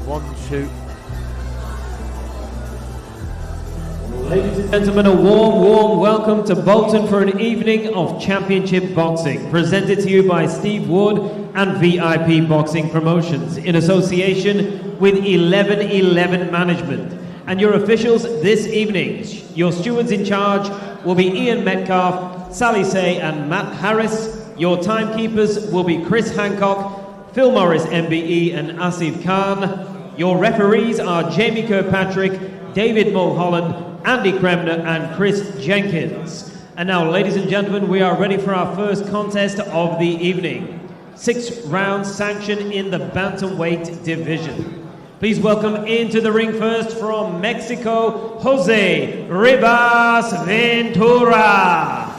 1, 2. Ladies and gentlemen, a warm welcome to Bolton for an evening of championship boxing, presented to you by Steve Wood and VIP Boxing Promotions in association with 1111 Management. And your officials this evening, your stewards in charge will be Ian Metcalf, Sally Say and Matt Harris. Your timekeepers will be Chris Hancock, Phil Morris MBE and Asif Khan. Your referees are Jamie Kirkpatrick, David Mulholland, Andy Kremner and Chris Jenkins. And now, ladies and gentlemen, we are ready for our first contest of the evening. 6 rounds sanctioned in the bantamweight division. Please welcome into the ring first from Mexico, Jose Rivas Ventura.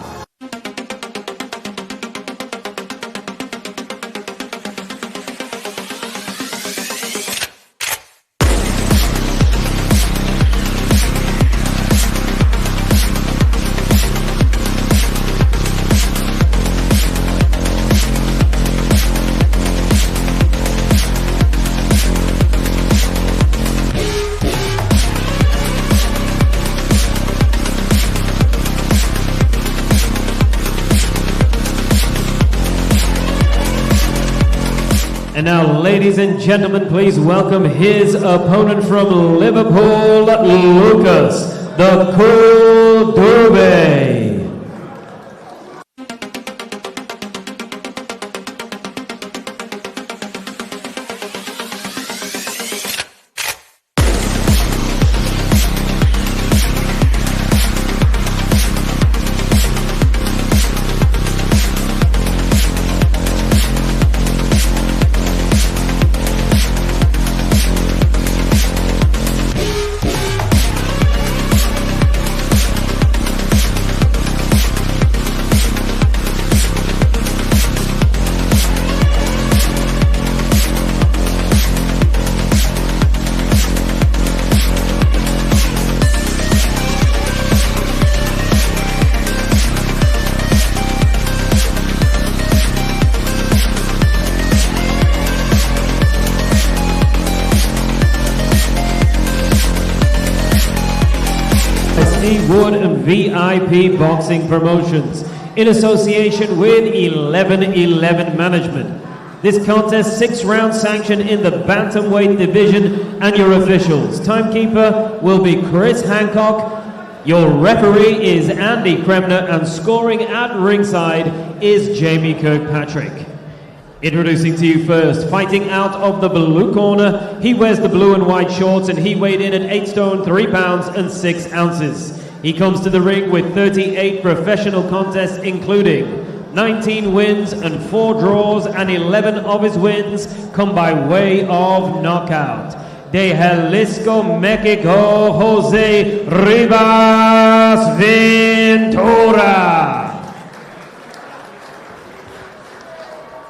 And now, ladies and gentlemen, please welcome his opponent from Liverpool, Lucas, the Cool Derby. Wood and VIP Boxing Promotions in association with 1111 Management. This contest 6 rounds sanctioned in the bantamweight division, and your officials. Timekeeper will be Chris Hancock. Your referee is Andy Kremner, and scoring at ringside is Jamie Kirkpatrick. Introducing to you first, fighting out of the blue corner, he wears the blue and white shorts and he weighed in at 8 stone 3 pounds and 6 ounces. He comes to the ring with 38 professional contests, including 19 wins and 4 draws, and 11 of his wins come by way of knockout. De Jalisco, Mexico, Jose Rivas Ventura.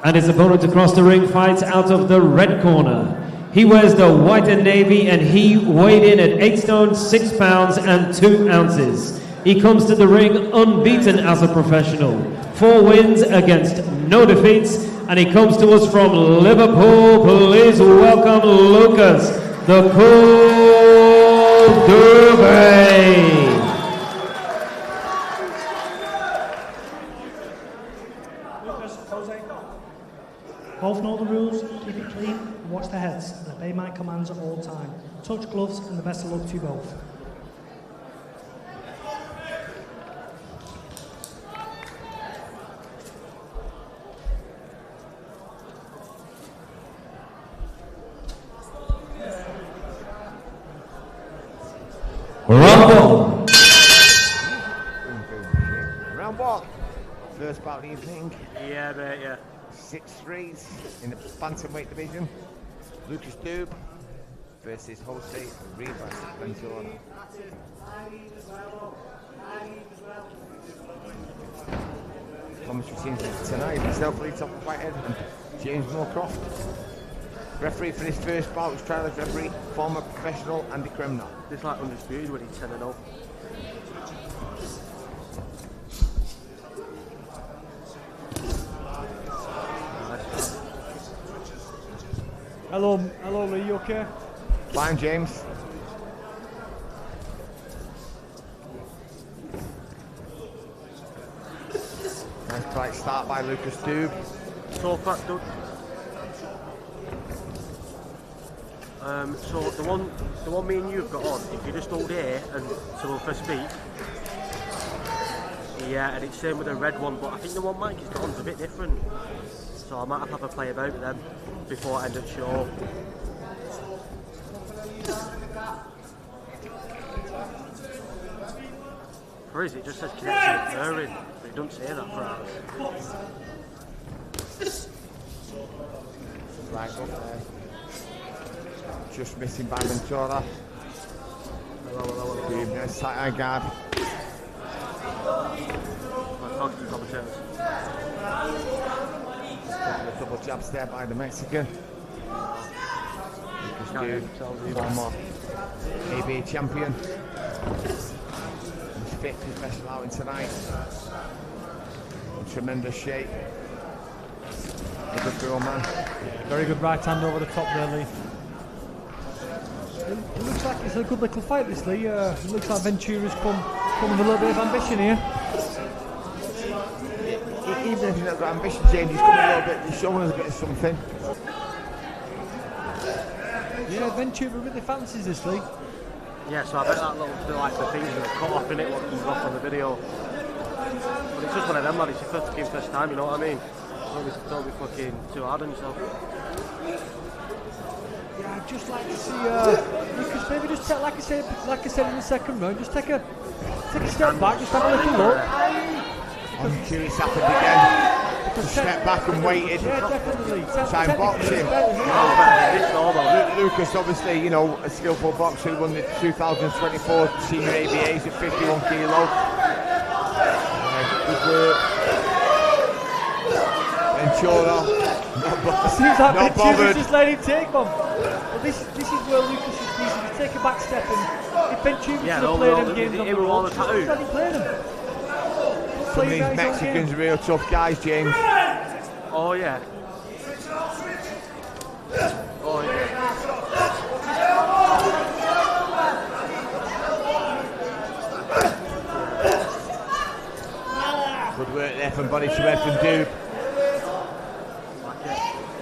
And his opponent across the ring fights out of the red corner. He wears the white and navy and he weighed in at 8 stone 6 pounds and 2 ounces. He comes to the ring unbeaten as a professional. 4 wins against no defeats, and he comes to us from Liverpool. Please welcome Lucas, the Cool Derby. Lucas, Jose, both know the rules, keep it clean, and watch the heads, and obey my commands at all time. Touch gloves, and the best of luck to you both. Rumble. Round 1. First bout of the evening. Yeah, mate, yeah. 6 threes in the bantamweight division. Lucas Dube versus Jose Rivas Ventura. Commentary team tonight, myself, Lee Top of Whitehead, and James Moorcroft. Referee for this first bout was trialist referee, former professional Andy Kremner. It's like undisputed when he's 10-0. Hello Lee, you okay? Fine, James. Nice bright start by Lucas Doob. So fast, Doug. So the one me and you've got on, if you just hold here and so for speed. Yeah, and it's same with the red one, but I think the one Mike has got on's a bit different. So I might have to have a play about with them before I end up show. For us, it just says connection occurring, but it doesn't say that for ours. Right up there. Just missing by Ventura. Doob, nice tight eye guard. Talking to commentators. A double jabs there by the Mexican. Lucas Doob, former AB champion. He's fit, professional outing tonight. In tremendous shape. A good girl, man. Very good right hand over the top there, Lee. It looks like it's a good little fight, this, Lee. It looks like Ventura's come with a little bit of ambition here. Even if he's not got ambition, James, he's coming a little bit, he's showing us a bit of something. Yeah, Ventura really fancies this, Lee. Yeah, so I bet that little bit like the things that cut off in it, what comes off on the video. But it's just one of them, lad. It's your first time, you know what I mean? Don't be fucking too hard on yourself. Yeah, I'd just like to see Lucas maybe just take, like I said in the second round, just take a step back, just have a little look. I'm curious happened again. Just step back and waited. Yeah, definitely. Try and box him. Lucas, obviously, you know, a skillful boxer who won the 2024 Senior ABAs at 51 kilos. Good work. Ventura, seems like not bothered. just let him take one. Well, this is where Lucas is easy to take a back step, and if Ventura could have played them games on the road, just let him play them. Some of these Mexicans are real tough guys, James. Oh yeah. Oh yeah. Good work there from body to head from Doob.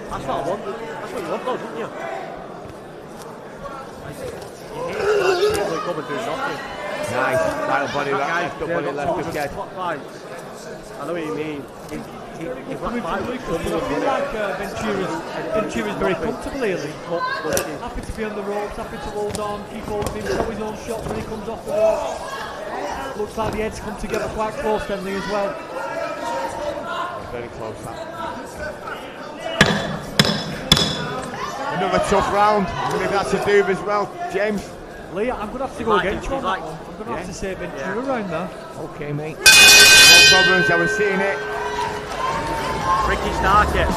That's what I want. That's what you want, though, didn't you? You hate that come and do nothing. Nice, right body, left body, left of head. I know what you mean. Coming from Lucas, I feel like Ventura's very comfortable here, Lee. Happy to be on the ropes, happy to hold on, keep holding him, show his own shots when he comes off the ropes. Looks like the heads come together quite close then, Lee, as well. Very close, that. Another tough round. I believe that's a Doob as well, James. Lee, I'm going to have to go against you on that one. I'm going to have to say Ventura around there. Okay, mate. No problems, I was seeing it. Ricky Starkett.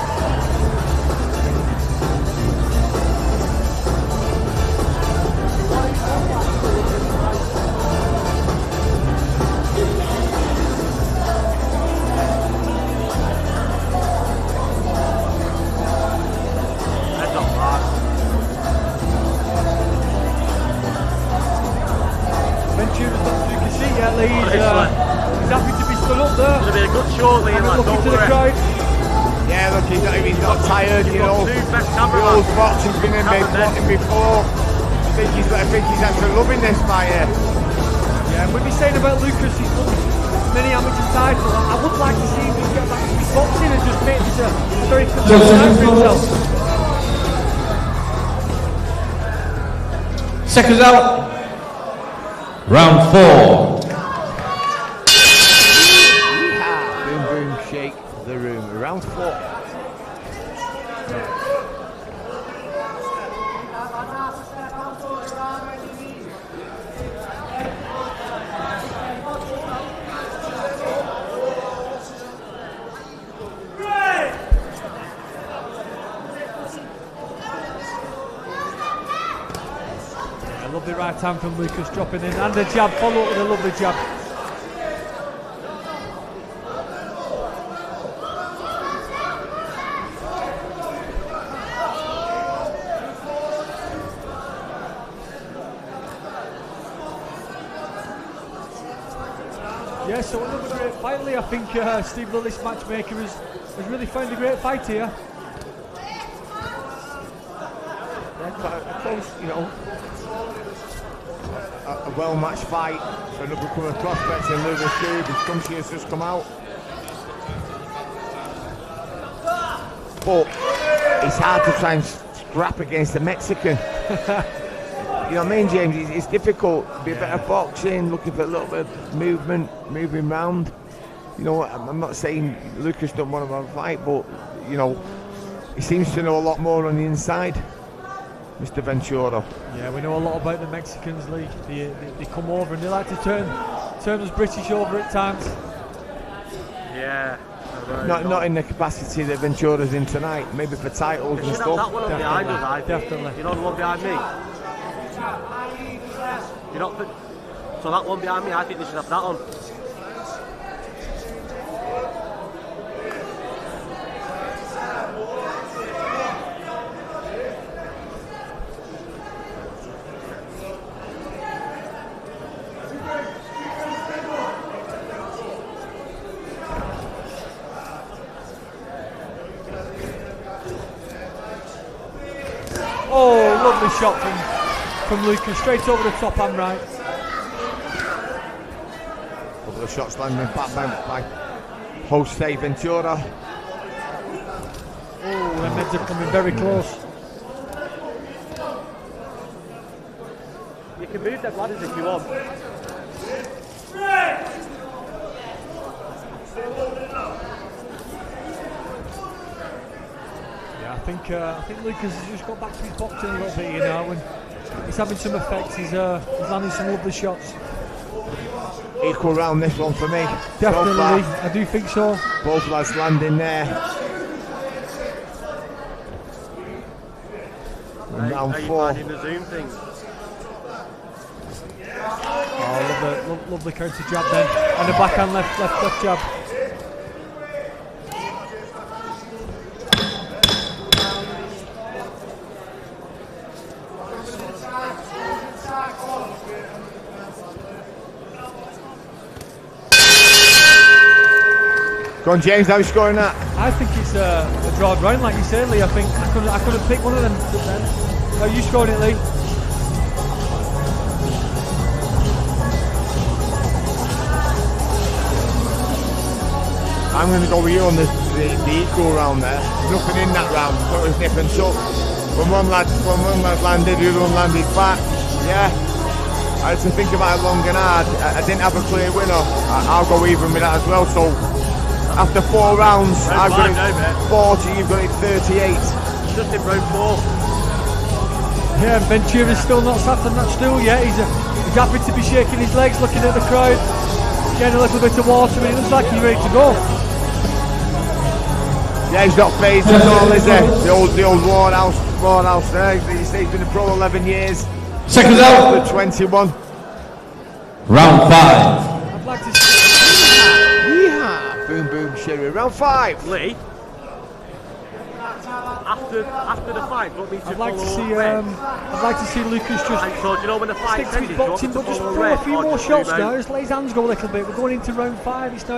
Ventura's not so you can see yet, Lee. He's happy to be stood up there. It's going to be a good show, Lee. Looking to the crowd. Yeah, look, he's not tired, you know. Two best The old boxing's been in made plotting before. I think he's actually loving this fight here. Yeah, and we've been saying about Lucas, he's won many amateur titles. I would like to see him just get back to his boxing and just make this a very consistent time for himself. Seconds out. Round 4. Boom, boom, shake the room. Round 4. A lovely right hand from Lucas dropping in, and a jab, follow up with a lovely jab. Yeah, so another great fight, Lee. I think Steve Lillis, matchmaker, has really found a great fight here. Yeah, quite a close, you know, a well-matched fight for an up-and-coming prospect in Lewis Cube. His country has just come out. But it's hard to try and scrap against the Mexican. You know what I mean, James? It's difficult. Be a better boxing, looking for a little bit of movement, moving round. You know, I'm not saying Lucas don't want to have a fight, but, you know, he seems to know a lot more on the inside, Mr. Ventura. Yeah, we know a lot about the Mexicans, Lee. They come over and they like to turn us British over at times. Yeah. Not in the capacity that Ventura's in tonight, maybe for titles and stuff. That one on behind us, I think. Definitely. You know the one behind me? You're not so that one behind me, I think they should have that on. Oh, lovely shot from Lucas, straight over the top and right. Couple of shots landing back by Jose Ventura. Oh, the mids are coming very close. You can move them ladders if you want. Yeah, I think Lucas has just got back to his boxing a little bit, you know, and he's having some effects. He's landing some lovely shots. Equal round this one for me. Definitely, I do think so. Both lads landing there. And round Are you 4. finding the zoom thing? Oh, love the counter jab then, and the backhand left jab. Go on, James, how are you scoring that? I think it's a drawn round, like you said, Lee. I think I couldn't pick one of them. How are you scoring it, Lee? I'm going to go with you on the equal round there. Nothing in that round, so it was nip and tuck. When one lad landed, the other one landed back. Yeah, I had to think about it long and hard. I didn't have a clear winner. I'll go even with that as well. So after 4 rounds, I've got it 40, you've got it 38. Just in round 4. Yeah, Ventura's still not sat on that stool yet. He's happy to be shaking his legs, looking at the crowd, getting a little bit of water, and it looks like he's ready to go. Yeah, he's not phased at all, is he? The old worn house there. He's been a pro 11 years. Seconds out. 21. Round 5. I'd like to see. Yeehaw! Boom, boom, sherry. Round 5. Lee, after the fight, want me to I'd like to follow see. red? I'd like to see Lucas just And so do you know when the fight stick to his ended, do you want boxing, me to but just follow throw a red few or more just shots zoom now. out? Just let his hands go a little bit. We're going into round 5.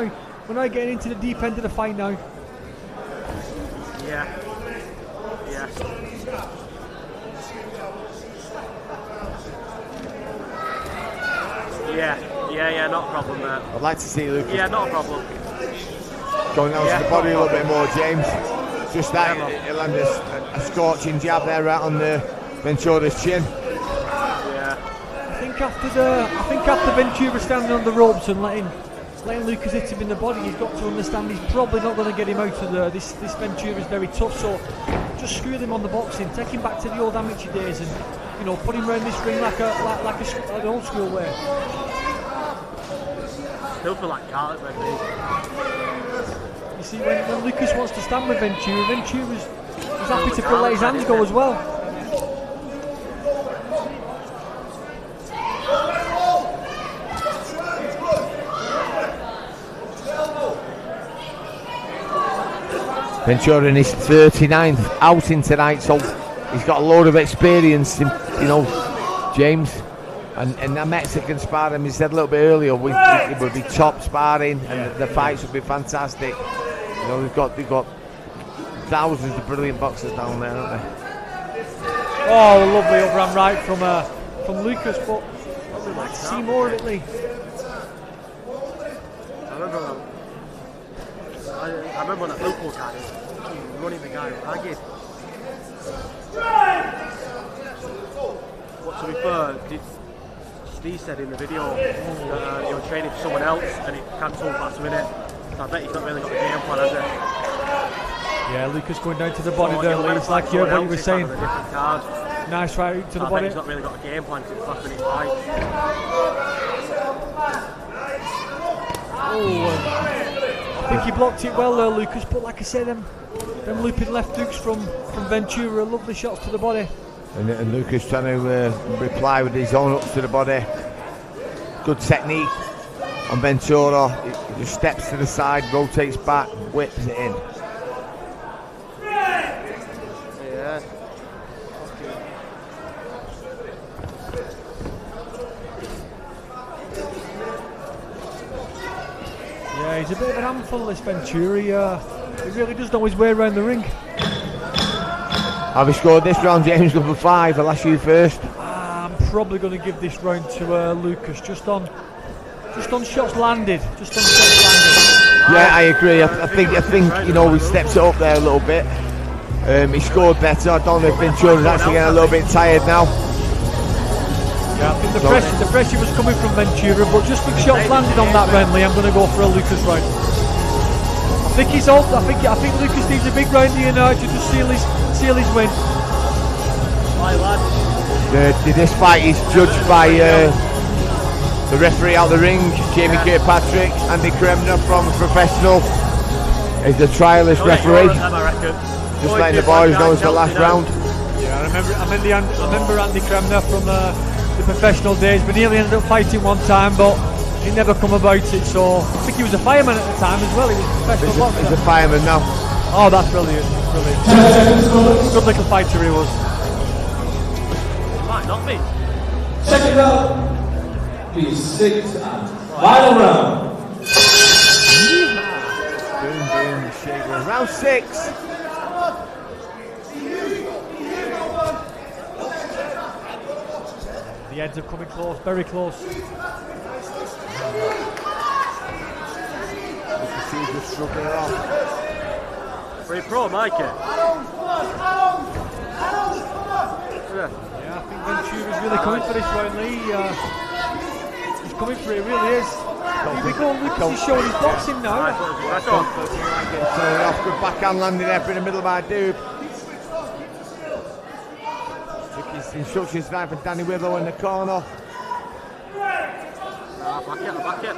We're now getting into the deep end of the fight now. Yeah. Yeah, not a problem there. I'd like to see Lucas Yeah, not a problem. going down to the body a little bit more, James. Just that, Yeah, he'll land a scorching jab there right on the Ventura's chin. Yeah. I think after Ventura standing on the ropes and letting Lucas hit him in the body, he's got to understand he's probably not going to get him out of there. This Ventura is very tough, so just screw him on the boxing, take him back to the old amateur days, and put him round this ring like an old school way. Still feel like Carter red meat. You see, when Lucas wants to stand with Ventura's happy to let his hands go as well. Ventura in his 39th outing tonight, so he's got a load of experience, James. And the Mexican sparring, we said a little bit earlier, it would be top sparring, and the fights would be fantastic. You know, they've got thousands of brilliant boxers down there, haven't they? Oh, lovely overhand right from Lucas, but I'd like to see more of it, Lee. I remember when that local guy was running the guy ragged. But to be fair, Steve said in the video that he was training for someone else and it cancelled last minute. So I bet he's not really got a game plan, has he? Yeah, Lucas going down to the body there, Lee. It's like what you were saying. Nice right to the body. I bet he's not really got a game plan because it's last minute fight. I think he blocked it well there, Lucas, but like I said, them looping left hooks from Ventura, lovely shots to the body. And Lucas trying to reply with his own hooks to the body. Good technique on Ventura. He just steps to the side, rotates back, whips it in. Yeah. Yeah, he's a bit of an handful, this Ventura. He really does know his way around the ring. Have you scored this round, James, number 5? I'll ask you first. I'm probably going to give this round to Lucas, just on shots landed. Yeah, I agree. I think you know, he steps it up there a little bit. He scored better. I don't know if Ventura's actually getting a little bit tired now. Yeah, I think the pressure was coming from Ventura, but just with shots landed on that round, Lee, I'm going to go for a Lucas round. I think he's old. I think Lucas needs a big round here now to just seal his win. This fight is judged by the referee out the ring, Jamie Kirkpatrick. Andy Kremner from Professional is the trialist referee. Just letting the boys know it's the last round. Yeah, I remember Andy Kremner from the Professional days. We nearly ended up fighting one time, but it never come about it. So I think he was a fireman at the time as well. He was a professional boxer. He's a fireman now. Oh, that's brilliant. Good little fighter he was. Might not be. Second round, please, 6th and final round. Boom, shaker. Round 6. The heads are coming close, very close. You can see he's just struggling off. Pretty pro, Mikey. Yeah, I think Ventura's really coming for this round, Lee. He's coming for it, he really is. Here we go, Lucas is showing his boxing now. Good backhand landing there in the middle of our dude. Took his instructions now for Danny Willow in the corner. Back it.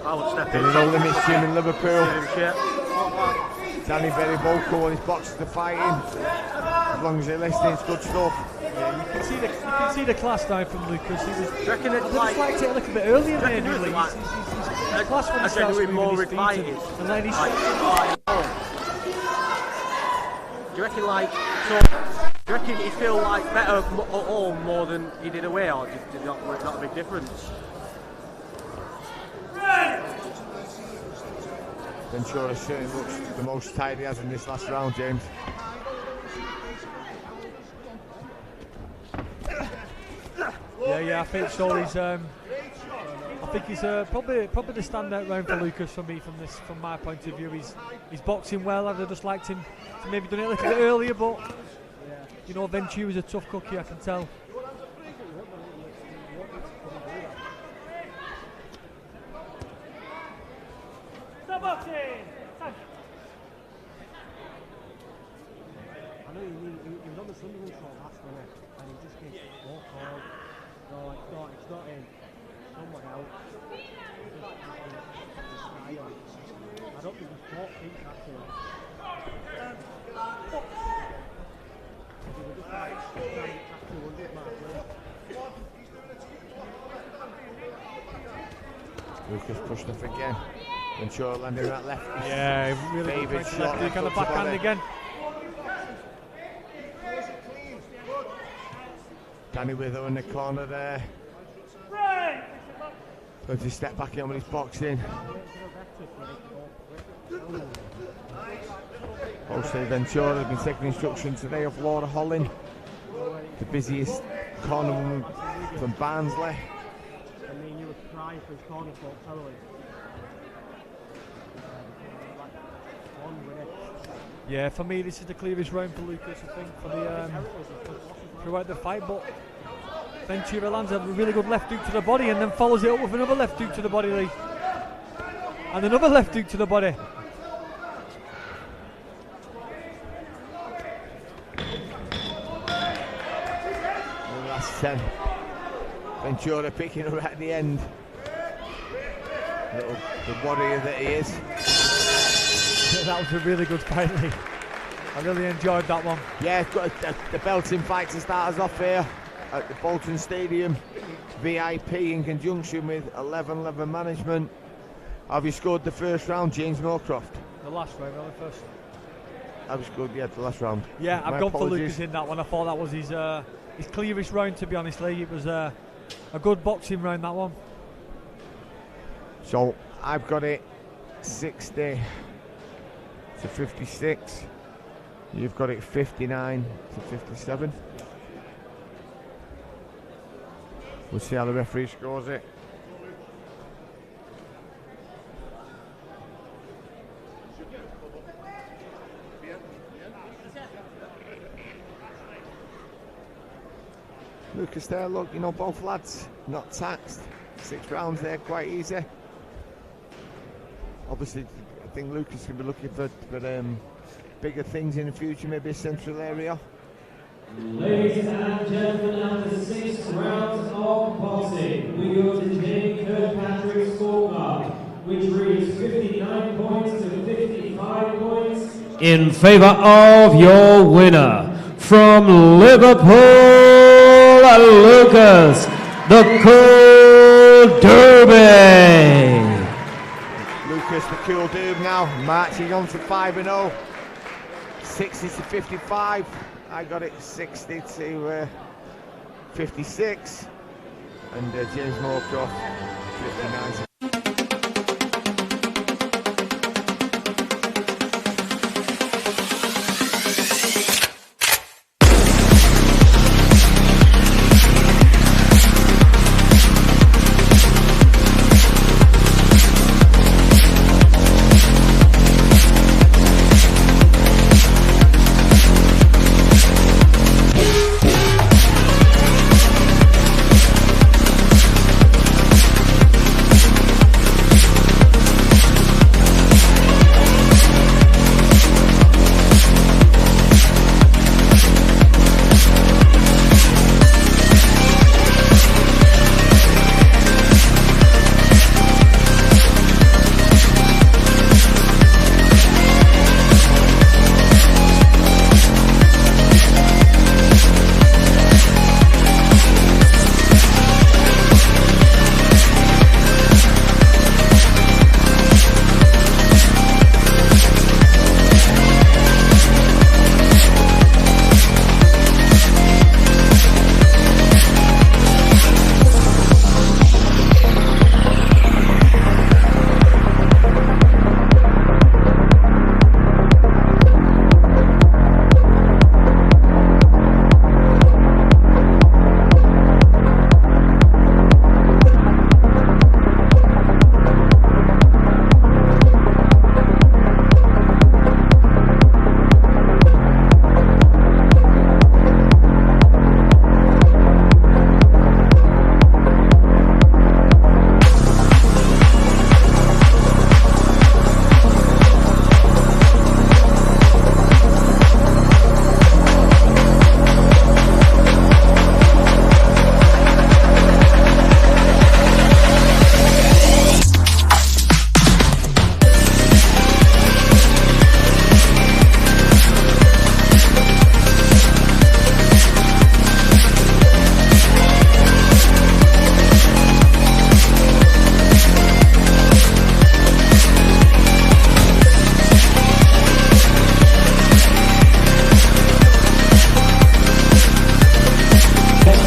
I would step in. No limits gym in Liverpool. Shit. Danny very vocal when his boxers are fighting. As long as they're listening, it's good stuff. Yeah, you can see the class now from Lucas. He was. Do you reckon it's like it a little bit earlier than really Lee. like, He's class when he starts moving more his feet fighting. and then he's. Do you reckon do you reckon he feel like better at home more than he did away, or did not a big difference? Ventura certainly looks the most tired he has in this last round, James. Yeah, I think so. I think he's probably the standout round for Lucas for me from my point of view. He's boxing well. I'd have just liked him to maybe done it a little bit earlier, but you know, Ventura's a tough cookie, I can tell. I know he was on the Sunderland show last minute and he just gets walk hard. No, it's not him. Someone else. I don't think he's caught pink at him. He was just like standing at 200 mark. Lucas pushed off again. Ventura landing that left. Yeah, really favoured shot. Left on the backhand again. Danny Wither in the corner there. Going to step back in with his boxing. Jose Ventura has been taking instruction today of Laura Holling, the busiest cornerwoman from Barnsley. I mean, you were crying for his corner folk, totally. Yeah, for me this is the clearest round for Lucas, I think, for the throughout the fight, but Ventura lands a really good left hook to the body and then follows it up with another left hook to the body, Lee. And another left hook to the body. The last 10. Ventura picking her at the end. Little the warrior that he is. That was a really good fight, Lee. I really enjoyed that one. Yeah, got the belting fight to start us off here at the Bolton Stadium. VIP in conjunction with 11-11 management. Have you scored the first round, James Moorcroft? The last round, not the first. Have you scored, yeah, the last round? Yeah, I've gone apologies. for Lucas in that one. I thought that was his clearest round, to be honest, Lee. It was a good boxing round, that one. So I've got it 60 to 56. You've got it 59 to 57. We'll see how the referee scores it. Lucas there, look, you know, both lads not taxed. 6 rounds there, quite easy. Obviously, I think Lucas can be looking for bigger things in the future, maybe a central area. Ladies and gentlemen, after 6 rounds of boxing, we go to Jane Kirkpatrick's scorecard, which reads 59 points to 55 points. In favour of your winner, from Liverpool, Lucas, the Cool Derby. Lucas, the Cool Derby now, marching on to 5-0. 60 to 55. I got it 60 to 56. And James Moorcroft, 59.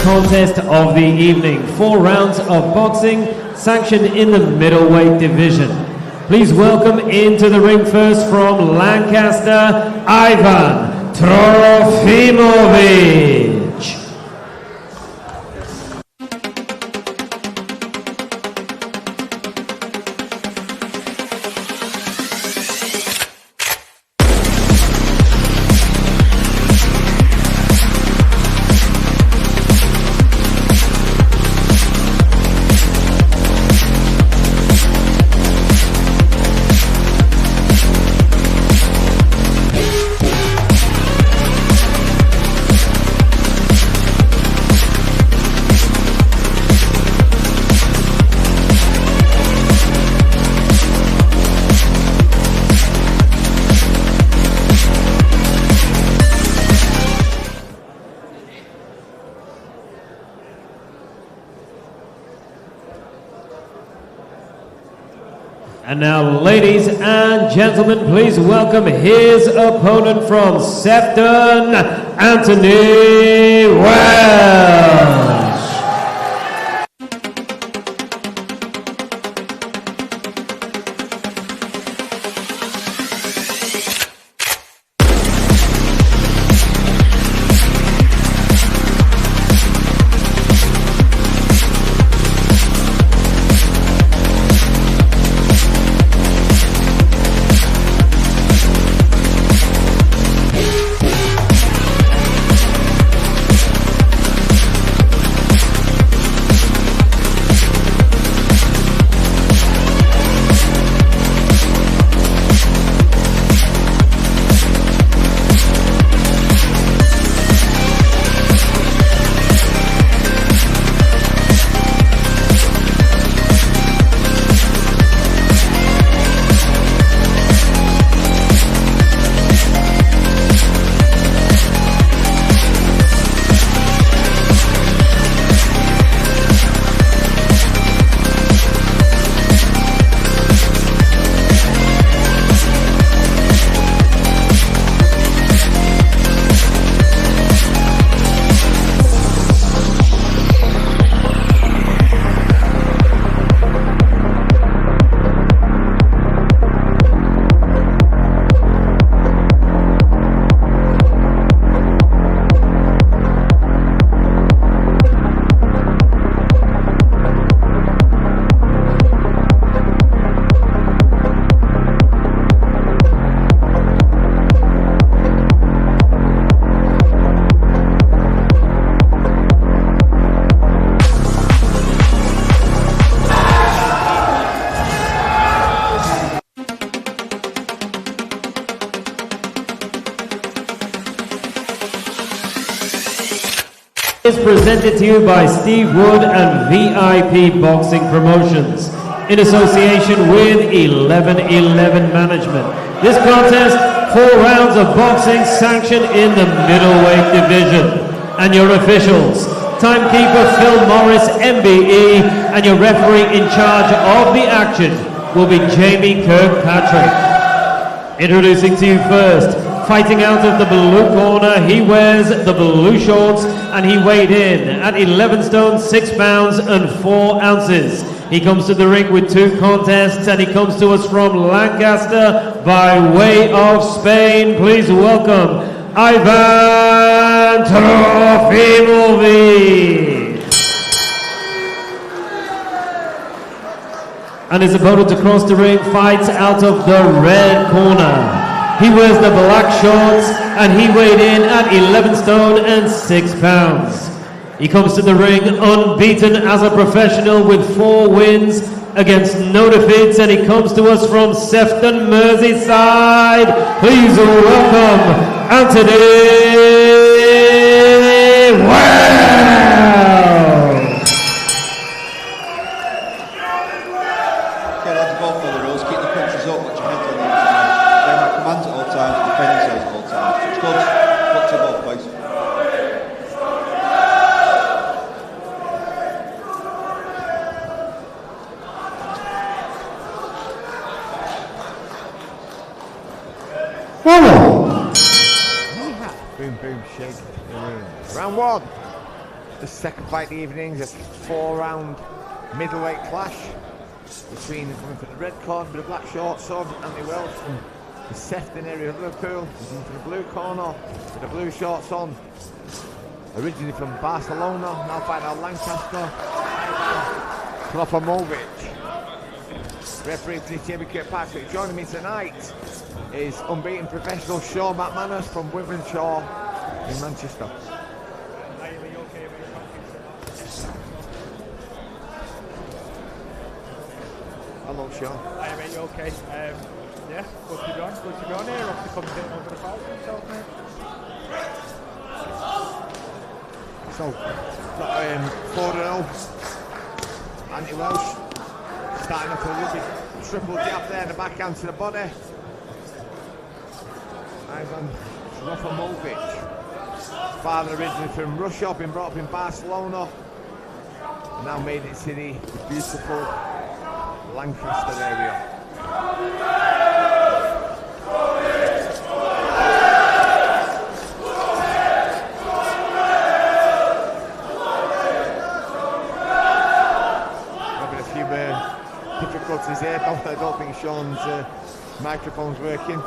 contest of the evening. 4 rounds of boxing sanctioned in the middleweight division. Please welcome into the ring first from Lancaster, Eithan James. And now, ladies and gentlemen, please welcome his opponent from Sefton, Anthony Welsh. Is presented to you by Steve Wood and VIP Boxing Promotions in association with 1111 Management. This contest, 4 rounds of boxing sanctioned in the middleweight division. And your officials, timekeeper Phil Morris, MBE, and your referee in charge of the action will be Jamie Kirkpatrick. Introducing to you first, fighting out of the blue corner, he wears the blue shorts and he weighed in at 11 stone 6 pounds and 4 ounces. He comes to the ring with 2 contests and he comes to us from Lancaster by way of Spain. Please welcome Eithan James. And his opponent across the ring fights out of the red corner. He wears the black shorts and he weighed in at 11 stone and 6 pounds. He comes to the ring unbeaten as a professional with 4 wins against no defeats, and he comes to us from Sefton, Merseyside. Please welcome Anthony Welsh. Okay, lads, go for the rules. Keep the punches up, put your hands on the inside. They have commands at all times, defend yourselves at all times. Touch gloves, foot to both ways. Boom, boom, shake. Round 1. the second fight of the evening is a 4-round middleweight clash between, coming for the red corner with the black shorts on, Anthony Welsh from the Sefton area of Liverpool. He's into the blue corner with the blue shorts on. Originally from Barcelona, now fighting out Lancaster. Klopomovic. Referee for this championship Patrick. Joining me tonight is unbeaten professional Sean McManus from Wythenshawe in Manchester. Hello, Sean. Hi, mate, you okay? Yeah, good to be on. Good to be on here. Obviously, commentating over the fight for himself, mate. So, got 4-0. Anthony Welsh starting off with a lovely triple jab there in the backhand to the body. Eithan James, father originally from Russia, been brought up in Barcelona. Now made it to the beautiful Lancaster area. Having a few difficulties here. I don't think Sean's microphone's working.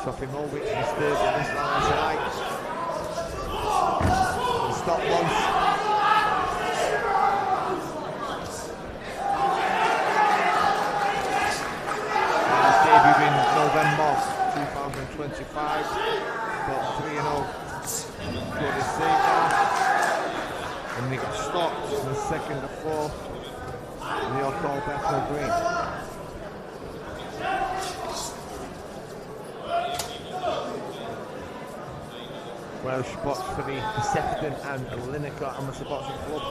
Klopomovic is third in this round tonight. Stop once. His debut in November 2025. Got 3-0 for the save. And they got stopped in the second to fourth. And they all called Bethnal Green. Welsh box for the Sefton and Lineker Amateur Boxing Club.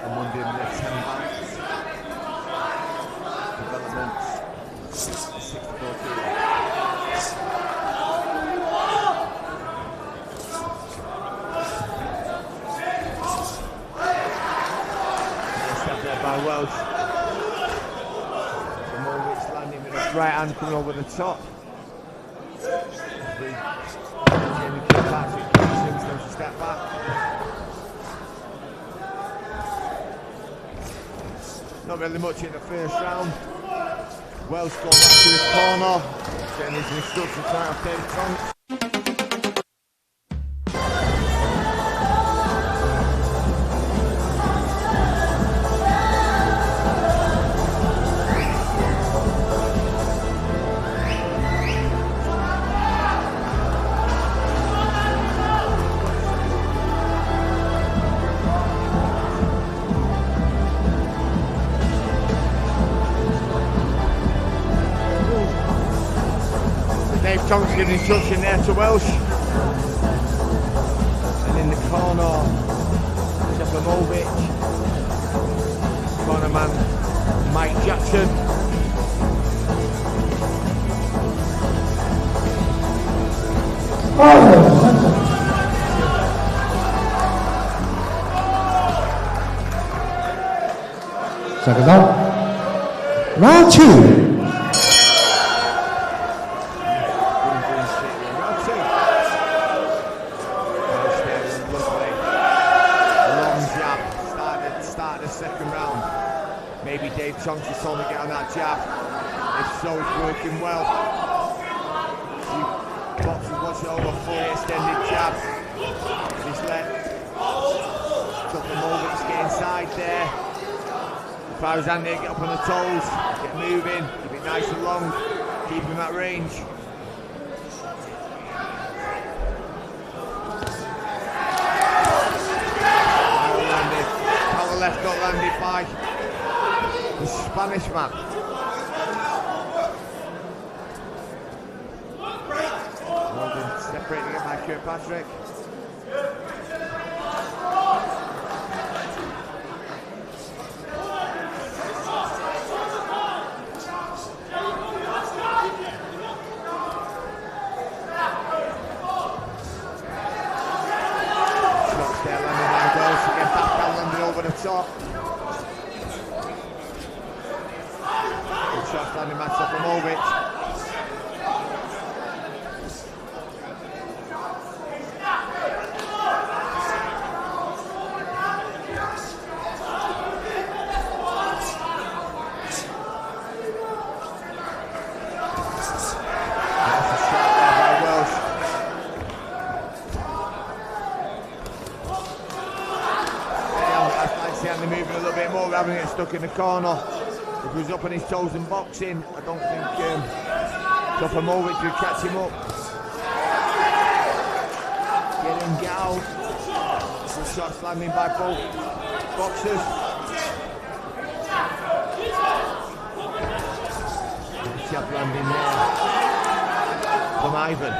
On Monday in the 10 bouts. Developments 64 kilo. Nice step there by Welsh. Klopomovic landing with his right hand coming over the top. Step back. Not really much in the first round. Welsh going back to his corner, getting his instructions right off David Tonks. Tonks giving instruction there to Welsh. And in the corner, Klopomovic. Corner man, Mike Jackson. Second up. Round 2. Tonks is trying to get on that jab. If so, it's working well. Boxers watch it over, fully extended jab. Just let Klopomovic get inside there. If I was Andy, get up on the toes, get moving, keep it nice and long, keep him at range. Power left got landed by the Spanish man. Bolton separating it by Kirkpatrick. having to get stuck in the corner. If he was up on his toes and boxing, I don't think Tofamovic would catch him up. Get in, get out. Good shots landing by both boxers. Good jab landing there from Eithan.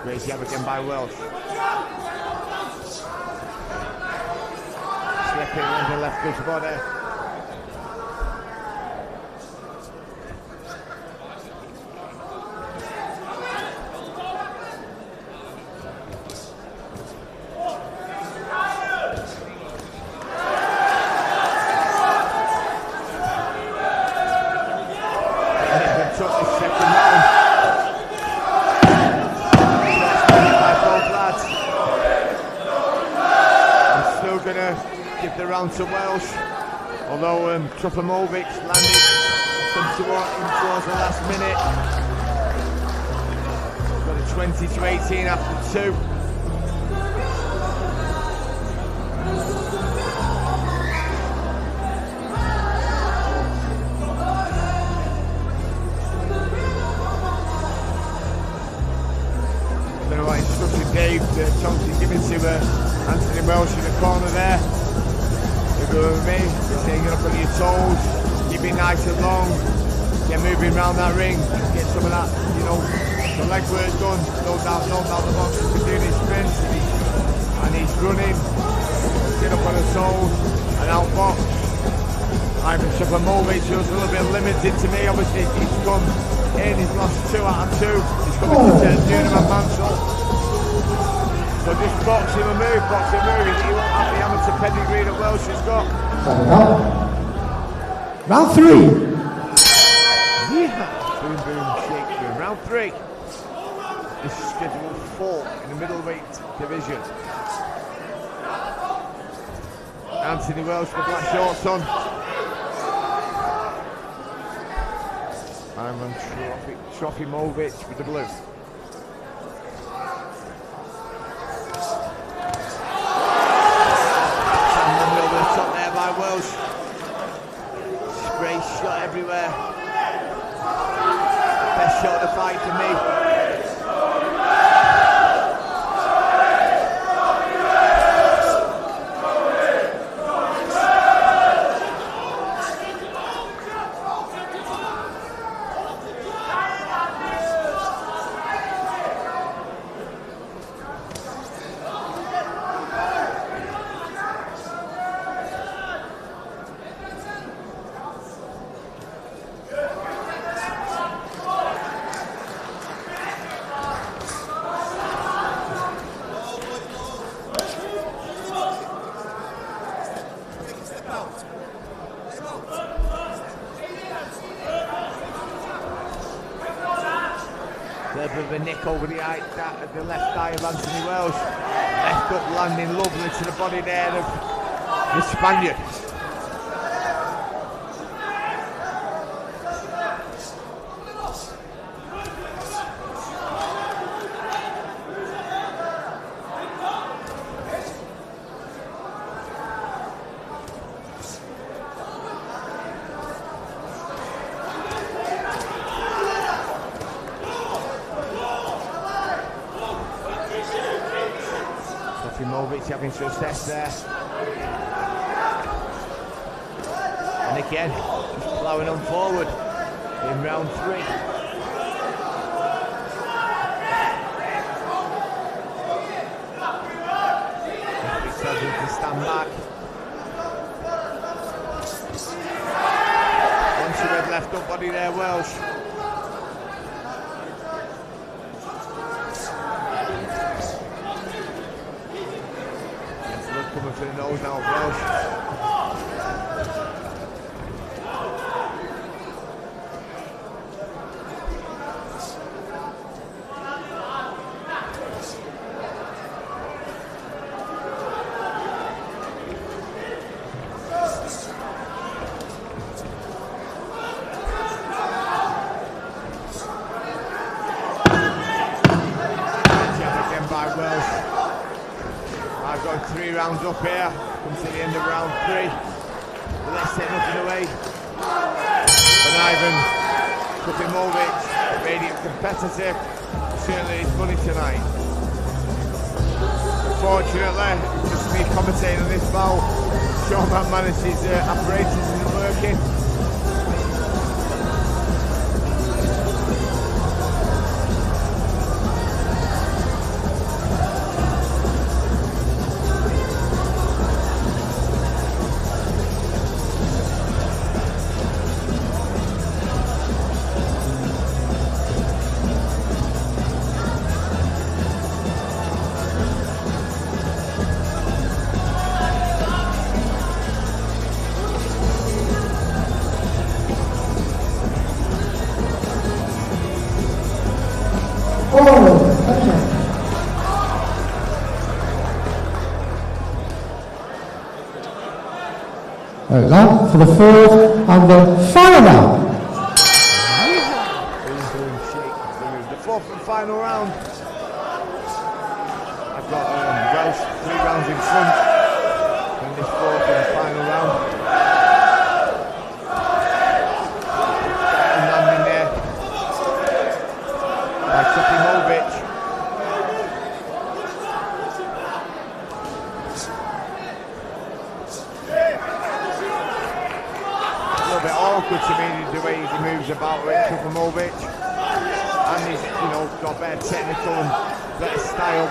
Great jab again by Welsh. Slipping on the left good body. To Welsh, although Tofamovic landed some towards the last minute. Got a 20-18 after 2. I don't know what instruction Dave Thompson giving to Anthony Welsh in the corner there. With me, getting up on your toes, keep it nice and long, get moving around that ring, get some of that, you know, the leg work done. No doubt the boxer's been doing his sprints and he's running, get up on the toes and out box. Eithan James was a little bit limited to me. Obviously he's come in, he's lost 2 out of 2, he's coming to Journeyman Mansell. So just boxing a move, he won't have the amateur pedigree that Welsh has got. Round 3. Yeah. Boom, boom, shake, boom. Round 3. This is scheduled 4 in the middleweight division. Anthony Welsh with the black shorts on. Eithan James with the blue. Welsh. Spray shot everywhere. Best shot of the fight for me. There with a nick over the left eye of Anthony Welsh. Left up landing lovely to the body there of the Spaniard. Having success there, and again just ploughing on forward in round 3. He tells him to stand back. Once he went left up body there, Welsh. Coming for the nose now, Welsh. 3 rounds up here. Come to the end of round 3. But let's take nothing away. And Eithan James, radiant competitive. Certainly is funny tonight. Unfortunately, just me commentating on this bout. Showman manages apparatus isn't working. Now for the fourth and the final round. The fourth and final round. I've got Welsh 3 rounds in front in this fourth and final round. And landing there by Topimovic. Awkward to me the way he moves about with Topimovic, and he's got better technical and better style.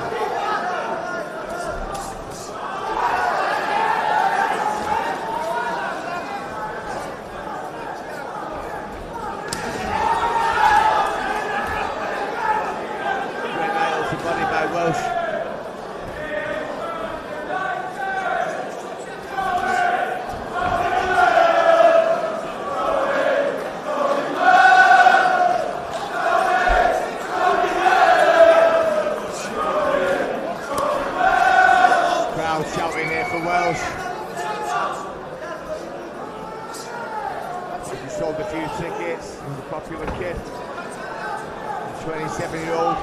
Great nail to body by Welsh. Shouting here for Welsh. He sold a few tickets. He's a popular kid. The 27-year-old.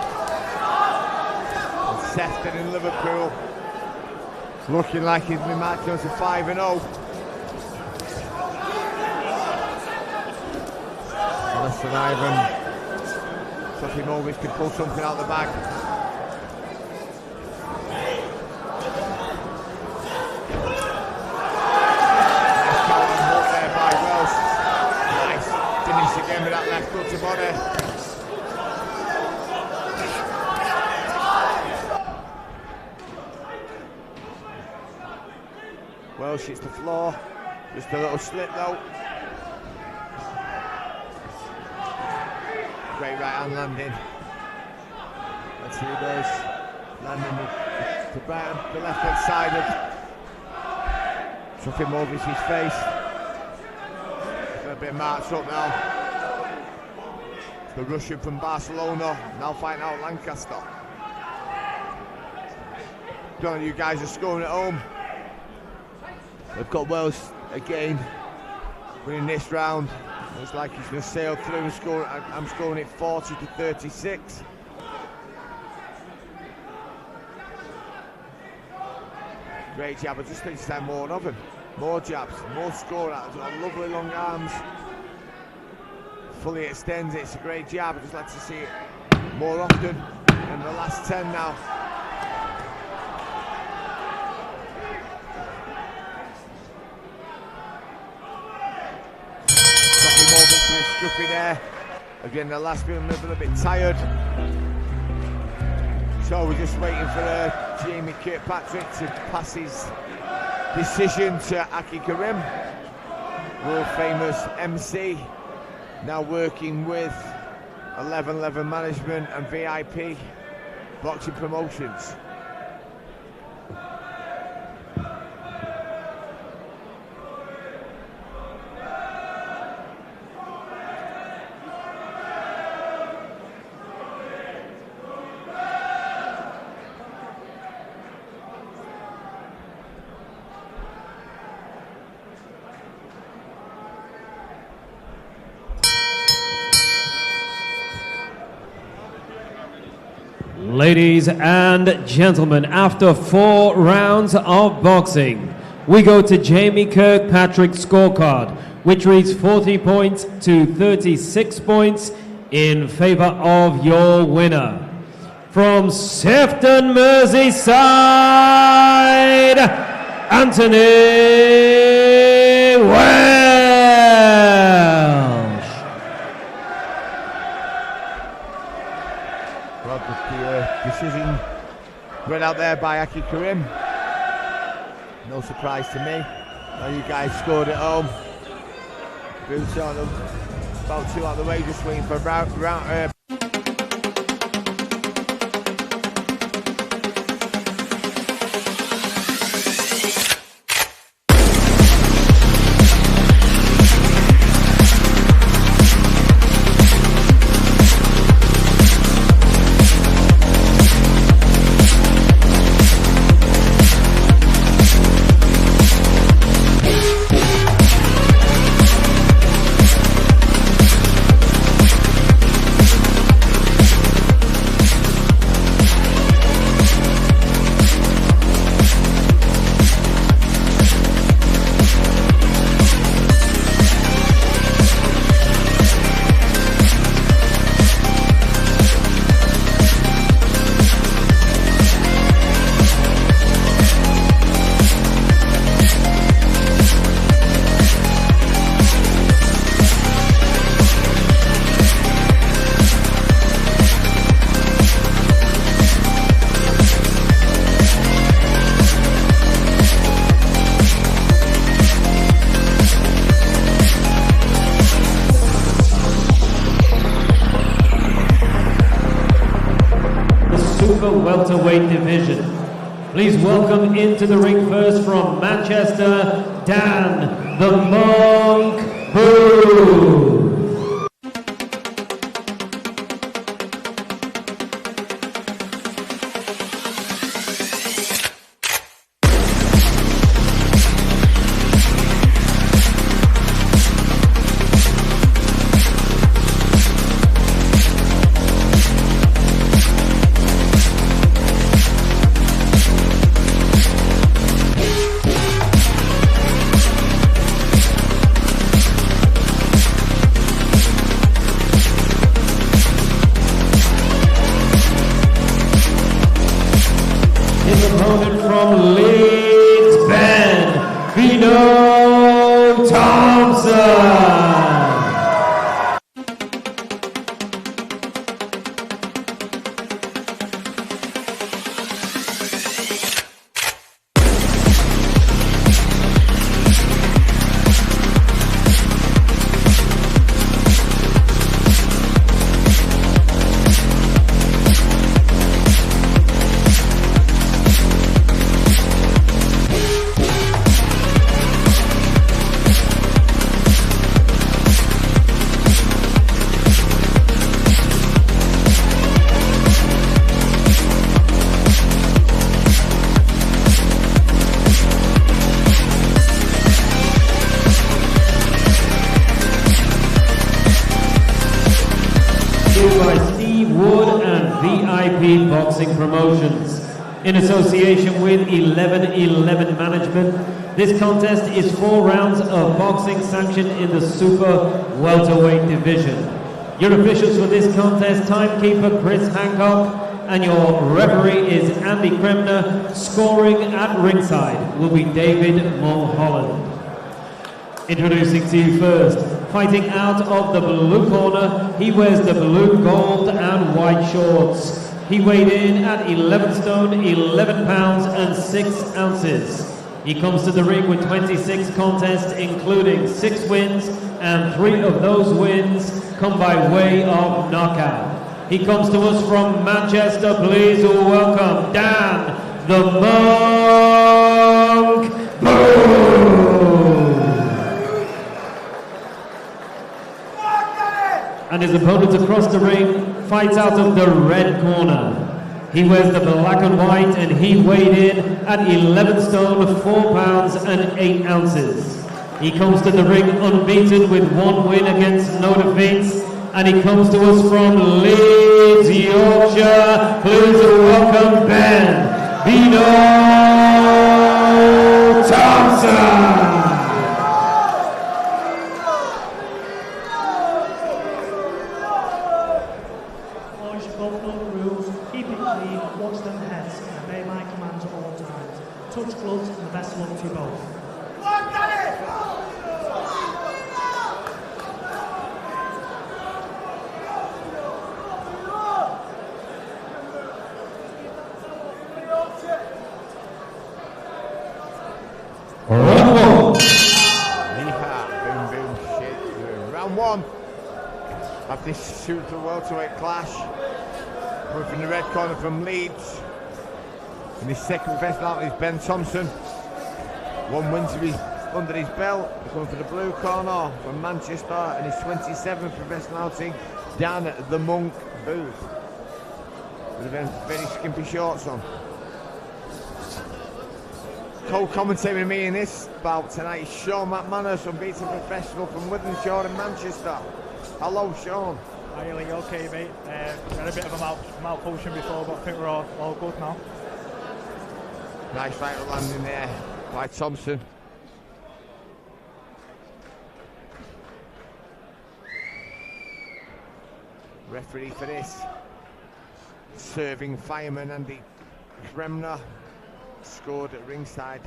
Sefton in Liverpool. Looking like he's been marked on to 5-0. Unless an Eithan Topimovic can pull something out the bag. Again with that left foot to body. Welsh hits the floor. Just a little slip though. Great right hand landing. Let's see who goes. Landing the left hand side of Topimovic's face. A bit marched up now. The Russian from Barcelona, now fighting out Lancaster. Don't know you guys are scoring at home. We've got Welsh again winning this round. Looks like he's going to sail through and score. I'm scoring it 40-36. Great jab, I just think it's time more of him. More jabs, more score out. Lovely long arms. Fully extends it. It's a great jab. I'd just like to see it more often. And the last 10 now. Topimovic with a scruffy there. Again, the last bit, a little bit tired. So we're just waiting for Jamie Kirkpatrick to pass his decision to Aki Karim, world famous MC, now working with 1111 Management and VIP Boxing Promotions. Ladies and gentlemen, after 4 rounds of boxing, we go to Jamie Kirkpatrick's scorecard, which reads 40 points to 36 points in favor of your winner. From Sefton, Merseyside, Anthony Welsh. Well, the decision read out there by Aki Karim. No surprise to me. Well, you guys scored at home. Boots on them. About 2 out of the way, just waiting for round. Welterweight division. Please welcome into the ring first from Manchester, Dan the Monk Booth. From Leeds, Ben Vino Thompson. By Steve Wood and VIP Boxing Promotions. In association with 1111 Management, this contest is 4 rounds of boxing sanctioned in the Super Welterweight division. Your officials for this contest, timekeeper Chris Hancock, and your referee is Andy Kremner. Scoring at ringside will be David Mulholland. Introducing to you first, fighting out of the blue corner, he wears the blue, gold and white shorts. He weighed in at 11 stone, 11 pounds and 6 ounces. He comes to the ring with 26 contests, including 6 wins, and 3 of those wins come by way of knockout. He comes to us from Manchester. Please welcome Dan the Monk Booth. And his opponent across the ring fights out of the red corner. He wears the black and white, and he weighed in at 11 stone, 4 pounds and 8 ounces. He comes to the ring unbeaten with 1 win against no defeats. and he comes to us from Leeds, Yorkshire. Please welcome Ben Vino Thompson. Boys, you both know the rules. Keep it clean, watch them heads, and obey my commands at all times. Touch gloves, and the best of luck to you both. Round one of this super welterweight clash. Coming from the red corner from Leeds. In his second professional outing is Ben Thompson. One win under his belt. Coming from the blue corner from Manchester, and his 27th professional outing down at the Monk booth. With very skimpy shorts on. Co-commentating me in this bout tonight is Sean McManus, unbeaten professional from Wythenshawe in Manchester. Hello, Sean. Hi, Ellie. Okay, mate. We had a bit of a malfunction before, but I think we're all good now. Nice right landing there by Thompson. Referee for this, serving fireman Andy Kremner. Scored at ringside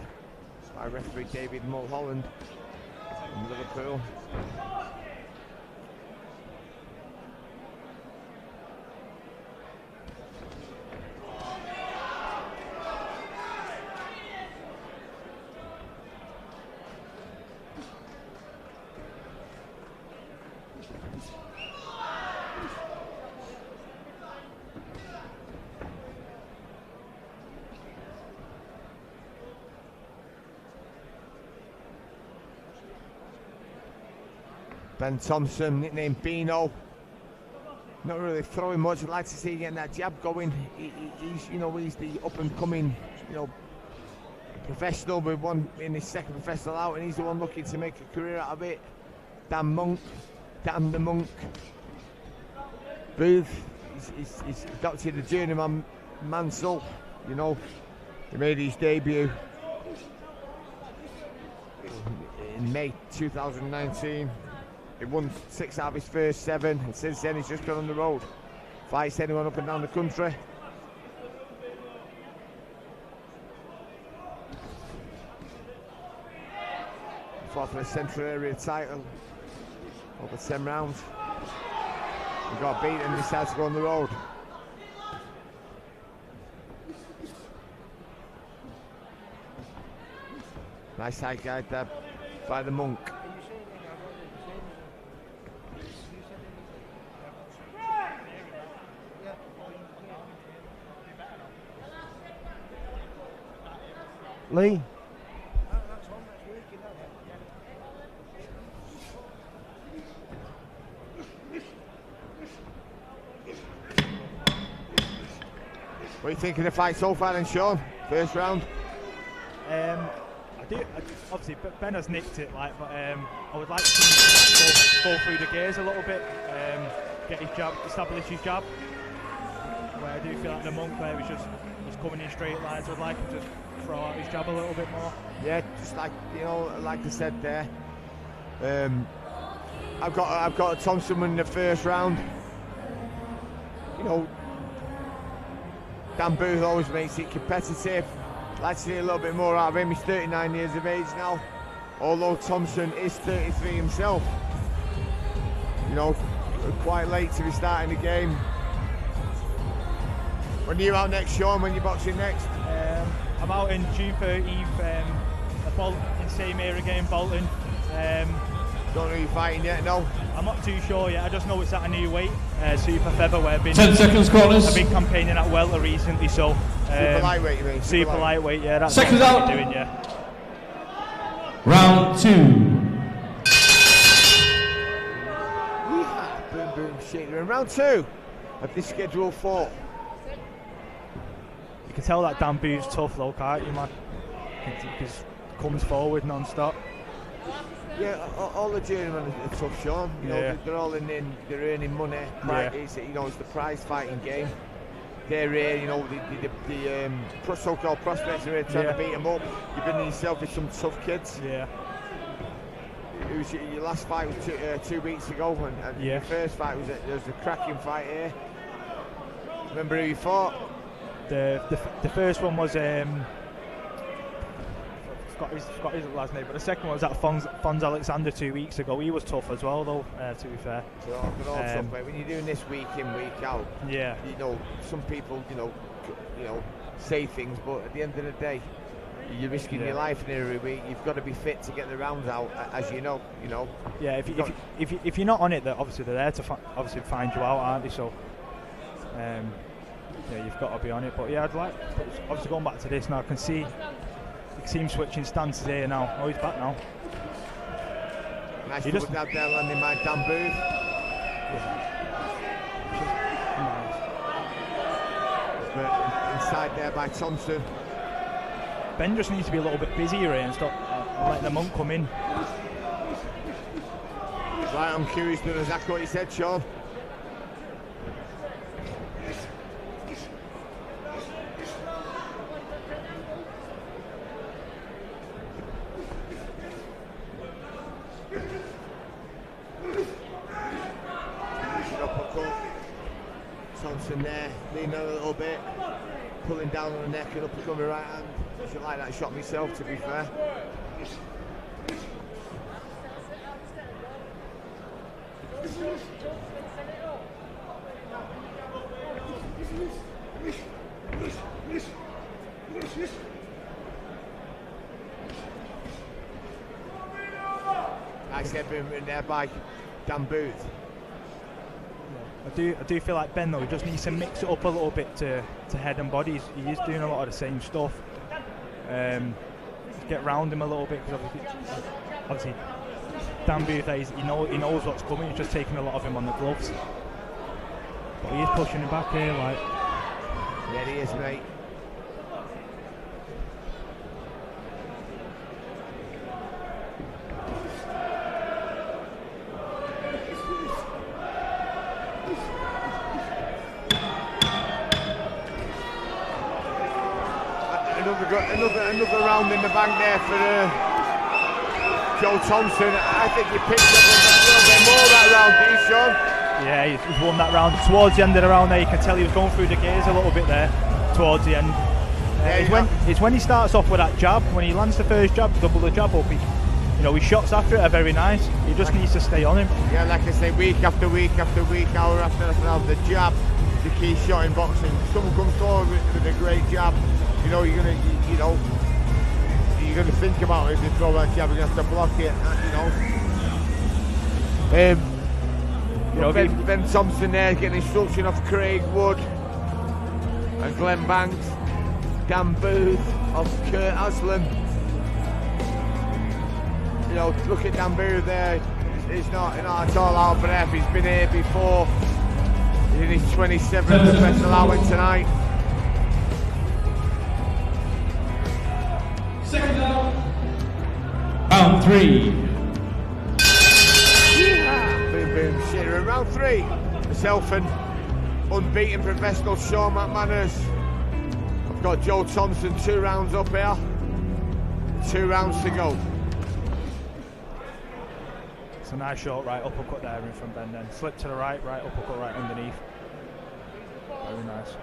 by referee David Mulholland from Liverpool. Ben Thompson, nicknamed Beano, not really throwing much. I'd like to see him getting that jab going. He's the up and coming, professional with one in his second professional out, and he's the one looking to make a career out of it. Dan the Monk booth. He's adopted the journeyman mantle. He made his debut in May 2019. He won 6 out of his first 7, and since then he's just gone on the road. Fights anyone up and down the country. Fought for a central area title over 10 rounds. He got beaten and decided to go on the road. Nice high guide there by the Monk. Lee. What are you thinking of the fight so far then, Sean? First round? Obviously, Ben has nicked it, but I would like to go through the gears a little bit, get his jab, establish his jab. Where I do feel like the Monk, where he was coming in straight lines, I'd like him to throw out his jab a little bit more. Yeah, just like like I said there. I've got Thompson winning the first round. Dan Booth always makes it competitive. I'd like to see a little bit more out of him. He's 39 years of age now, although Thompson is 33 himself. Quite late to be starting the game. When are you out next, Sean? When are you boxing next? I'm out in June 13th, in same area again, Bolton. Don't know you're fighting yet, no? I'm not too sure yet. I just know it's at a new weight, super feather, where I've been 10 seconds, corners. I've been campaigning at welter recently, so super lightweight, you mean? Super lightweight, yeah. That's seconds what out. I'm doing, yeah. Round 2. Boom, boom, shit. We're in round 2 of this schedule 4. You can tell that Dan Booth's tough though, can't you, man? He just comes forward non-stop. Yeah, all the journeymen are tough, Sean. You know, they're all they're earning money. It's, you know, it's the prize fighting game. They're here, you know, the so-called prospects are here trying to beat them up. You've been in yourself with some tough kids. Yeah. Your last fight was 2 weeks ago, and your first fight was there was a cracking fight here. Remember who you fought? The first one was forgot his last name, but the second one was at Fons Alexander 2 weeks ago. He was tough as well, though. To be fair. They're all tough, mate. When you're doing this week in, week out, you know, some people, you know, say things, but at the end of the day, you're risking your life in every week. You've got to be fit to get the rounds out, as you know. You know. Yeah. If you're not on it, obviously they're there to obviously find you out, aren't they? So. Yeah, you've got to be on it. But yeah, I'd like obviously going back to this now. I can see him switching stances here now. Oh, he's back now. Nice double dab there, landing by Dan Booth. Inside there by Thompson. Ben just needs to be a little bit busier here and stop letting the monk come in. Right, I'm curious to know exactly what he said, Sean. Thompson there, leaning a little bit, pulling down on the neck and uppercut with right hand. I should like that shot myself, to be fair. Nice head movement there by Dan Booth. I do feel like Ben, though, he just needs to mix it up a little bit to head and body. He is doing a lot of the same stuff. Just get round him a little bit, because obviously Dan Booth, he knows what's coming. He's just taking a lot of him on the gloves. But he is pushing him back here, like. Yeah, he is, mate. Another round in the bank there for Joe Thompson. I think he picked up a little bit more that round, do you, Sean? Yeah, he's won that round. Towards the end of the round there, you can tell he was going through the gears a little bit there, towards the end. It's when he starts off with that jab, when he lands the first jab, double the jab up, his shots after it are very nice. He just needs to stay on him. Yeah, like I say, week after week after week, hour after hour, the jab, the key shot in boxing. If someone comes forward with a great jab, you're gonna think about it. If you throw that jab, you're gonna have to block it. Ben Thompson there getting instruction off Craig Wood and Glenn Banks. Dan Booth off Kurt Aslam. Look at Dan Booth there. He's not at all out of breath. He's been here before. He's in his 27th special hour tonight. Second round. Round 3. Boom, boom, shitter. Round 3. Myself and unbeaten professional Sean McManus. I've got Joe Thompson 2 rounds up here. 2 rounds to go. It's a nice short right uppercut there in from Ben then. Slip to the right uppercut right underneath. Very nice.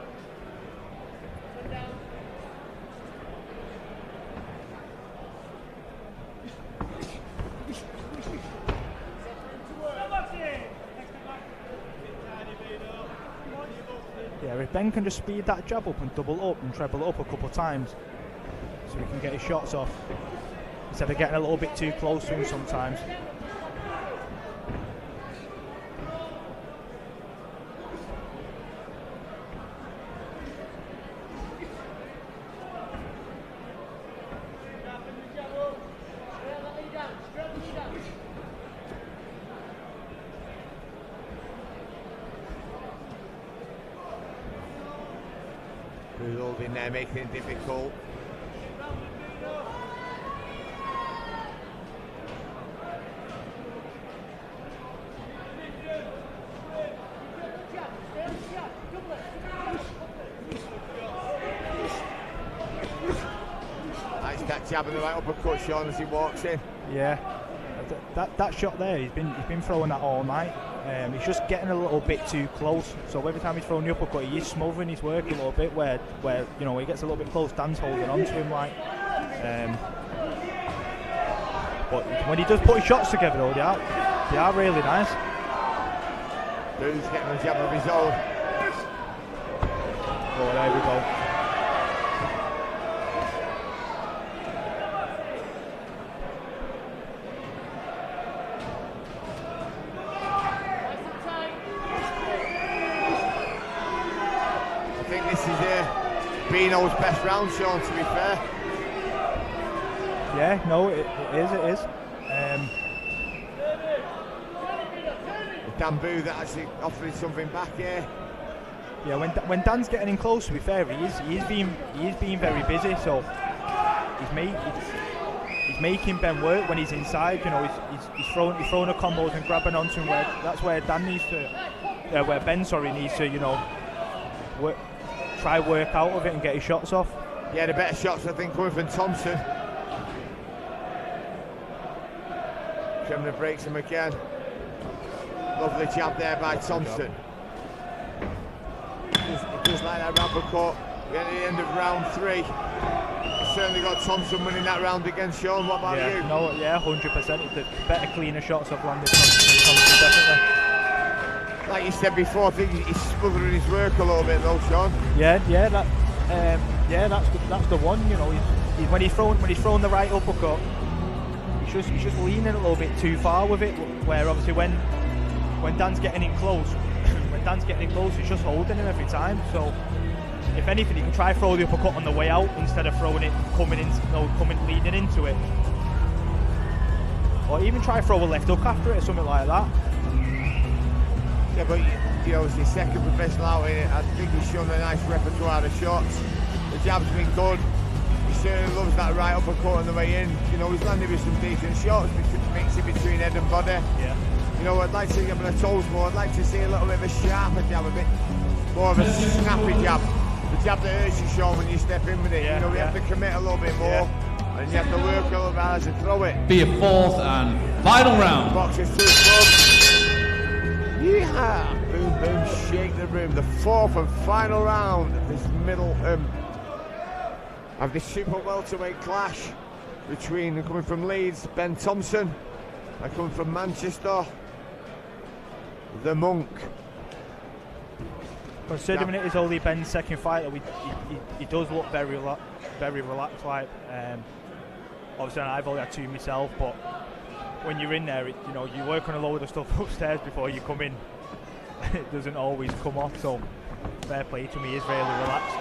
Yeah, if Ben can just speed that jab up and double up and treble it up a couple of times so he can get his shots off instead of getting a little bit too close to him sometimes. Who's holding there, making it difficult. jab and the right uppercut, Sean, as he walks in. Yeah, that shot there, he's been throwing that all night. He's just getting a little bit too close. So every time he's throwing the uppercut, he is smothering his work a little bit. Where you know, he gets a little bit close, Dan's holding on to him like. But when he does put his shots together, though, they are really nice. Booth's getting a jab of his own. Oh, there we go. I think this is Bino's best round, Sean, to be fair. Yeah, no, it is. Dan Booth actually offering something back here. Yeah, when Dan's getting in close, to be fair, he is being very busy. So he's making Ben work when he's inside. You know, he's throwing the combos and grabbing onto him. That's where Dan needs to, where Ben needs to, you know, try work out of it and get his shots off. Yeah, the better shots I think coming from Thompson. Kremner breaks him again. Lovely jab there by Thompson. Just like that round uppercut. We're at the end of round 3. We've certainly got Thompson winning that round against Sean. What about you? No, yeah, 100%. The better, cleaner shots have landed Thompson, definitely. Like you said before, I think he's smothering his work a little bit, though, Sean. That's the one. You know, when he's throwing the right uppercut, he's just leaning a little bit too far with it. Where obviously when Dan's getting in close, he's just holding him every time. So if anything, he can try throw the uppercut on the way out instead of throwing it leading into it, or even try throw a left hook after it or something like that. Yeah, but you know, it's his second professional outing. I think he's shown a nice repertoire of shots. The jab's been good. He certainly loves that right uppercut on the way in. You know, he's landed with some decent shots, mixing between head and body. Yeah. You know, I'd like to see him on the toes more. I'd like to see a little bit of a sharper jab, a bit more of a snappy jab. The jab that hurts you, Sean, when you step in with it. Yeah, you know, you have to commit a little bit more. And you have to work a little bit as to throw it. Be a fourth and final round. Boxers to the club. Yeehaw! Boom, boom, shake the room. The fourth and final round of this middle of this super welterweight clash between, coming from Leeds, Ben Thompson, and coming from Manchester, the Monk. Considering it is only Ben's second fight, he does look very relaxed. Like, obviously, I've only had 2 myself, but when you're in there, you know, you work on a load of stuff upstairs before you come in. It doesn't always come off, so fair play to me. He's really relaxed.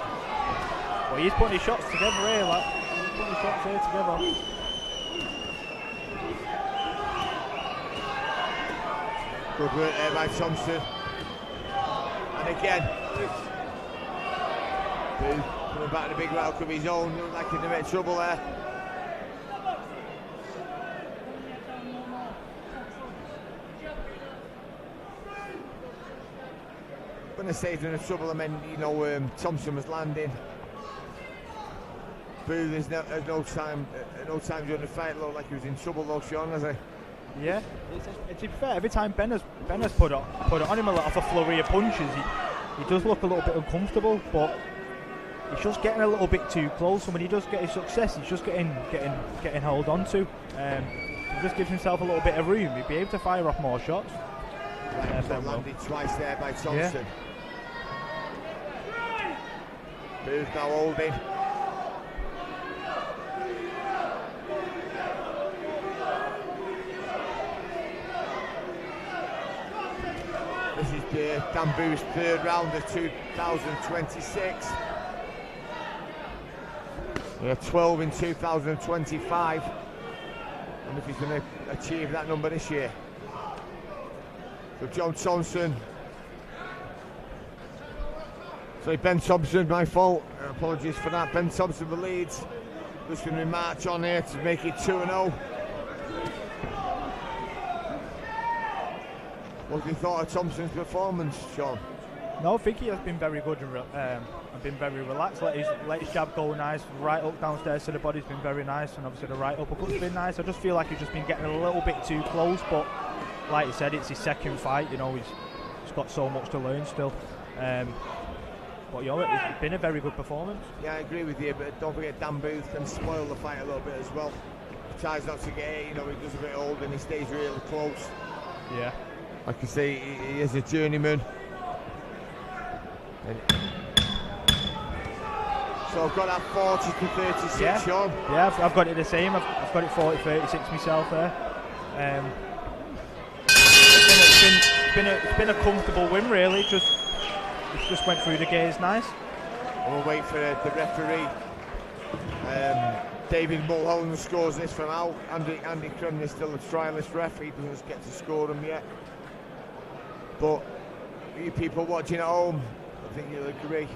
But he's putting his shots together here, like, he's putting his shots here together. Good work there by Thompson. And again, Booth coming back to the big round of his own. Looks like he's in a bit of trouble there. When I say he's in trouble, I meant, you know, Thompson was landing. Booth has no time during the fight. Looked like he was in trouble though, Sean, has he? Yeah, to be fair, every time Ben has put it on him off a flurry of punches, he does look a little bit uncomfortable, but he's just getting a little bit too close. And when he does get his success, he's just getting held on to. He just gives himself a little bit of room. He'd be able to fire off more shots. Landed twice there by Thompson. Yeah. Booth now holding. This is Dan Booth's 3rd round of 2026. We have 12 in 2025. And if he's going to achieve that number this year. So John Thompson. Sorry, Ben Thompson, my fault. Apologies for that. Ben Thompson for Leeds. Just going to march on here to make it 2-0. What have you thought of Thompson's performance, Sean? No, I think he has been very good and been very relaxed. Let his jab go nice. Right hook downstairs to the body's been very nice, and obviously the right uppercut's been nice. I just feel like he's just been getting a little bit too close, but like you said, it's his second fight. You know, he's got so much to learn still. But you know, it's been a very good performance. Yeah, I agree with you, but don't forget Dan Booth can spoil the fight a little bit as well. He tries not to get it, you know, he does a bit old and he stays really close. Yeah. Like I say, he is a journeyman. So I've got that 40 to 36, yeah. Sean. Yeah, I've got it the same. I've got it 40-36 myself there. It's been a comfortable win, really. It just went through the gears nice. We'll wait for the referee. David Mulholland scores this from out. Andy Crum is still a trialist ref. He doesn't get to score them yet. But you people watching at home, I think you'll agree.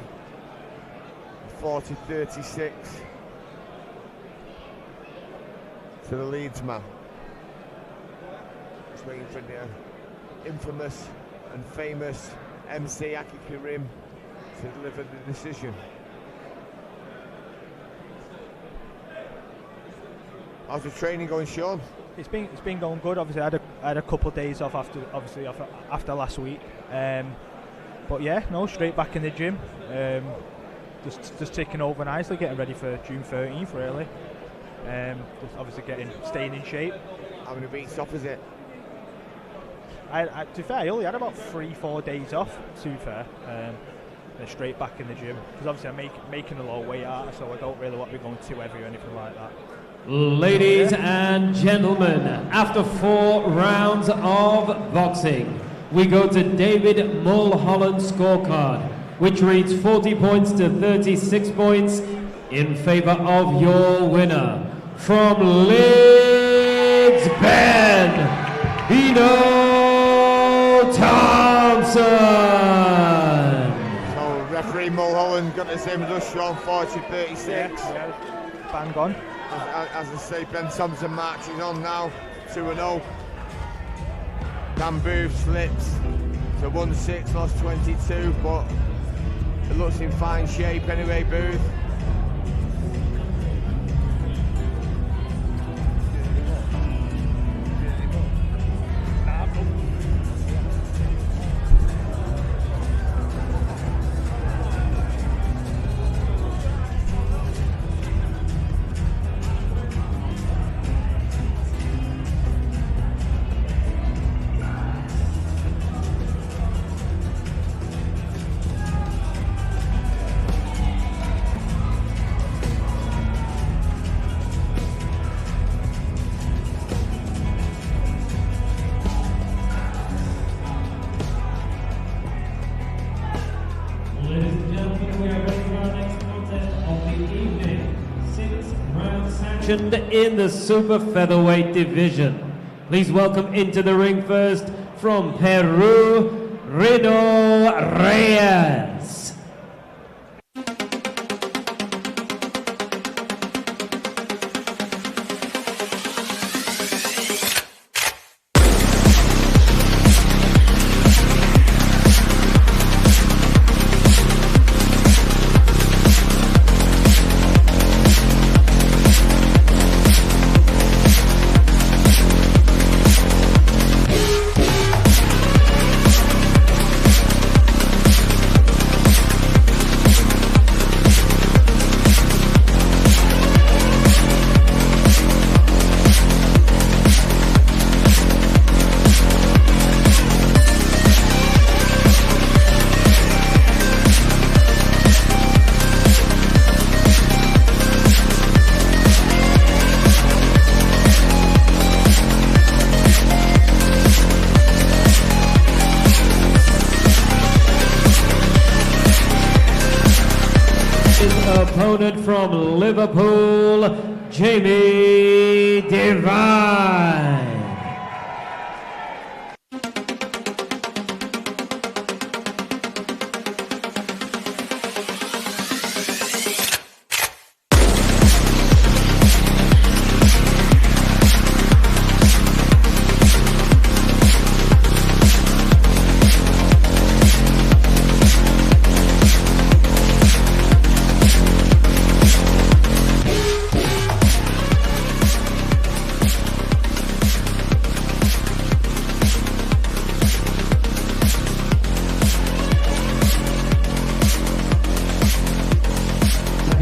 40-36 to the Leeds man. Just waiting for the infamous and famous MC Aki Karim to deliver the decision. How's the training going, Sean? It's been going good. Obviously, I had a couple of days off after last week. But yeah, no, straight back in the gym. Just taking over nicely, getting ready for June 13th, really. Just obviously staying in shape. How many weeks off is it? To be fair, I only had about 3-4 days off, to be fair. Then straight back in the gym. Because obviously I'm making a low weight out, so I don't really want to be going too heavy or anything like that. Ladies and gentlemen, after 4 rounds of boxing, we go to David Mulholland's scorecard, which reads 40 points to 36 points in favour of your winner. From Leeds, Ben Thompson. So referee Mulholland got the same as us, Sean, 40-36. Yeah, bang on. As I say, Ben Thompson marches on now, 2-0. Dan Booth slips to 1-6, lost 22, but it looks in fine shape anyway, Booth. In the super featherweight division. Please welcome into the ring first from Peru, Rino Reyes. Opponent from Liverpool, Jamie Devine.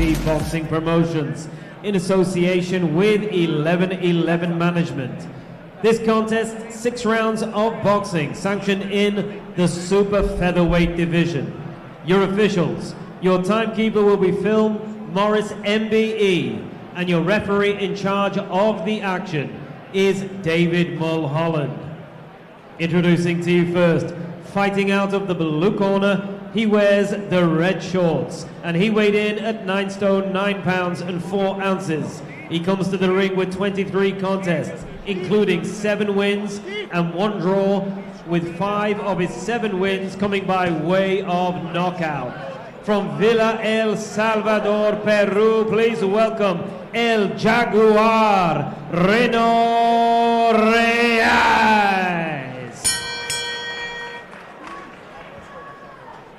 VIP Boxing Promotions in association with 1111 Management. This contest, 6 rounds of boxing, sanctioned in the super featherweight division. Your officials, your timekeeper will be Phil Morris MBE, and your referee in charge of the action is David Mulholland. Introducing to you first, fighting out of the blue corner, he wears the red shorts, and he weighed in at 9 stone 9 pounds and 4 ounces. He comes to the ring with 23 contests, including 7 wins and 1 draw, with 5 of his 7 wins coming by way of knockout. From Villa El Salvador, Peru, please welcome El Jaguar, Reno Reyes.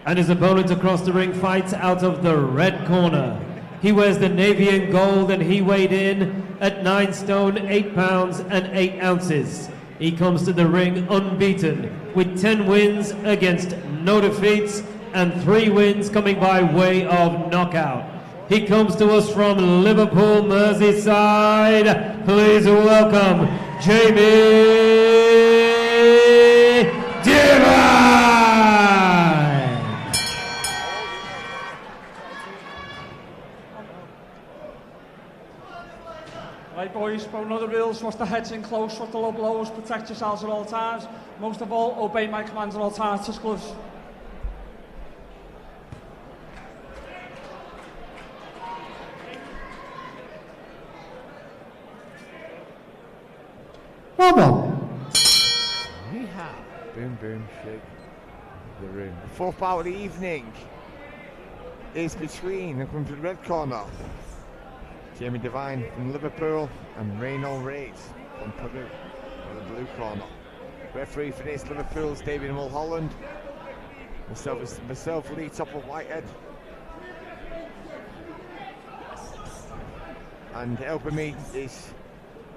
And his opponent across the ring fights out of the red corner. He wears the navy and gold, and he weighed in at 9 stone 8 pounds and 8 ounces. He comes to the ring unbeaten with 10 wins against no defeats and 3 wins coming by way of knockout. He comes to us from Liverpool, Merseyside. Please welcome Jamie Devine. Right boys, follow the rules, watch the heads in close, watch the low blows, protect yourselves at all times. Most of all, obey my commands at all times, touch gloves. Boom, boom, shake the room. The 4th bout of the evening is between, and comes to the red corner, Jamie Devine from Liverpool and Reno Reyes from Peru on the blue corner. Referee for this, Liverpool's David Mulholland. Myself, Lee Top of Whitehead. And helping me is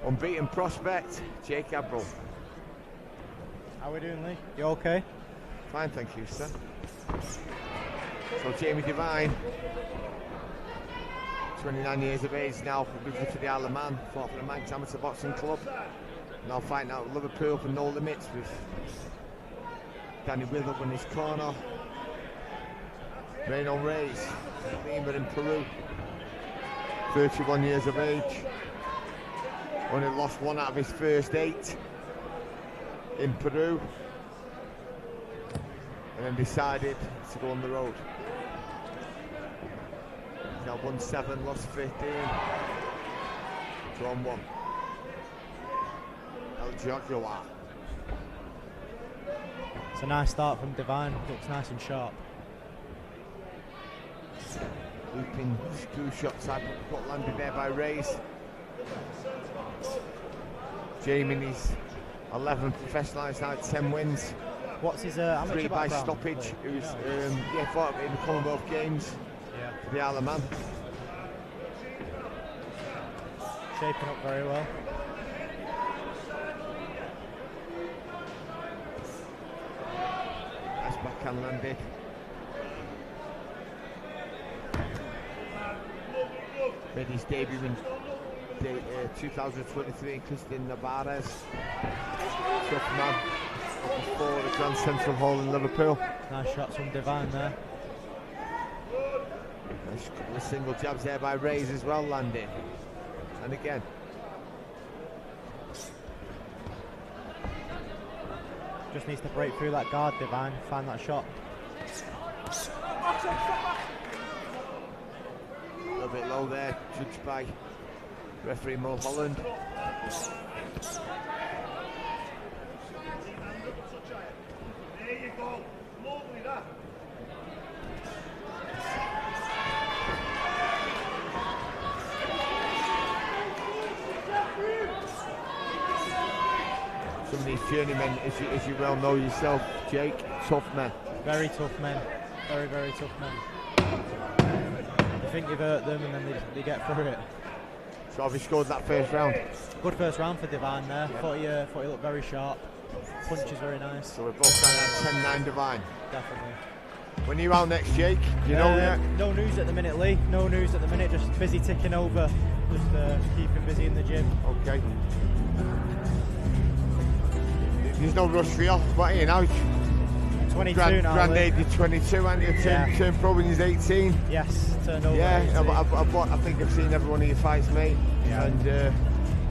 unbeaten prospect, Jake Abril. How are we doing, Lee? You okay? Fine, thank you, sir. So Jamie Devine, 29 years of age now, originally for the Isle of Man, fought for the Manx Amateur Boxing Club. Now fighting out of Liverpool for No Limits with Danny Withop in his corner. Reno Reyes, Lima in Peru, 31 years of age. Only lost 1 out of his first 8 in Peru, and then decided to go on the road. He's now won 7, lost 15, drawn 1. El Jaguar. It's a nice start from Devine, looks nice and sharp. Looping screw shot type of cut landed there by Reyes. Jamie in his 11 professionalised now, 10 wins. What's his 3 by stoppage. Who's fought in the Commonwealth Games for the Isle of Man. Shaping up very well. Nice backhand landed. Made his debut in 2023 in Christian Navarez. Tough man. Before the Grand Central Hall in Liverpool. Nice shots from Devine there. Nice couple of single jabs there by Reyes as well, landing. And again. Just needs to break through that guard, Devine, find that shot. A little bit low there, judged by referee Mulholland. There you go, lovely that. Some of these journeymen, as you well know yourself, Jake, tough men. Very tough men, very, very tough men. You think you've hurt them and then they get through it. So have you scored that first round? Good first round for Devine there. Yeah. Thought he looked very sharp. Punch is very nice. So we're both kind of 10-9 Devine. Definitely. When are you out next, Jake? You know yet? No news at the minute, Lee. No news at the minute. Just busy ticking over. Just keeping busy in the gym. Okay. There's no rush for you. What are you now? 22 now. Grandade, you're 22, and you turned pro when you're 18. Yes, turned over. Yeah, I think I've seen every one of your fights, mate. Yeah. And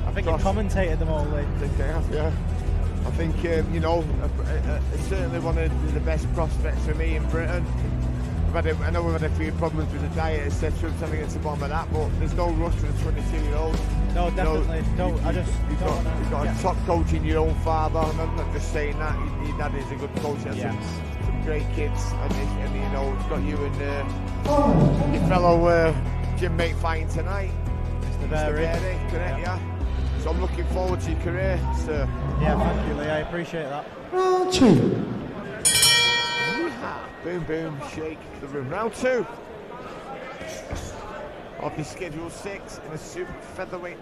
I think you've commentated them all, Lee. I think I have, yeah. I think, you know, certainly one of the best prospects for me in Britain. I know we've had a few problems with the diet, etc. Trying to get to the bottom of that, but there's no rush for a 22-year-old. No, definitely. You've got a top coach in your own father, and I'm not just saying that. Your dad is a good coach. He has some great kids, and you know, it's got you and your fellow gym mate fighting tonight. Mr. Berry. Correct, yeah. So I'm looking forward to your career, sir. Yeah, thank you, Lee. I appreciate that. Round 2. Boom, boom, shake the room. Round 2 of the Schedule 6 in the super featherweight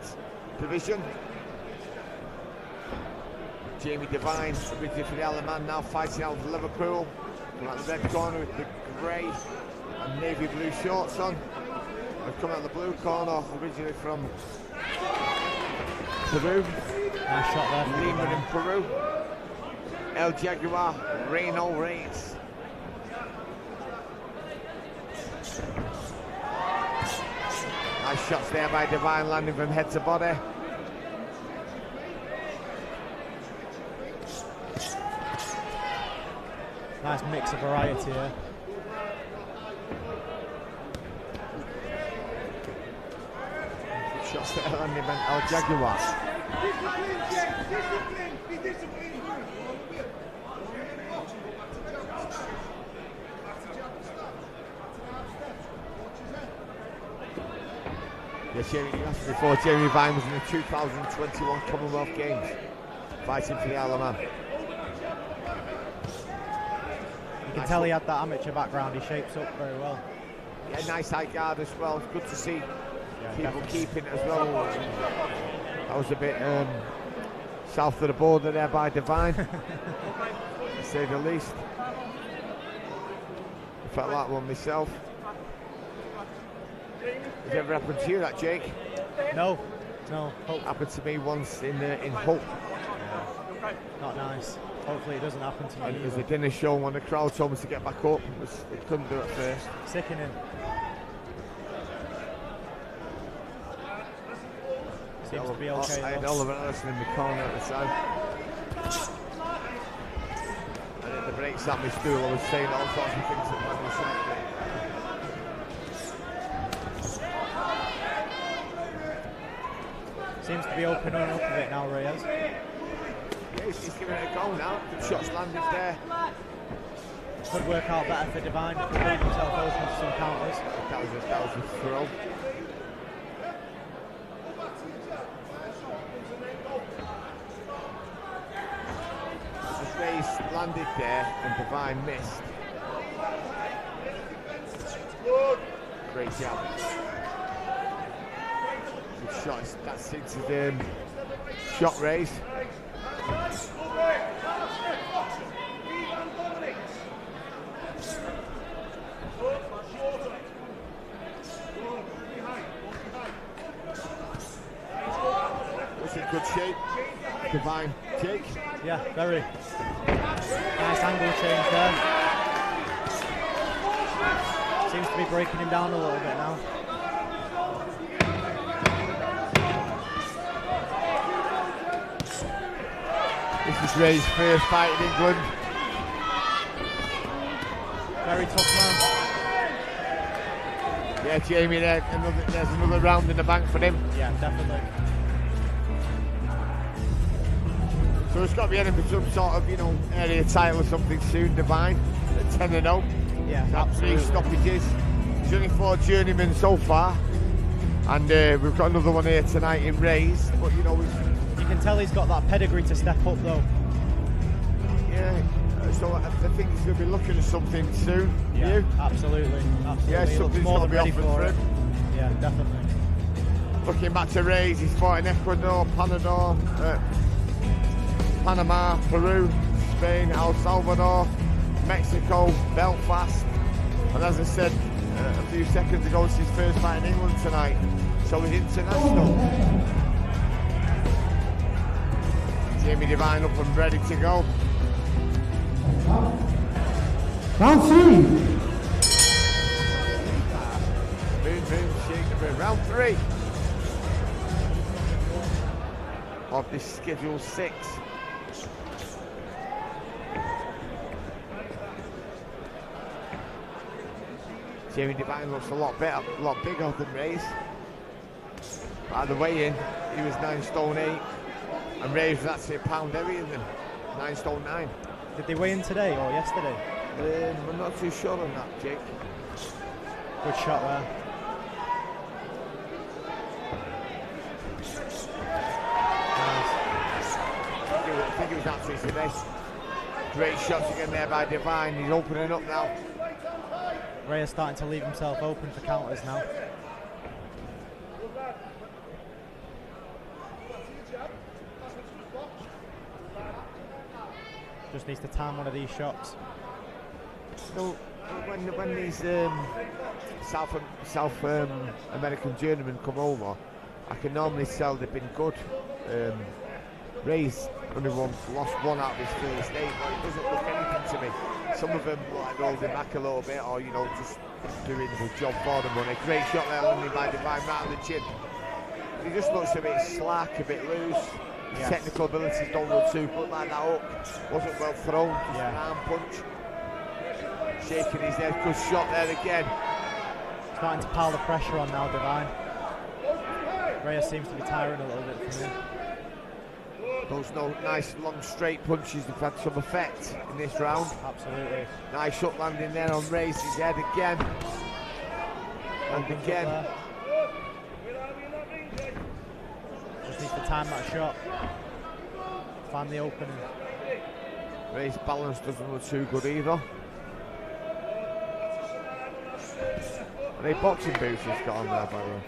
division. Jamie Devine, originally from the Isle of Man, now fighting out of Liverpool. Come out the red corner with the grey and navy blue shorts on. I've come out the blue corner, originally from Peru. Nice shot there. Lima in Peru. El Jaguar, Reno Reyes. Nice shots there by Devine, landing from head to body. Nice mix of variety here. Shots there landing from El Jaguar. Yes, Jamie, you asked me before, Jamie Devine was in the 2021 Commonwealth Games, fighting for the Isle of Man. You can tell he had that amateur background, he shapes up very well. Yeah, nice high guard as well, it's good to see people keeping it as well. That was a bit south of the border there by Devine, to say the least. I felt that one myself. Has it ever happened to you, that, Jake? No. Happened to me once in Hull. Yeah. Not nice. Hopefully it doesn't happen to me. And it was a dinner show when the crowd told me to get back up. It couldn't do it first. Sickening. Seems to be okay. I had Oliver Ellison in the corner at the time. And at the breaks at my stool, I was saying all sorts of things that made me sad. Seems to be opening up a bit now, Reyes. Yeah, he's giving it a go now. Good shots landed there. Could work out better for Devine if he leaves himself open to some counters. That was a throw. The face landed there and Devine missed. Great job. Good shots. That's into the shot raise. Was in good shape. Devine, Jake. Yeah, very. Nice angle change there. Seems to be breaking him down a little bit now. This is Ray's first fight in England. Very tough man. Yeah, Jamie, there's another round in the bank for him. Yeah, definitely. So it's got to be heading for some sort of, area title or something soon, Devine, at 10-0. Yeah, absolutely. 3 stoppages. He's only 4 journeymen so far. And we've got another one here tonight in Ray's. But, you can tell he's got that pedigree to step up, though. Yeah, so I think he's going to be looking at something soon. Yeah, absolutely. Yeah, something's got to be offered for him. Yeah, definitely. Looking back to Ray's, he's fought in Ecuador, Panama, Peru, Spain, El Salvador, Mexico, Belfast, And as I said a few seconds ago, it's his first fight in England tonight, so he's international. Jamie Devine up and ready to go. Round 3. Boom, boom, shake the boom. Round 3 of this schedule 6. Jamie Devine looks a lot better, a lot bigger than Reyes. By the weigh-in, he was 9 stone 8, and Reyes was actually a pound heavier than 9 stone 9. Did they weigh in today or yesterday? I'm not too sure on that, Jake. Good shot there. I think it was actually today. Great shots again there by Devine. He's opening up now. Reyes starting to leave himself open for counters now. Just needs to time one of these shots. So when these South American journeymen come over, I can normally tell they've been good. Reyes only lost 1 out of his first 8, but it doesn't look anything to me. Some of them like holding back a little bit, or just doing the job for them. But a great shot there, landing by Devine right on the chin. He just looks a bit slack, a bit loose. Yes. Technical abilities don't look too good like that up. Wasn't well thrown, just an arm punch. Shaking his head, good shot there again. Starting to pile the pressure on now, Devine. Reyes seems to be tiring a little bit from him. Those nice long straight punches have had some effect in this round. Absolutely. Nice up landing there on Reyes' head again. And again. Just needs to time that shot. Find the opening. Reyes' balance doesn't look too good either. Are they boxing boots he's got on there, by the way?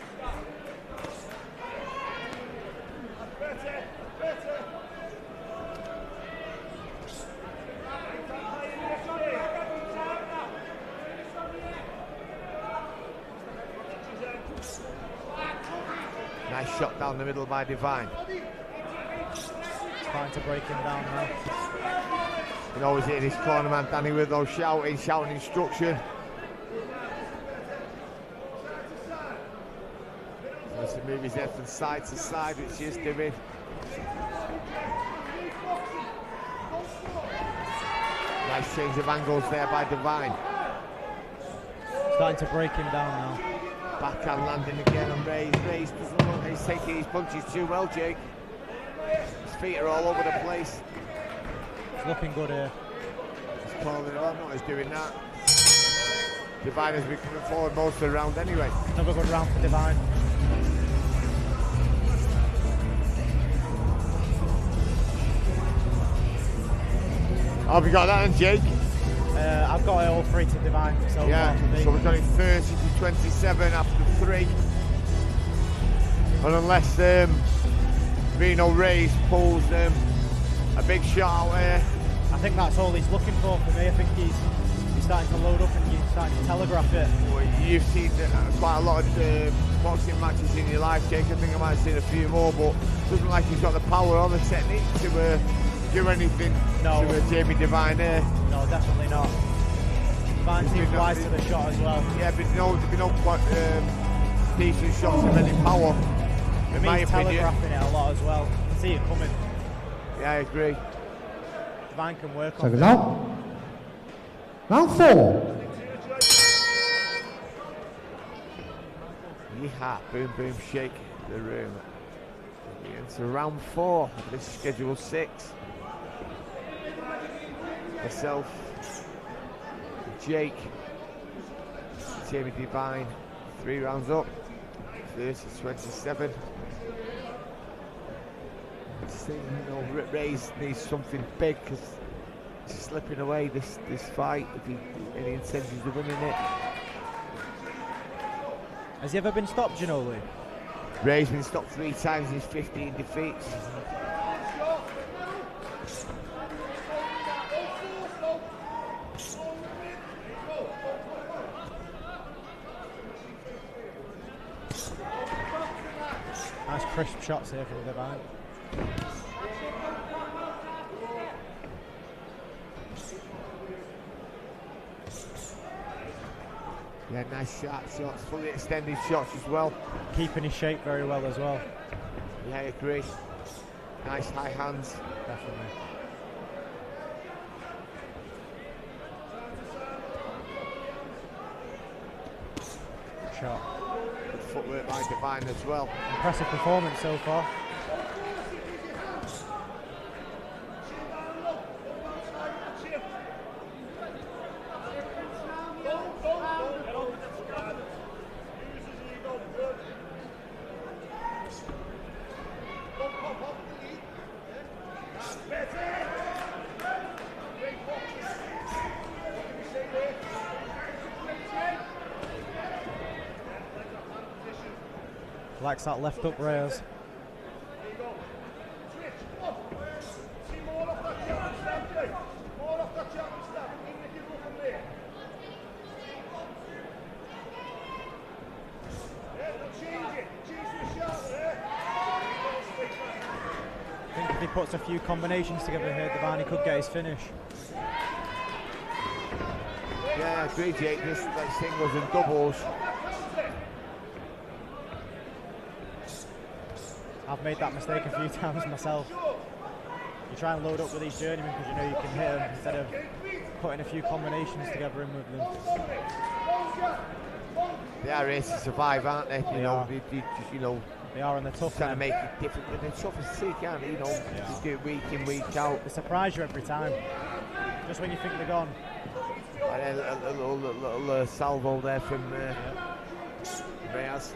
Nice shot down the middle by Devine. Trying to break him down now. You know, he's hitting his corner man Danny with those shouting instruction. He has to move his head from side to side, which he is doing. Nice change of angles there by Devine. Starting to break him down now. Backhand landing again on Reyes. Reyes doesn't look like he's taking his punches too well, Jake. His feet are all over the place. It's looking good here. He's calling it on, not he's doing that. Devine has been coming forward most of the round anyway. Another good round for Devine. Have you got that in, Jake? I've got it all 3 to Devine. So yeah, so we've got it 30 to 27 after 3. And unless Reno Reyes pulls a big shot out here. I think that's all he's looking for me. I think he's starting to load up and he's starting to telegraph it. Well, you've seen quite a lot of boxing matches in your life, Jake. I think I might have seen a few more, but it doesn't like he's got the power or the technique to do anything to Jamie Devine here. No, definitely not. Devine seems wise to the shot as well. Yeah, but there'll be no decent shots of any power. In my opinion. Telegraphing it a lot as well. I can see it coming. Yeah, I agree. Devine can work on it. Second round. Round 4. Yeehaw, boom, boom, shake the room. Into round 4 of this schedule 6. Myself, Jake, Jamie Devine, 3 rounds up, 30-27. Reyes needs something big because he's slipping away this fight if he any intentions of winning it. Has he ever been stopped, Ginoli? Reyes been stopped 3 times in his 15 defeats. crisp shots here from Divine. Yeah, nice shots, fully extended shots as well. Keeping his shape very well as well. Yeah, I agree. Nice high hands. Definitely. Good shot. Good footwork by Divine as well. Impressive performance so far. Likes that left up Reyes. I think if he puts a few combinations together here, Divine could get his finish. Yeah, I agree, Jake. This like singles and doubles. I've made that mistake a few times myself. You try and load up with these journeymen because you know you can hit them instead of putting a few combinations together in with them. They are races to survive, aren't they? You know, they are, and they're tough. Trying to make it different, but they're tough as sea, aren't they? You know, just do it week in, week out. They surprise you every time. Just when you think they're gone. And a little salvo there from Reyes.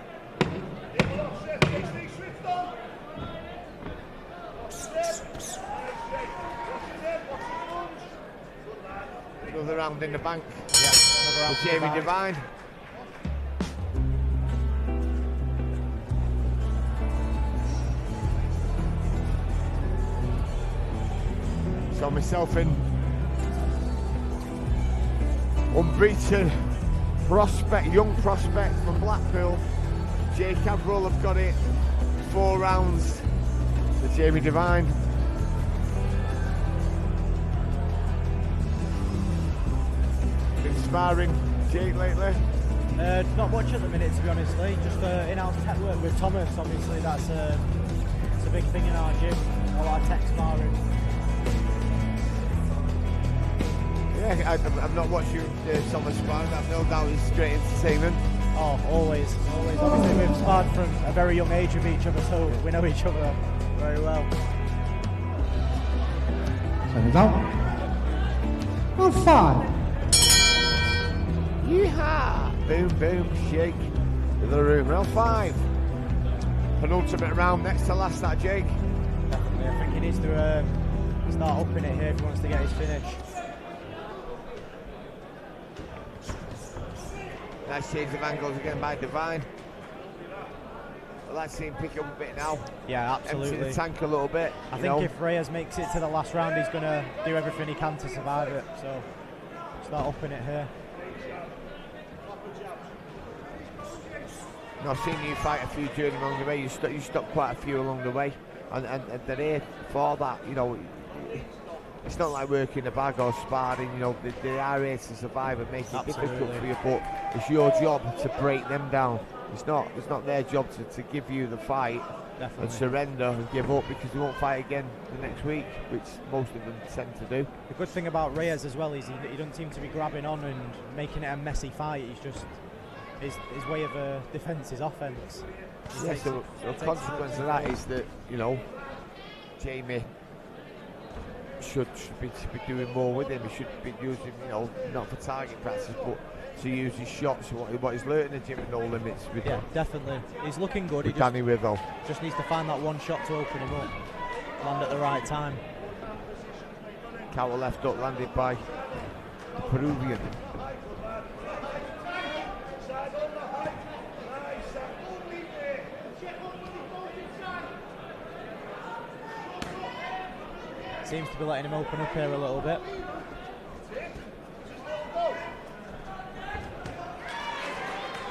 Another round in the bank. Yeah, another round for Jamie Divine. So myself and unbeaten prospect, young prospect from Blackpool, Jake Averill have got it. 4 rounds for Jamie Divine. Been sparring Jake lately? Not much at the minute, to be honest. Just in-house tech work with Thomas. Obviously, that's it's a big thing in our gym. A lot of tech sparring. Yeah, I've not watched you Thomas sparring. I've no doubt he's great entertainment. Oh, always. Obviously, we've sparred from a very young age with each other, so we know each other very well. Seconds out. On 5. Yeehaw! Boom, boom, shake to the room. Round 5. Penultimate round, next to last, that Jake. Definitely, I think he needs to start upping it here if he wants to get his finish. Nice change of angles again by Divine. I'd like to see him pick up a bit now. Yeah, absolutely. Empty the tank a little bit. I think if Reyes makes it to the last round, he's going to do everything he can to survive it. So, start upping it here. I've seen you fight a few journeymen along the way. You stopped quite a few along the way, and they're here for that. You know, it's not like working the bag or sparring. You know, they are here to survive and make it difficult for you. But it's your job to break them down. It's not their job to give you the fight and surrender and give up, because they won't fight again the next week, which most of them tend to do. The good thing about Reyes as well is he doesn't seem to be grabbing on and making it a messy fight. He's just his way of defence is offence. Yes, the consequence of that is that, you know, Jamie should be doing more with him. He should be using, you know, not for target practice, but to use his shots, what he's learned in the gym at No Limits. With Definitely. He's looking good. He Danny Withell just needs to find that one shot to open him up, land at the right time. Counter left up landed by the Peruvian. Seems to be letting him open up here a little bit.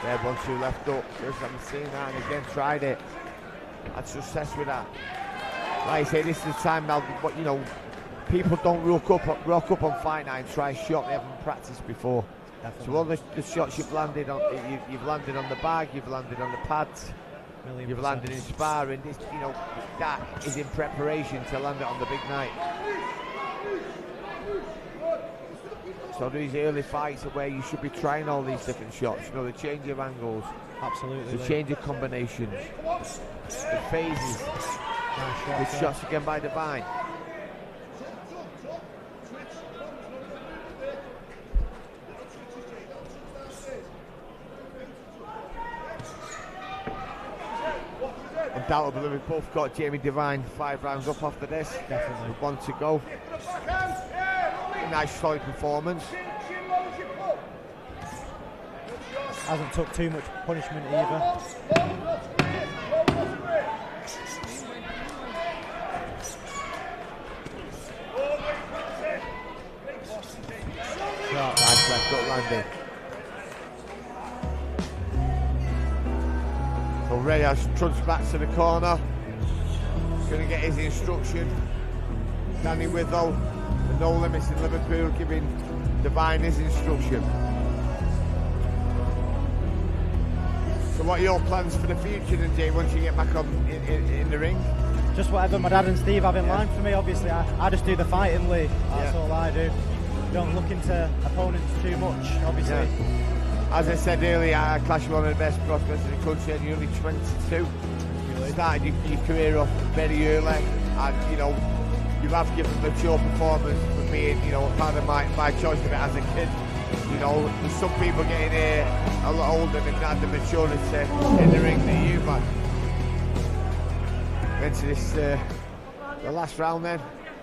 There, 1-2 left up. Just haven't seen that, and again tried it. had success with that. Like I say, this is the time now. But you know, people don't rock up on fight night and try a shot they haven't practiced before. Definitely. So all the shots you've landed on, you've landed on the bag, you've landed on the pads, you've landed in sparring. This, you know, that is in preparation to land it on the big night. So these early fights are where you should be trying all these different shots. You know, the change of angles, absolutely, the change of combinations, the phases. Nice good shots again by Divine. Undoubtedly, we've both got Jamie Divine 5 rounds up after this. Definitely. 1 to go. Nice solid performance. Hasn't took too much punishment either. Nice left hook landing. So Reyes trudges back to the corner. He's going to get his instruction. Danny Withrow, the No Limits in Liverpool, giving Divine his instruction. So what are your plans for the future then, Jay, once you get back on in the ring? Just whatever my dad and Steve have in mind for me, obviously. I just do the fighting, Lee. That's all I do. Don't look into opponents too much, obviously. Yeah. As I said earlier, I clash with one of the best prospects in the country, and you're only 22. You started your career off very early, and you know, you have given mature performance for being, you know, part of my choice of it as a kid. You know, there's some people getting here a lot older than had the maturity in the ring that you've had. Into this, the last round then.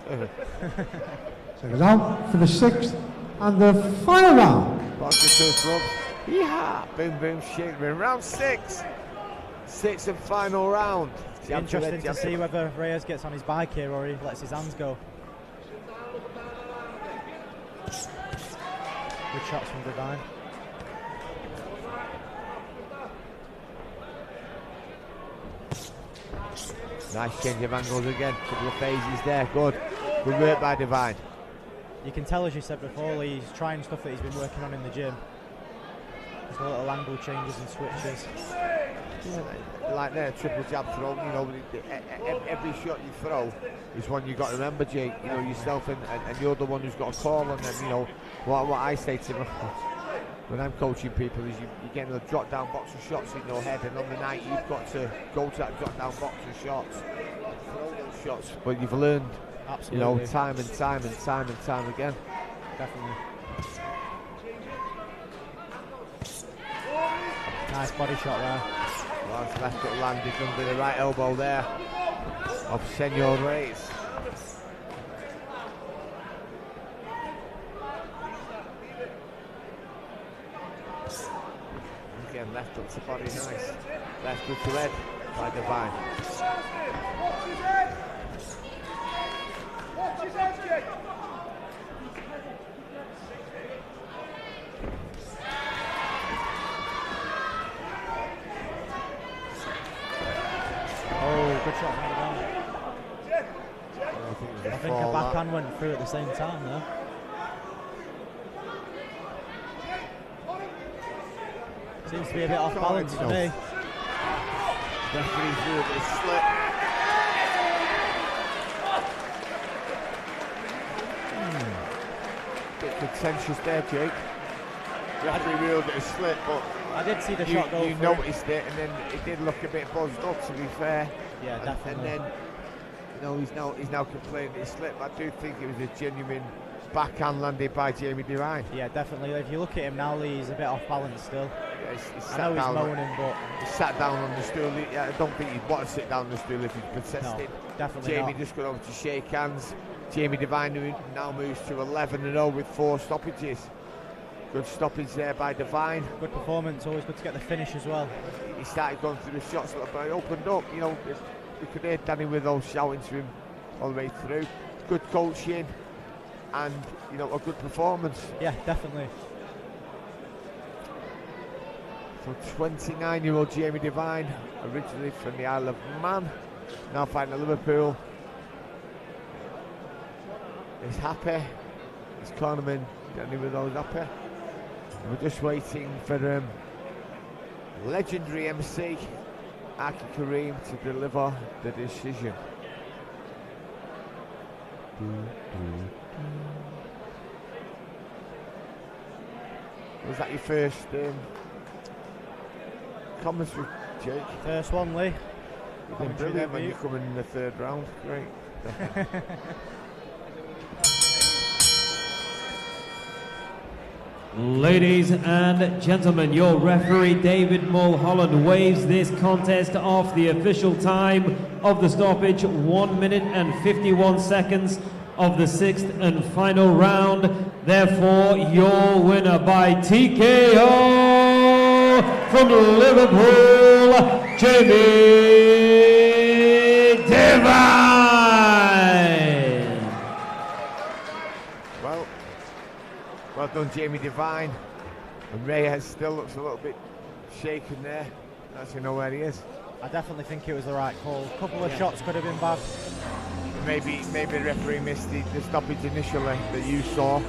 So it goes out for the 6th and the final round. Boxing to the club. Yeehaw! Boom, boom, shake. We're in round 6. 6th and final round. It's interesting to see whether Reyes gets on his bike here or he lets his hands go. Good shots from Divine. Nice change of angles again. Couple of phases there. Good. Good work by Divine. You can tell, as you said before, he's trying stuff that he's been working on in the gym. There's little angle changes and switches. Yeah, like that triple jab throw, you know, every shot you throw is one you've got to remember, Jake. You know, yourself and you're the one who's got a call on them. You know, what I say to them when I'm coaching people is you're getting a drop down box of shots in your head, and on the night you've got to go to that drop down box of shots, throw those shots. But you've learned, absolutely, you know, time and time again. Definitely. Nice body shot there. Nice left foot landed under the right elbow there of Senor Reyes. Again, left hook to body, nice. Left hook to head by Divine. Watch his head! Watch his head, Jake! Oh, good shot from Divine. I think a backhand went through at the same time there. Seems to be a bit off balance for me. Definitely through a bit of slip. Bit contentious there, Jake. Referee ruled it a slip, but I did see the shot go you through. noticed it, and then it did look a bit buzzed up, to be fair. Yeah, definitely. And then, you know, he's now complaining it slipped. I do think it was a genuine backhand landed by Jamie Divine. Yeah, definitely. If you look at him now, Lee, he's a bit off balance still. Yeah, I know he's moaning, but he sat down on the stool. I don't think he'd want to sit down on the stool if he's protesting. No, definitely Jamie not. just got over to shake hands. Jamie Divine now moves to 11-0 with 4 stoppages. Good stoppage there by Divine. Good performance, always good to get the finish as well. He started going through the shots a little bit, opened up, you know, you could hear Danny Withrow shouting to him all the way through. Good coaching and, you know, a good performance. Yeah, definitely. So 29-year-old Jamie Devine, originally from the Isle of Man, now fighting at Liverpool. He's happy. His cornerman, Danny with those happy. And we're just waiting for legendary MC Aki Kareem to deliver the decision. Was that your first commentary, Jake? First one, Lee. You've been brilliant when you come in the third round. Great. Ladies and gentlemen, your referee David Mulholland waves this contest off. The official time of the stoppage, 1 minute and 51 seconds of the 6th and final round. Therefore, your winner by TKO from Liverpool, Jamie Devine. Well done, Jamie Devine. And Reyes still looks a little bit shaken there. That's you know where he is. I definitely think it was the right call. A couple of shots could have been bad. Maybe the referee missed the stoppage initially that you saw.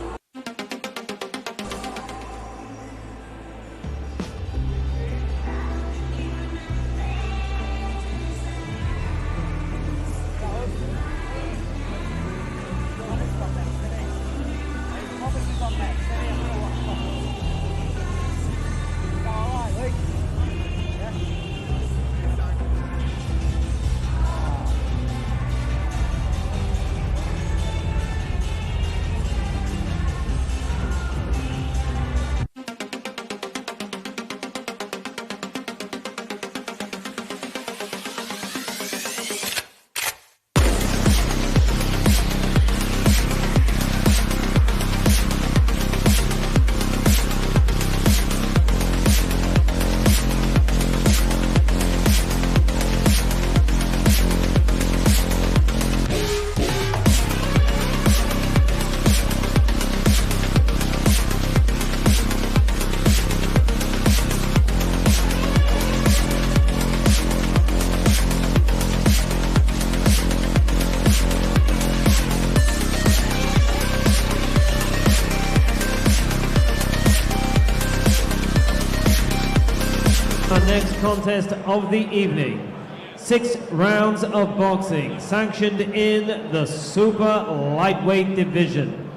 Our next contest of the evening. 6 rounds of boxing, sanctioned in the super lightweight division.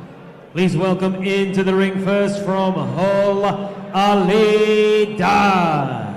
Please welcome into the ring first from Hull, Ali Dad.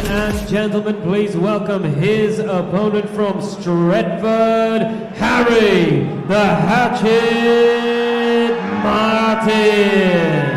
And gentlemen, please welcome his opponent from Stretford, Harry the Hatchet Martin.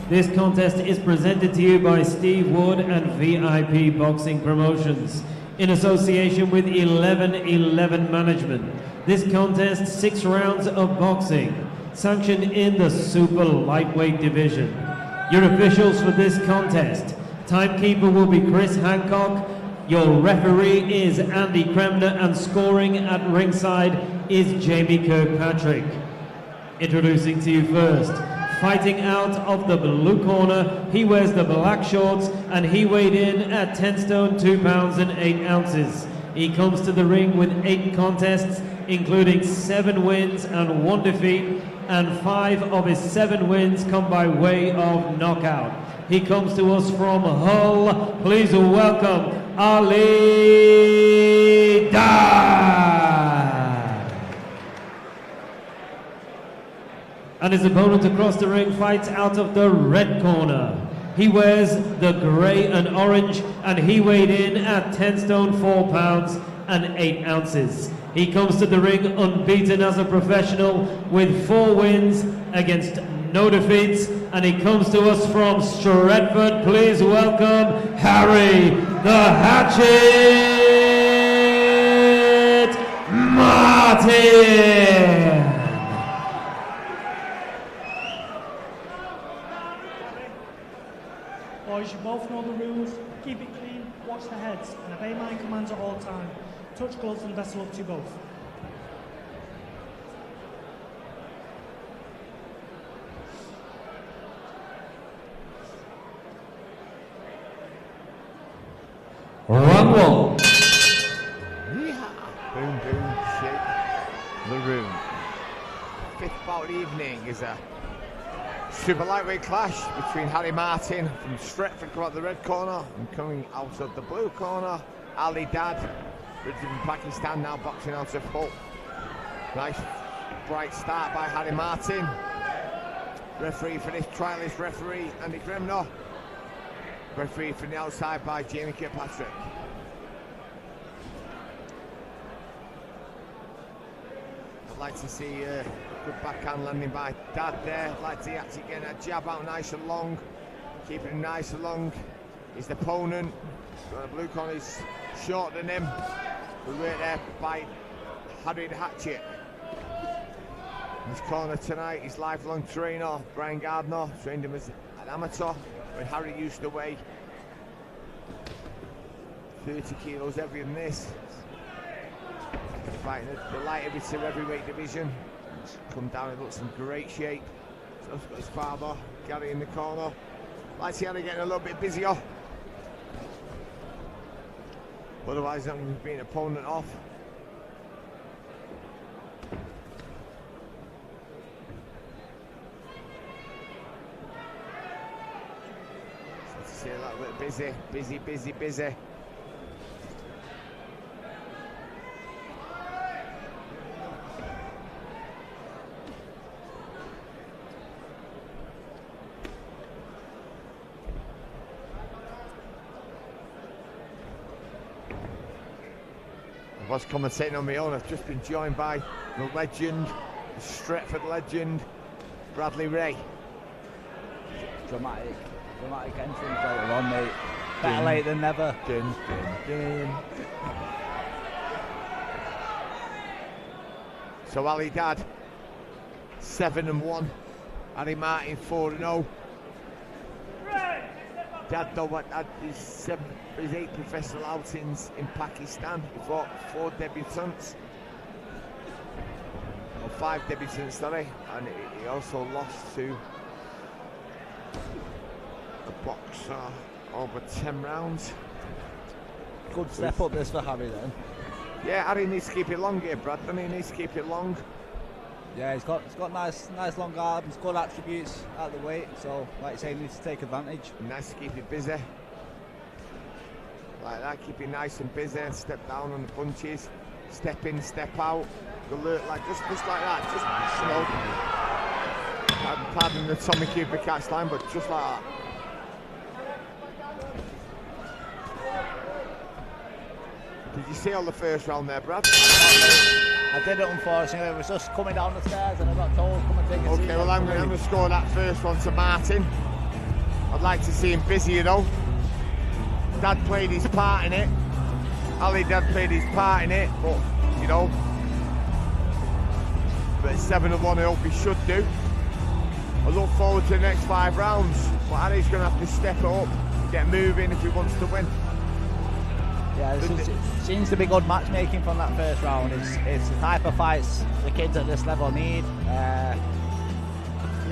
This contest is presented to you by Steve Wood and VIP Boxing Promotions in association with 1111 Management. This contest, 6 rounds of boxing, sanctioned in the super lightweight division. Your officials for this contest: timekeeper will be Chris Hancock, your referee is Andy Kremner, and scoring at ringside is Jamie Kirkpatrick. Introducing to you first, fighting out of the blue corner, he wears the black shorts and he weighed in at 10 stone 2 pounds and 8 ounces. He comes to the ring with 8 contests including 7 wins and 1 defeat, and 5 of his 7 wins come by way of knockout. He comes to us from Hull. Please welcome Ali Dad. And his opponent across the ring fights out of the red corner. He wears the grey and orange, and he weighed in at 10 stone 4 pounds and 8 ounces. He comes to the ring unbeaten as a professional with 4 wins against no defeats, and he comes to us from Stretford. Please welcome Harry the Hatchet Martin. Boys, you both know the rules. Keep it clean, watch the heads, and obey my commands at all times. Touch gloves and best of luck to you both. Round 1. Boom, boom, shake the room. 5th bout of the evening is a super lightweight clash between Harry Martin from Stretford, coming out the red corner, and coming out of the blue corner, Ali Dad, originally from Pakistan, now boxing out of Hull. Nice bright start by Harry Martin. Referee for this trial is referee Andy Gremner. Referee from the outside by Jamie Kirkpatrick. I'd like to see a good backhand landing by Dad there. I'd like to see actually getting a jab out nice and long, keeping him nice and long. His opponent, the blue corner, is shorter than him. Good work there by Harry the Hatchet. In his corner tonight, his lifelong trainer, Brian Gardner, trained him as an amateur when Harry used to weigh 30 kilos heavier than this. Fighting the light heavyweight division. He's come down and looks in great shape. So he's got his father, Gary, in the corner. Like to see Harry getting a little bit busier. Otherwise, not going to be an opponent off. See a little bit busy. I was commentating on my own. I've just been joined by the legend, the Stretford legend, Bradley Ray. Dramatic entrance later on, mate. Better late than never. Dun. So Ali Dad, 7-1. Harry Martin, 4-0. Dad though had his 8 professional outings in Pakistan. He fought 4 debutants. Or 5 debutants, sorry. And he also lost to a boxer over 10 rounds. Good step up this for Harry then. Yeah, Harry needs to keep it long here, Brad. He needs to keep it long. Yeah, he's got nice long arms, good attributes at the weight, so like you say, he needs to take advantage. Nice to keep it busy. Like that, keep it nice and busy and step down on the punches. Step in, step out. Alert, like just like that. Just, you know, pardon the Tommy Cooper catch line, but just like that. Did you see all the first round there, Brad? I did it, unfortunately. It was just coming down the stairs and I got told, come and take a seat. Okay, well I'm going to score that first one to Martin. I'd like to see him busy, you know. Dad played his part in it. Ali Dad played his part in it, but, you know. But 7-1, I hope he should do. I look forward to the next 5 rounds. But Harry's going to have to step it up, get moving if he wants to win. Yeah, it seems to be good matchmaking from that first round. It's the type of fights the kids at this level need. Yeah,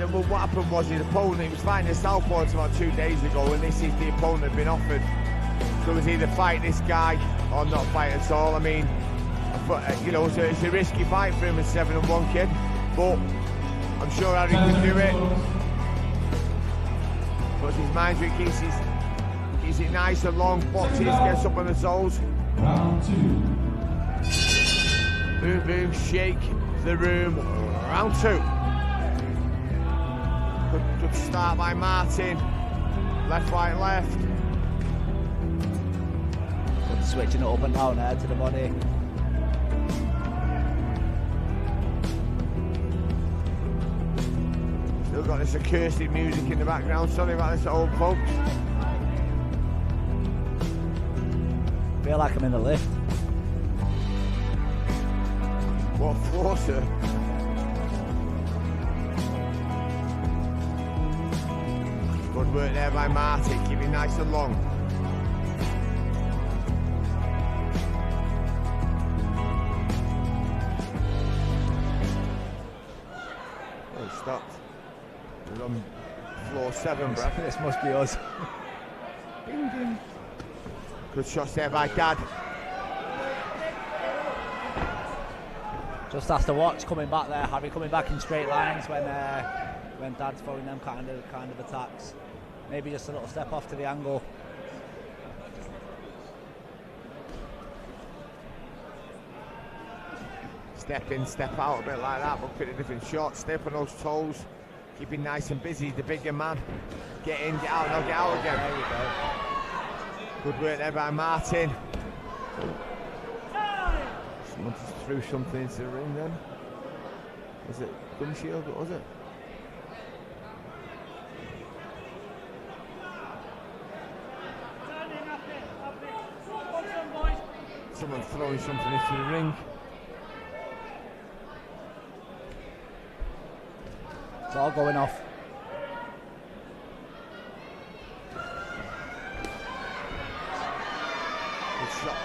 well, what happened was his opponent, he was fighting a southpaw about 2 days ago, and this is the opponent had been offered. So it was either fight this guy or not fight at all. I mean, you know, it's a risky fight for him, a 7-1 kid, but I'm sure Harry can do it. But his mind's weak, keeps it nice and long, boxes, gets up on the toes. Round 2. Boom, boom, shake the room. Round 2. Good start by Martin. Left, right, left. Good switching it up and down there to the body. Still got this acoustic music in the background. Sorry about this, old folks. Feel like I'm in the lift. What floor, sir? Good work there by Martin, keep it nice and long. Oh, he stopped. We're on floor 7, Brad. This must be us. Ding, ding. Good shots there by Dad. Just has to watch coming back there, Harry coming back in straight lines when Dad's throwing them kind of attacks. Maybe just a little step off to the angle. Step in, step out a bit like that, but pretty different shots. Step on those toes, keeping nice and busy. The bigger man. Get in, get out, now get out again. There we go. Good work there by Martin. Someone just threw something into the ring then. Was it gum shield? What was it? Someone throwing something into the ring. It's all going off. Good shot.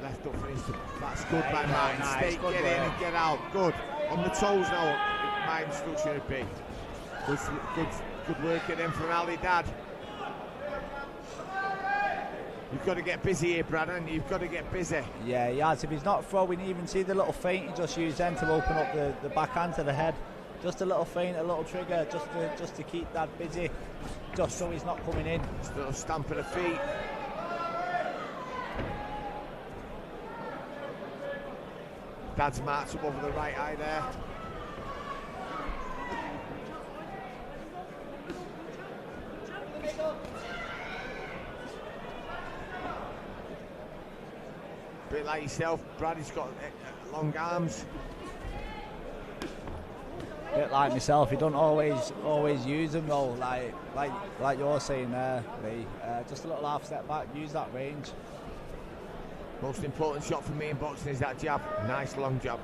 Left up for instant. That's good by Martin. Nice. Stay, Good get work. in and get out. Good. On the toes now. My instruction would be. Good work at him from Ali Dad. You've got to get busy here, Brad, and you've got to get busy. Yeah, he has. If he's not throwing, even see the little feint he just used then to open up the backhand to the head. Just a little feint, a little trigger, just to keep Dad busy, just so he's not coming in. Just a little stamp of the feet. Dad's marched up over the right eye there. Bit like yourself, Brad, he's got long arms. Bit like myself, he don't always use them though, like you're saying there, Lee. Just a little half step back, use that range. Most important shot for me in boxing is that jab. Nice long jab.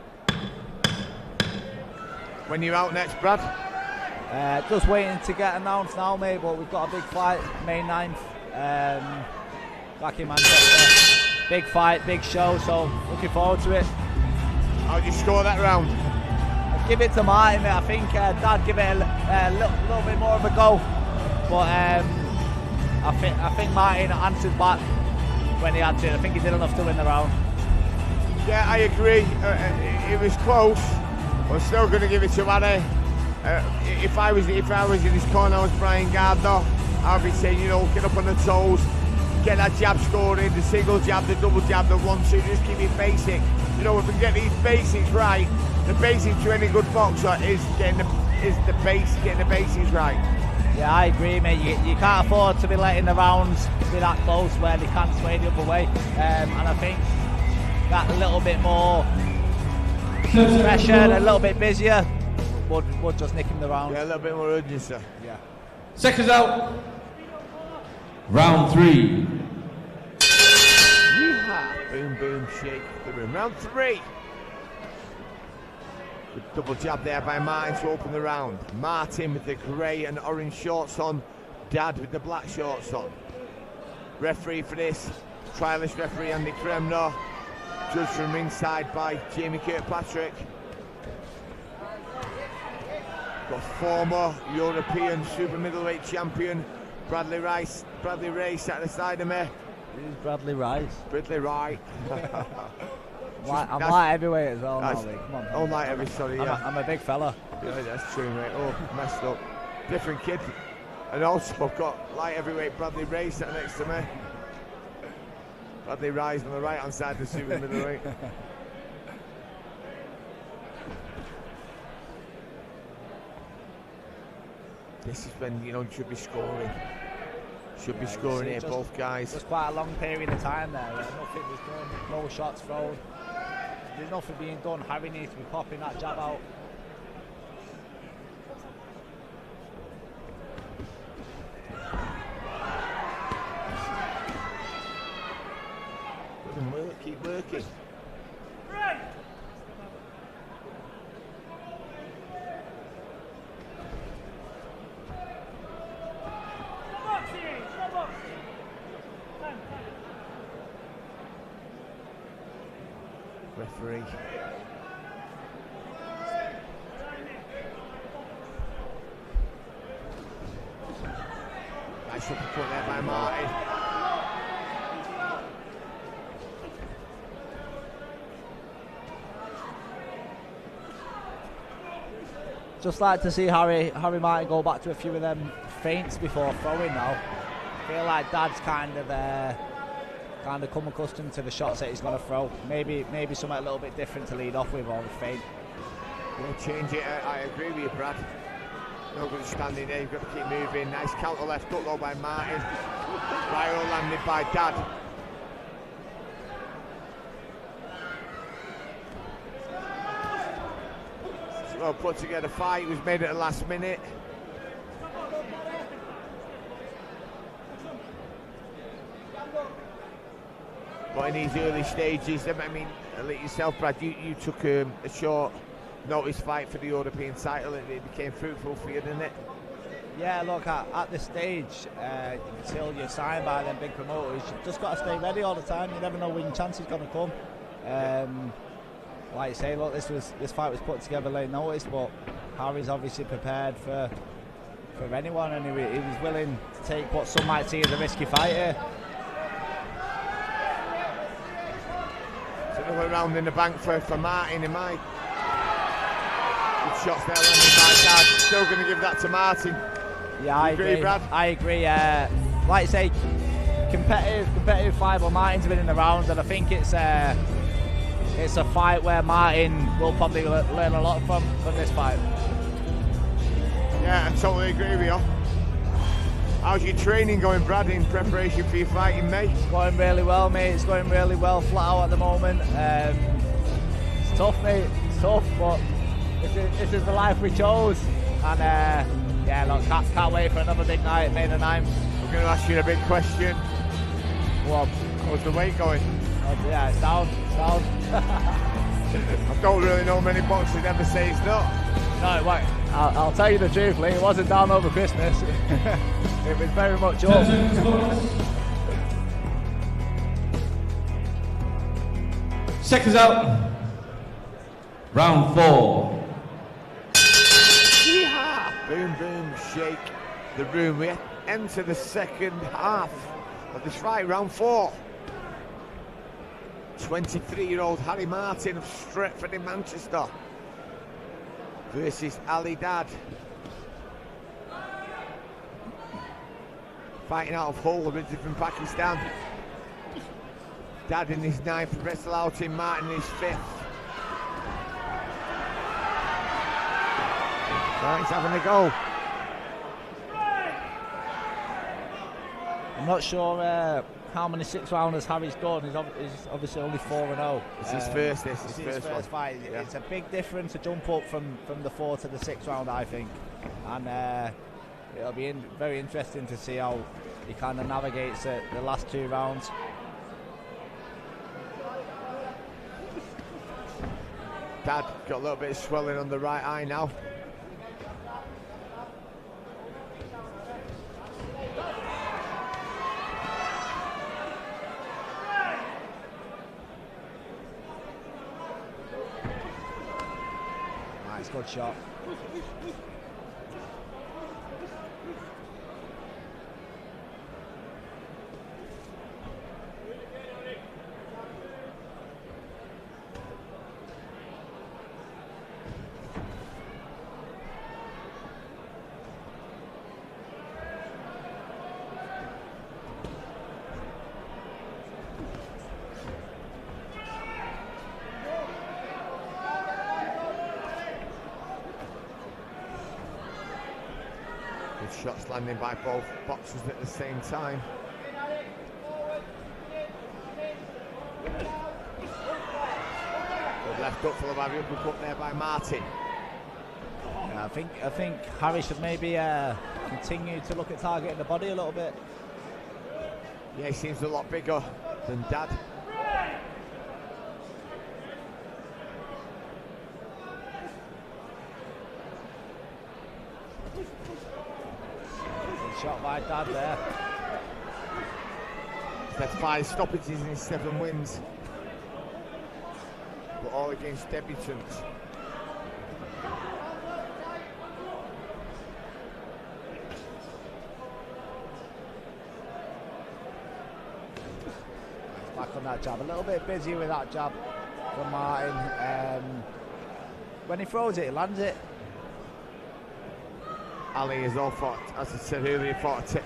When you're out next, Brad? Just waiting to get announced now, mate, but we've got a big fight, May 9th, back in Manchester. Big fight, big show, so looking forward to it. How'd you score that round? I'd give it to Martin, mate. I think Dad give it a little bit more of a go, but I think Martin answered back when he had to. I think he did enough to win the round. Yeah, I agree. It was close. I'm still going to give it to Harry. If I was in his corner, I was Brian Gardner. I'd be saying, you know, get up on the toes, get that jab scoring, the single jab, the double jab, the 1-2. Just keep it basic. You know, if we get these basics right, the basic to any good boxer is getting the basics right. Yeah, I agree, mate. You can't afford to be letting the rounds be that close where they can't sway the other way. And I think that a little bit more pressure, a little bit busier, would just nick him the round. Yeah, a little bit more urgency. Yeah. Seconds out. Round 3. Yeehaw. Boom, boom, shake the room. Round 3. Good double jab there by Martin to open the round. Martin with the grey and orange shorts on. Dad with the black shorts on. Referee for this, trialist referee Andy Kremner. Judged from ringside by Jamie Kirkpatrick. Got former European super middleweight champion Bradley Ray sat at the side of me. Who's Bradley Rice? Bradley Wright. I'm light heavyweight as well now, Lee. Come on. Oh, light heavy, sorry, yeah. I'm a big fella. Yeah, that's true, mate. Oh, messed up. Different kid. And also, I've got light heavyweight Bradley Ray sitting next to me. Bradley Ray's on the right-hand side of the super middleweight. This is when, you know, you should be scoring. Should be scoring here, both guys. There's quite a long period of time there. Nothing was done, no shots thrown. There's nothing being done. Harry needs to be popping that jab out. Doesn't work, keep working. Referee. Nice uppercut there by Martin. Just like to see Harry Martin go back to a few of them feints before throwing now. I feel like Dad's kind of come accustomed to the shots that he's going to throw. Maybe something a little bit different to lead off with, or the feint. We'll change it. I agree with you, Brad. No good standing there. You've got to keep moving. Nice counter left hook though by Martin. Right all landed by Dad. Well put together fight. It was made at the last minute. But in these early stages, I mean, like yourself, Brad, you took a short notice fight for the European title, and it became fruitful for you, didn't it? Yeah, look, at this stage, until you're signed by them big promoters, you've just got to stay ready all the time. You never know when your chance is going to come. Like you say, look, this fight was put together late notice, but Harry's obviously prepared for anyone, and he was willing to take what some might see as a risky fight here. So another round in the bank for Martin in my good shots there landing by Dad. Still going to give that to Martin. Yeah, I agree, Brad. I agree. Like I say, competitive fight, but Martin's winning the rounds, and I think it's a fight where Martin will probably learn a lot from this fight. Yeah, I totally agree with you. How's your training going, Brad, in preparation for your fight in May? It's going really well, mate. It's going really well, flat out at the moment. It's tough, mate. It's tough, but this is the life we chose. And yeah, look, can't wait for another big night, May the 9th. We're going to ask you a big question. How's the weight going? Yeah, it's down. I don't really know many boxers ever say it's not. No, it won't. I'll tell you the truth, Lee. It wasn't down over Christmas. It was very much up. Seconds out. Round 4. Yeehaw! Boom, boom, shake the room. We enter the second half of this fight, round 4. 23-year-old Harry Martin of Stretford in Manchester versus Ali Dad, fighting out of Hull, originally from Pakistan. Dad in his 9th wrestle outing, Martin in his 5th. So he's having a go. I'm not sure how many 6-rounders Harry's done. He's obviously only 4-0. It's his first. This is his first fight. Yeah. It's a big difference to jump up from the 4 to the 6th round, I think, and it'll be very interesting to see how he kind of navigates the last 2 rounds. Dad got a little bit of swelling on the right eye now. Good shot. Good shots landing by both boxers at the same time. Good left up full of Harry, uppercut there by Martin. Yeah, I think Harry should maybe continue to look at targeting the body a little bit. Yeah, he seems a lot bigger than Dad. Good shot by Dad there. He's had 5 stoppages in his 7 wins, but all against debutants. Back on that jab, a little bit busy with that jab from Martin. When he throws it, he lands it. Ali has all fought, as I said earlier,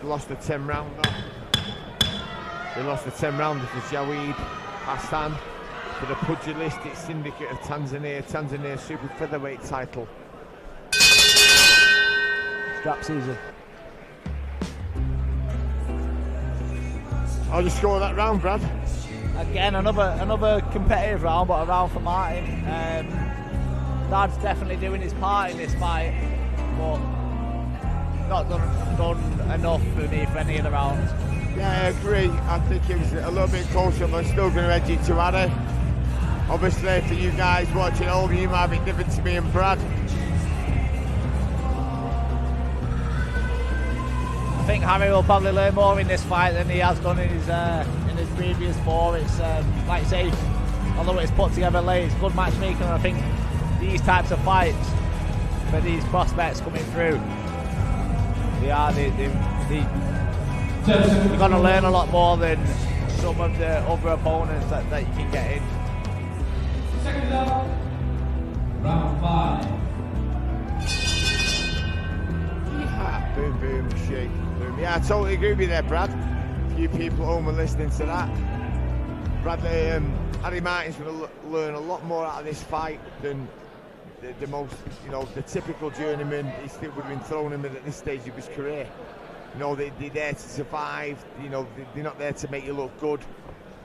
lost the 10 rounder. He lost the 10 rounder to Jawed Hassan for the Pugilistic Syndicate of Tanzania Super Featherweight title. Strap season. I'll just score that round, Brad. Again, another competitive round, but a round for Martin. Dad's definitely doing his part in this fight, but not done enough for me for any of the rounds. Yeah, I agree. I think it was a little bit closer, but I'm still going to edge it to Harry. Obviously, for you guys watching home, you might be different to me and Brad. I think Harry will probably learn more in this fight than he has done in his previous 4. It's like I say, although it's put together late, it's good matchmaking, and I think these types of fights for these prospects coming through, you're going to learn a lot more than some of the other opponents that you can get in. Second up, round 5. Yeah, boom, boom, shake, boom. Yeah, I totally agree with you there, Brad. A few people at home are listening to that. Bradley, Harry Martin's going to learn a lot more out of this fight than the most, the typical journeyman. He still would have been thrown him at this stage of his career. They're there to survive. They're not there to make you look good.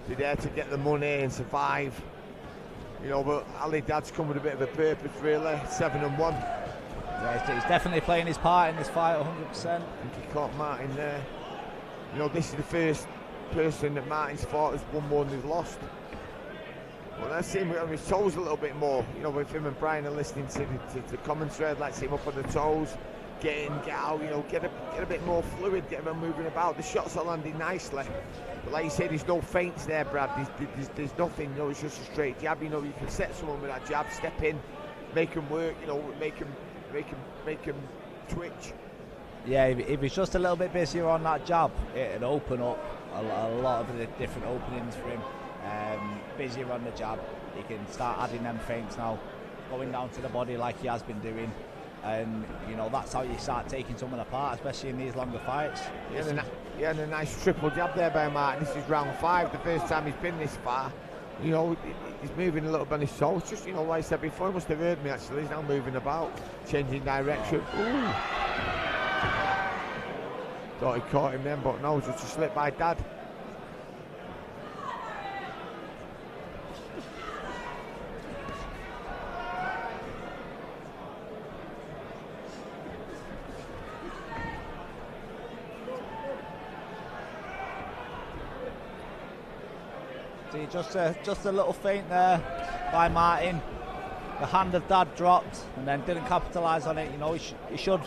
They're there to get the money and survive. But Ali Dad's come with a bit of a purpose, really. 7-1. Yeah, he's definitely playing his part in this fight, 100%. I think he caught Martin there. This is the first person that Martin's fought has won more than he's lost. Well, let's see him on his toes a little bit more. With him and Brian are listening to the commentary, I'd like to see him up on the toes. Get in, get out, get a bit more fluid, get him moving about. The shots are landing nicely. But like you say, there's no feints there, Brad. There's nothing, it's just a straight jab. You can set someone with that jab, step in, make them work, make them twitch. Yeah, if he's just a little bit busier on that jab, it'd open up a lot of the different openings for him. Busier on the jab, he can start adding them feints now, going down to the body like he has been doing. And that's how you start taking someone apart, especially in these longer fights. Yeah, and a nice triple jab there by Martin. This is round 5, the first time he's been this far. He's moving a little bit on his toes. Just like I said before, he must have heard me actually. He's now moving about, changing direction. Ooh. Thought he caught him then, but no, just a slip by Dad. See, just a little feint there by Martin. The hand of Dad dropped and then didn't capitalise on it. He should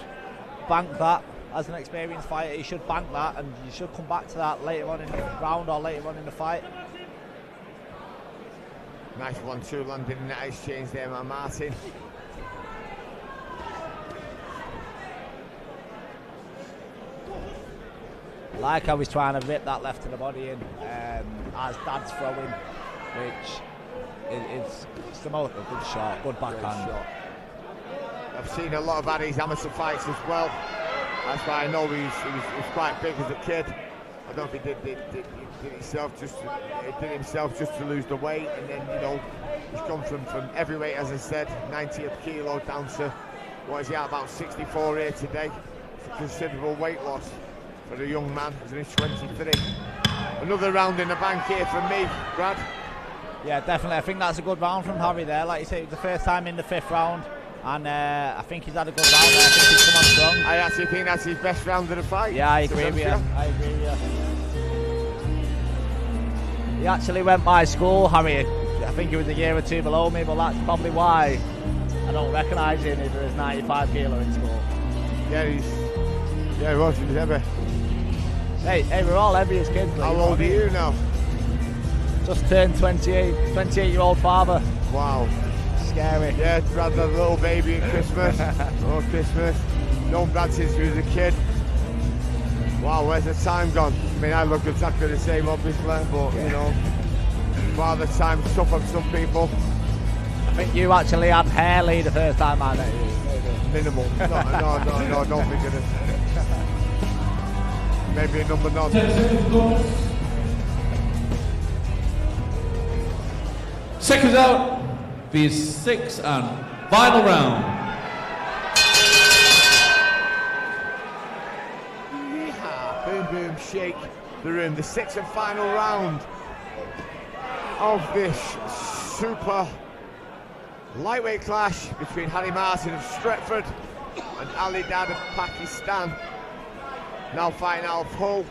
bank that. As an experienced fighter, he should bank that, and you should come back to that later on in the round or later on in the fight. Nice 1-2 landing in that exchange there by Martin. Like how he's trying to rip that left to the body in as Dad's throwing, which is the most good shot, good backhand. I've seen a lot of Harry's amateur fights as well. That's why I know he was quite big as a kid. I don't think he did himself just to lose the weight, and then he's gone from heavyweight, as I said, 90th kilo down to what is he at, about 64 here today. It's a considerable weight loss for a young man, he's only 23. Another round in the bank here from me, Brad. Yeah, definitely. I think that's a good round from Harry there. Like you say, it was the first time in the 5th round, and I think he's had a good round there. I think he's come on strong. I actually think that's his best round of the fight. Yeah, I agree with you. I agree with you. He actually went by school, Harry. I think he was a year or 2 below me, but that's probably why I don't recognise him if he was 95 kilo in school. Yeah, he was heavy. Hey, we're all heavy as kids. How old are you now? Just turned 28-year-old father. Wow. Scary. Yeah, Brad had a little baby at Christmas. Oh, Christmas. Known Brad since he was a kid. Wow, where's the time gone? I mean, I look exactly the same, obviously, but, you know, father time's tough on some people. I think you actually had hair Lee the first time I met you. Minimal. No, don't think of it. Maybe a number 9. Seconds out for your 6th and final round. Yeehaw. Boom, boom, shake the room. The 6th and final round of this super lightweight clash between Harry Martin of Stretford and Ali Dad of Pakistan. Now fighting out of Hull.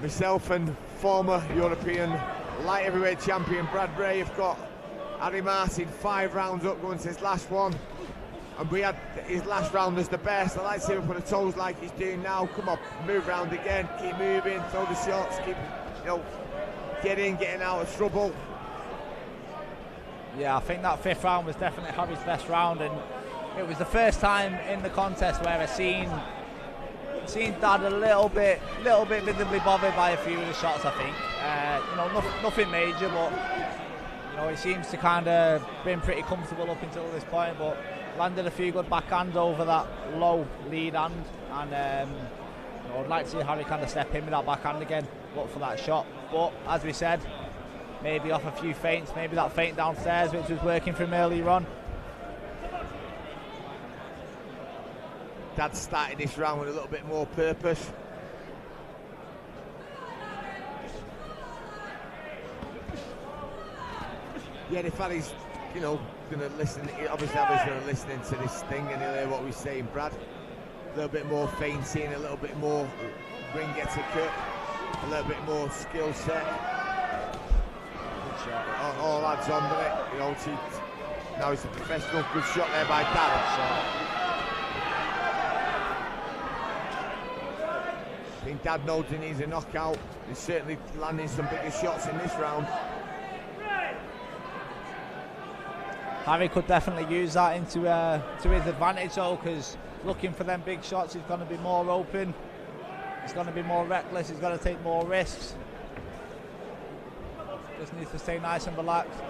Myself and former European light heavyweight champion Brad Ray have got Harry Martin 5 rounds up going to his last one, and we had his last round as the best. I like to see him put the toes like he's doing now. Come on, move round again, keep moving, throw the shots, keep, you know, getting out of trouble. Yeah, I think that 5th round was definitely Harry's best round, and it was the first time in the contest where I seen Dad a little bit visibly bothered by a few of the shots. I think, you know, nothing major, but you know, he seems to kind of been pretty comfortable up until this point. But landed a few good backhands over that low lead hand, and you know, I'd like to see Harry kind of step in with that backhand again, look for that shot. But as we said, maybe off a few feints, maybe that feint downstairs, which was working for him earlier on. Dad started this round with a little bit more purpose. Yeah, if Harry's, you know, going to listen, obviously Harry's going to listen to this thing and he'll hear what we're saying, Brad. A little bit more feinting, a little bit more ring etiquette, a little bit more skill set. All adds on with it, you know. Now it's a professional. Good shot there by Dad. I think Dad knows he needs a knockout. He's certainly landing some bigger shots in this round. Harry could definitely use that into to his advantage though, because looking for them big shots, he's going to be more open, he's going to be more reckless, he's going to take more risks. Just needs to stay nice and relaxed.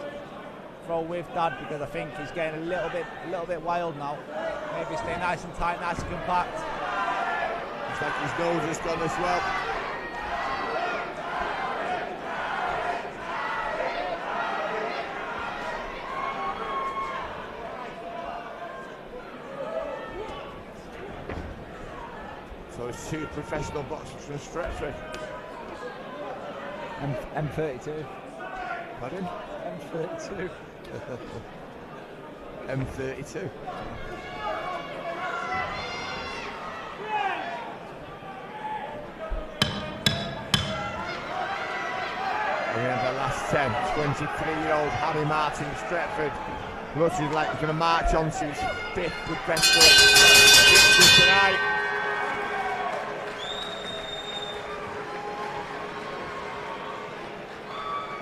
Throw with Dad, because I think he's getting a little bit wild now. Maybe stay nice and tight, nice and compact. Looks like his nose has gone as well. So it's 2 professional boxers from Stretford. M32. Pardon? M32. M32. We have the last 10. 23-year-old Harry Martin Stretford. Looks like he's going to march on to his 5th professional victory tonight.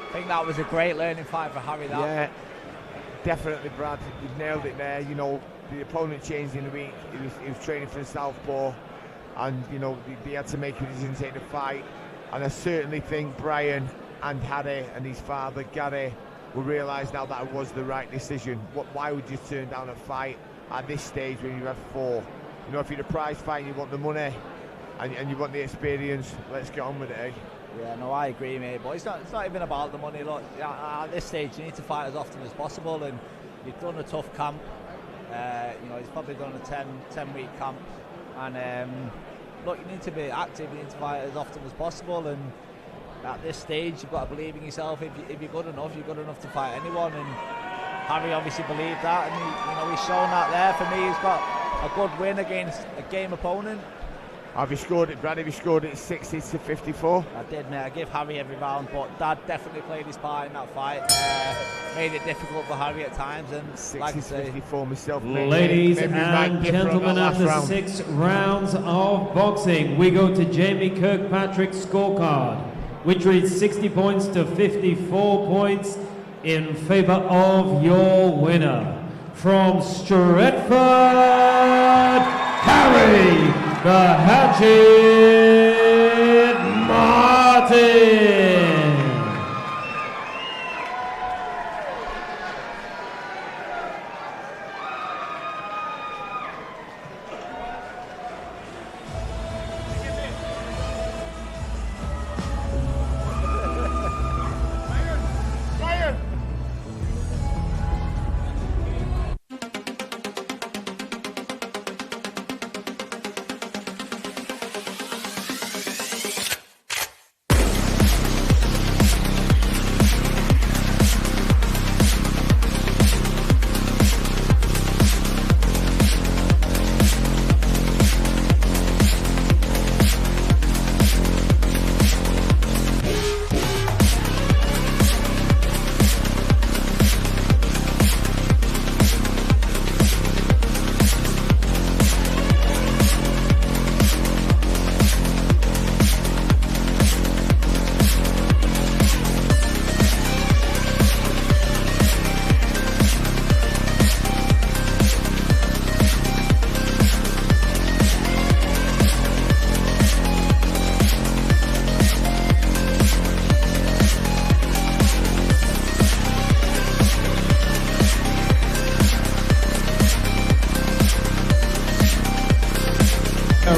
I think that was a great learning fight for Harry. That. Yeah, definitely, Brad. You've nailed it there. You know, the opponent changed in the week. He was training for the southpaw, and you know they had to make a decision to take the fight. And I certainly think Brian and Harry and his father Gary will realise now that it was the right decision. Why would you turn down a fight at this stage when you had 4? You know, if you're a prize fight and you want the money and you want the experience, let's get on with it, eh? Yeah, no, I agree, mate. But it's not even about the money. Look, at this stage, you need to fight as often as possible, and you've done a tough camp. You know, he's probably done a 10-week camp. And look, you need to be active, you need to fight as often as possible, and at this stage you've got to believe in yourself. If you're good enough to fight anyone, and Harry obviously believed that, and he's shown that there. For me, he's got a good win against a game opponent. Have you scored it, Brad? Have you scored it 60-54? I did, mate. I give Harry every round, but Dad definitely played his part in that fight. Made it difficult for Harry at times, and 60-54 myself. Ladies and gentlemen, after 6 rounds of boxing, we go to Jamie Kirkpatrick's scorecard, which reads 60 points to 54 points in favour of your winner. From Stretford, Harry the Hatchet Martin.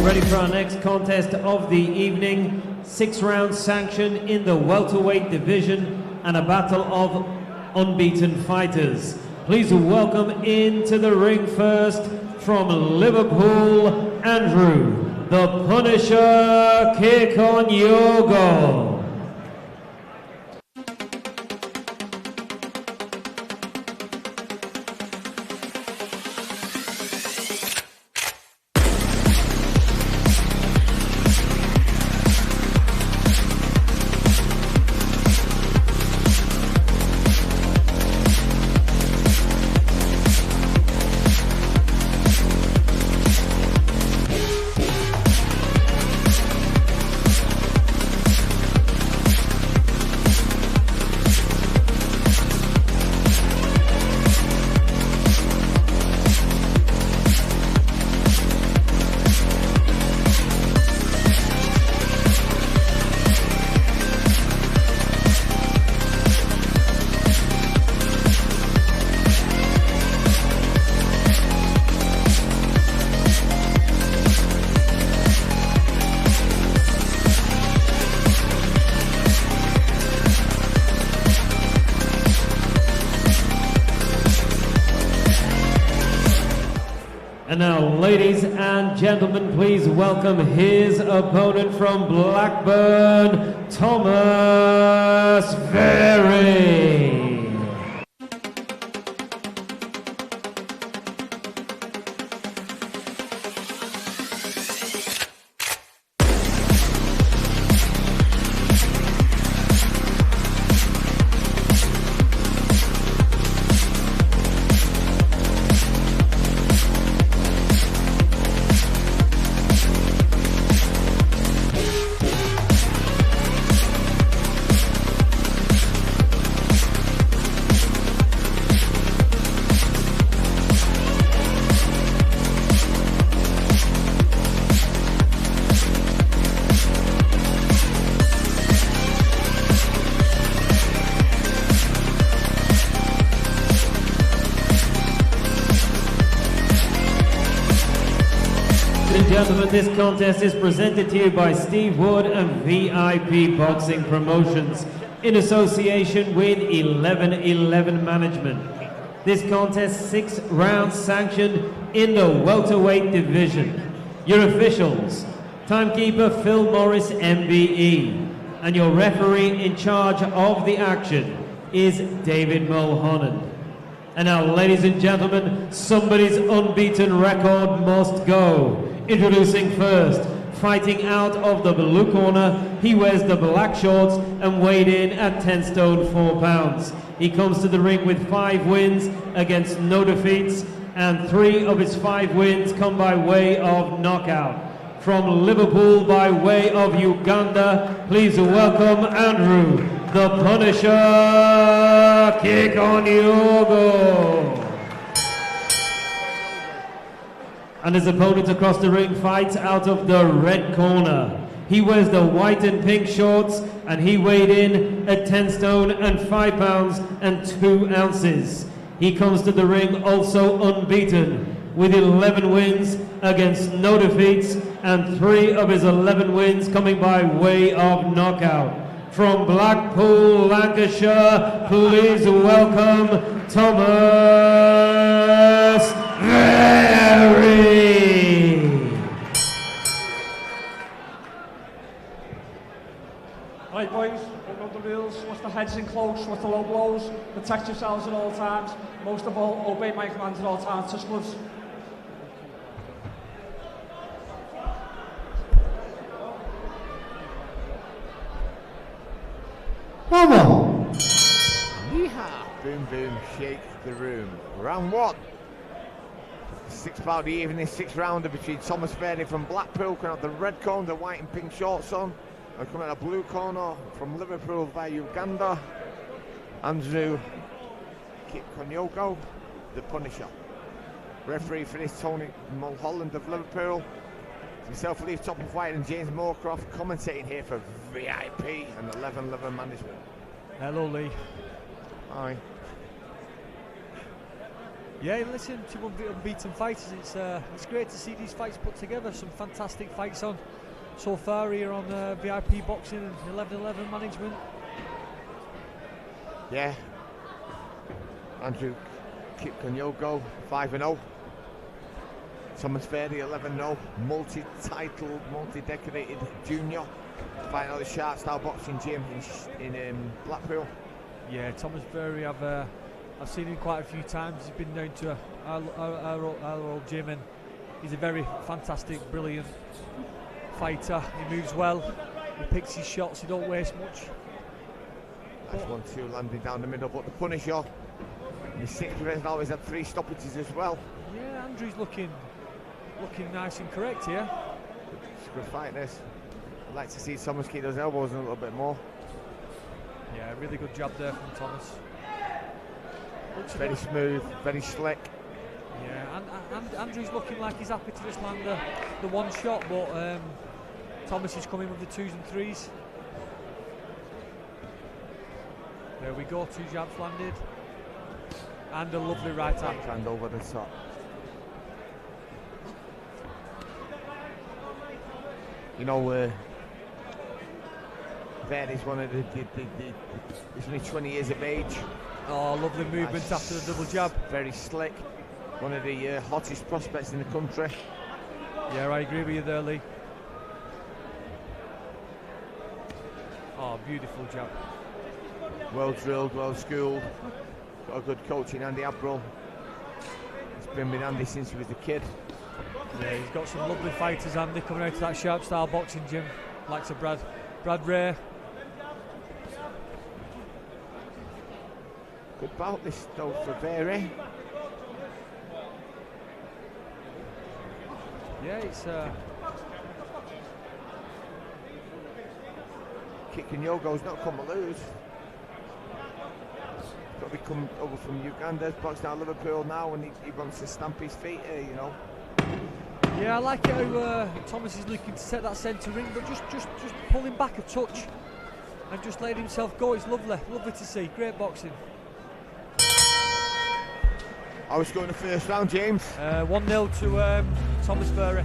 Ready for our next contest of the evening. 6 rounds sanction in the welterweight division and a battle of unbeaten fighters. Please welcome into the ring first from Liverpool, Andrew, the Punisher Kekonyogo. And now, ladies and gentlemen, please welcome his opponent from Blackburn, Thomas Very. Gentlemen, this contest is presented to you by Steve Wood and VIP Boxing Promotions in association with 1111 Management. This contest 6 rounds sanctioned in the welterweight division. Your officials, timekeeper Phil Morris MBE, and your referee in charge of the action is David Mulholland. And now, ladies and gentlemen, somebody's unbeaten record must go. Introducing first, fighting out of the blue corner, he wears the black shorts and weighed in at 10 stone 4 pounds. He comes to the ring with 5 wins against no defeats, and 3 of his 5 wins come by way of knockout. From Liverpool by way of Uganda, please welcome Andrew, the Punisher Kikonyogo. And his opponent across the ring fights out of the red corner. He wears the white and pink shorts, and he weighed in at 10 stone and 5 pounds and 2 ounces. He comes to the ring also unbeaten, with 11 wins against no defeats, and 3 of his 11 wins coming by way of knockout. From Blackpool, Lancashire, please welcome Thomas Very. Right, boys, we've got the rules. Watch the heads in close, watch the low blows, protect yourselves at all times. Most of all, obey my commands at all times. Touch gloves. Mama. Yeehaw! Boom, boom, shake the room. Round 1. 6th bout of the evening, 6th rounder between Thomas Verdi from Blackpool, coming out the red corner, the white and pink shorts on. And coming out the blue corner from Liverpool via Uganda, Andrew Kikonyogo, the Punisher. Referee for this, Tony Mulholland of Liverpool. Himself, Leaf Top of White and James Moorcroft commentating here for VIP and 1111 management. Hello, Lee. Hi. Yeah, listen to unbeaten fighters. It's great to see these fights put together. Some fantastic fights on so far here on VIP Boxing and 1111 management. Yeah. Andrew Kikonyogo, 5-0. Thomas Verdi, 11-0. Multi-titled, multi-decorated junior. Fighting out the Shark Style Boxing Gym in Blackpool. Yeah, Thomas Verdi, I've seen him quite a few times. He's been down to our old gym, and he's a very fantastic, brilliant fighter. He moves well, he picks his shots, he don't waste much. Nice 1-2 landing down the middle, but the Punisher, the 6th event, always had 3 stoppages as well. Yeah, Andrew's looking nice and correct here. It's a good fight, this. I'd like to see Thomas keep those elbows in a little bit more. Yeah, really good job there from Thomas. Looks very smooth, very slick. Yeah, and Andrew's looking like he's happy to just land the one shot, but Thomas is coming with the 2s and 3s. There we go, 2 jabs landed. And a lovely right hand. Hand over the top. You know, Verdi's one of he's only 20 years of age. Oh, lovely movement after the double jab. Very slick. One of the hottest prospects in the country. Yeah, I agree with you there, Lee. Oh, beautiful jab. Well drilled, well schooled. Got a good coach in Andy Abril. He's been with Andy since he was a kid. Yeah, he's got some lovely fighters, Andy, coming out of that Sharp Style Boxing Gym. Likes of Brad Ray. Good bout this though for Very. Yeah, it's Kikonyogo's not come to lose. Probably come over from Uganda, boxed down Liverpool now, and he wants to stamp his feet here, you know. Yeah, I like it how Thomas is looking to set that centre ring, but just pulling back a touch and just letting himself go. It's lovely to see. Great boxing. I was going the first round, James. 1-0 to Thomas Verdi.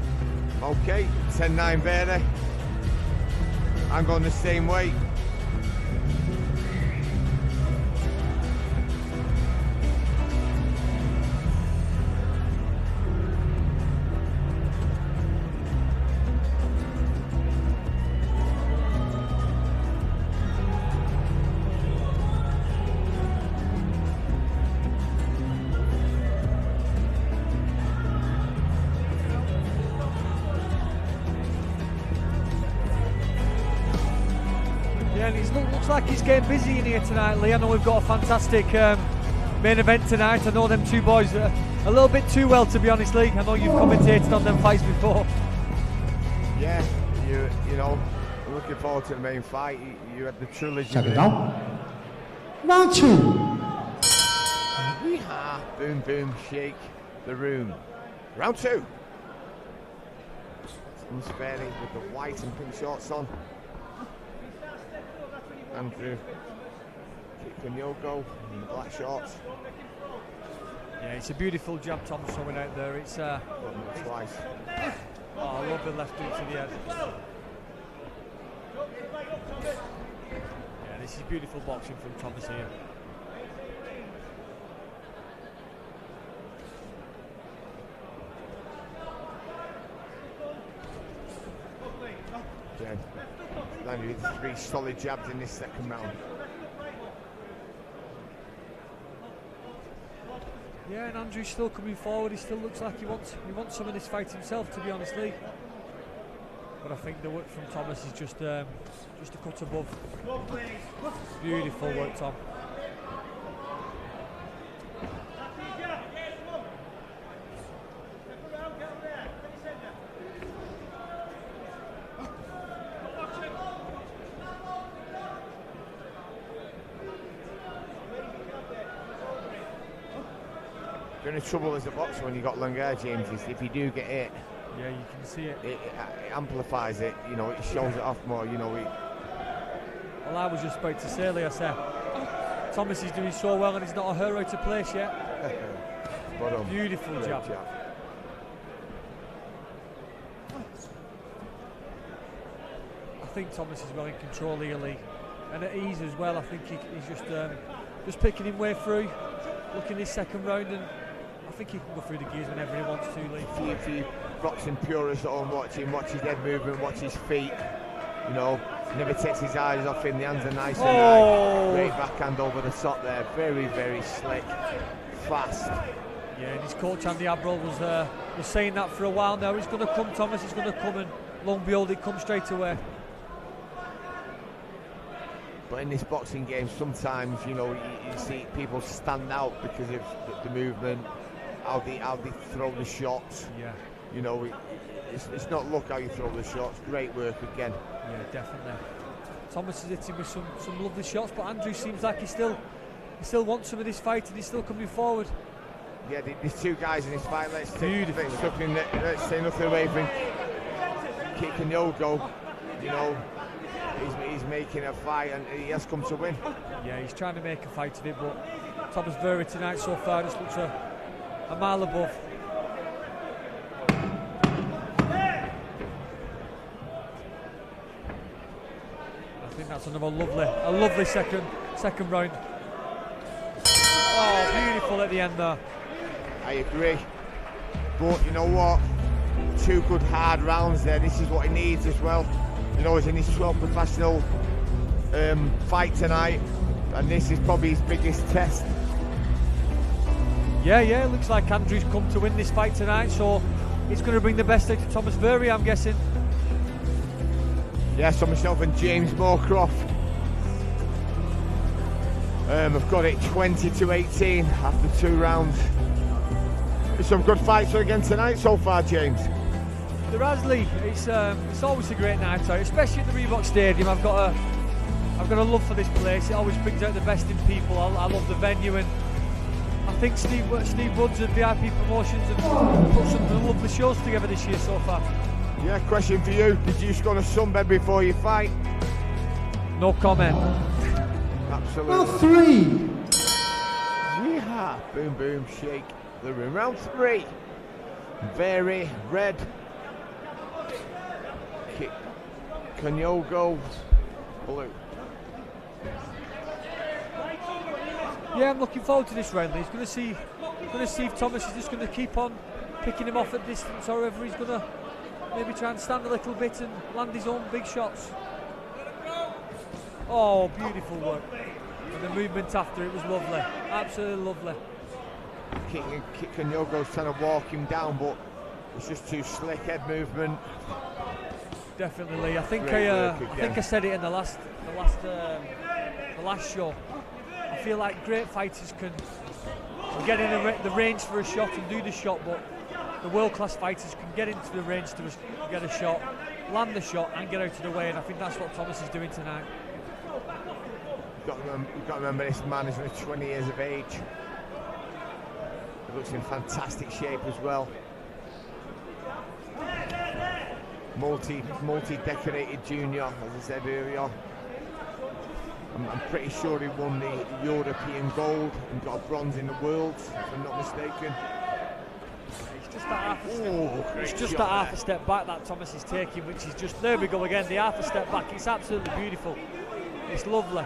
Okay, 10-9 Verdi. I'm going the same way. Yeah, and it looks like he's getting busy in here tonight, Lee. I know we've got a fantastic main event tonight. I know them two boys a little bit too well, to be honest, Lee. I know you've commentated on them fights before. Yeah, you know, looking forward to the main fight. You had the trilogy. Check it out. Round 2. Yeehaw, boom, boom, shake the room. Round 2. Comes fairly with the white and pink shorts on. Andrew Kikanyoko in the black shorts. Yeah, it's a beautiful jab Tom's throwing out there. It's twice. Oh, I love the left hook to the head. Yeah, this is beautiful boxing from Thomas here. Yeah. Landed with 3 solid jabs in this second round. Yeah, and Andrew's still coming forward. He still looks like he wants some of this fight himself, to be honest, Lee. But I think the work from Thomas is just a cut above. Beautiful work, Tom. The only trouble as a boxer when you got long hair, James, is if you do get hit, yeah, you can see it. It amplifies it. You know, it shows it off more. You know, Well, I was just about to say, Lee, I said, Thomas is doing so well and he's not a hero to place yet. Beautiful jab. I think Thomas is well in control here, Lee, and at ease as well. I think he's just picking him way through. Looking this second round, and I think he can go through the gears whenever he wants to, Lee. If you boxing purists at home watching, watch his head movement, watch his feet. You know, never takes his eyes off him. The hands are nice and high. Great backhand over the top there. Very, very slick, fast. Yeah, and his coach Andy Abril was saying that for a while now. He's going to come, Thomas. He's going to come, and lo and behold, it comes straight away. But in this boxing game, sometimes you know you see people stand out because of the movement, how they throw the shots. Yeah. You know, it's not luck how you throw the shots. Great work again. Yeah, definitely. Thomas is hitting with some lovely shots, but Andrew seems like he still wants some of this fight and he's still coming forward. Yeah, there's 2 guys in this fight. Let's say nothing away from Kikanyoko. You know. He's making a fight and he has come to win. Yeah, he's trying to make a fight of it, but Thomas Verry tonight so far just looks a mile above. I think that's another lovely second round. Oh, beautiful at the end there. I agree. But you know what? 2 good hard rounds there. This is what he needs as well. You know, he's in his 12th professional fight tonight, and this is probably his biggest test. Yeah, it looks like Andrew's come to win this fight tonight, so it's going to bring the best out of Thomas Verry, I'm guessing. Yeah, so myself and James Moorcroft have got it 20-18 after 2 rounds. There's some good fights again tonight so far, James. There has, Lee. It's always a great night out, especially at the Reebok Stadium. I've got a love for this place. It always brings out the best in people. I love the venue, and I think Steve Woods and VIP Promotions have put some lovely shows together this year so far. Yeah, question for you. Did you just go to sunbed before you fight? No comment. Absolutely. Round 3. Yeehaw. Boom, boom, shake the room. Round 3. Very red. Kikanyoko blue. Yeah, I'm looking forward to this round. He's going to see if Thomas is just going to keep on picking him off at distance, or whether he's going to maybe try and stand a little bit and land his own big shots. Oh, beautiful work. And the movement after it was lovely. Absolutely lovely. Kikanyoko's trying to walk him down, but it's just too slick. Head movement. Definitely, Lee. I think Great work I again. said it in the last show. I feel like great fighters can get in the range for a shot and do the shot, but the world-class fighters can get into the range to get a shot, land the shot, and get out of the way. And I think that's what Thomas is doing tonight. You've got to remember this man is only 20 years of age. He looks in fantastic shape as well. Multi-decorated junior, as I said earlier. I'm pretty sure he won the European gold and got a bronze in the Worlds, if I'm not mistaken. It's just that half a step back that Thomas is taking, which is just, there we go again, the half a step back. It's absolutely beautiful. It's lovely.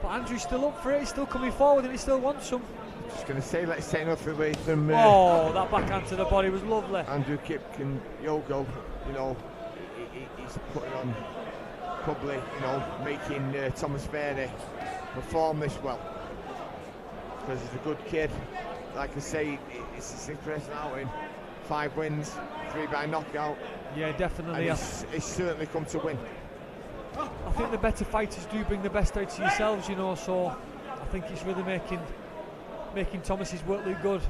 But Andrew's still up for it, he's still coming forward and he still wants some. Just going to say, let's take nothing away from. That backhand to the body was lovely. Andrew Kipk and Yogo, you know, he's putting on, probably, you know, making Thomas Ferry perform this well. Because he's a good kid. Like I say, it's his impressive outing. 5 wins, 3 by knockout. Yeah, definitely. And he's certainly come to win. I think the better fighters do bring the best out of yourselves, you know, so I think it's really making Thomas's work look good.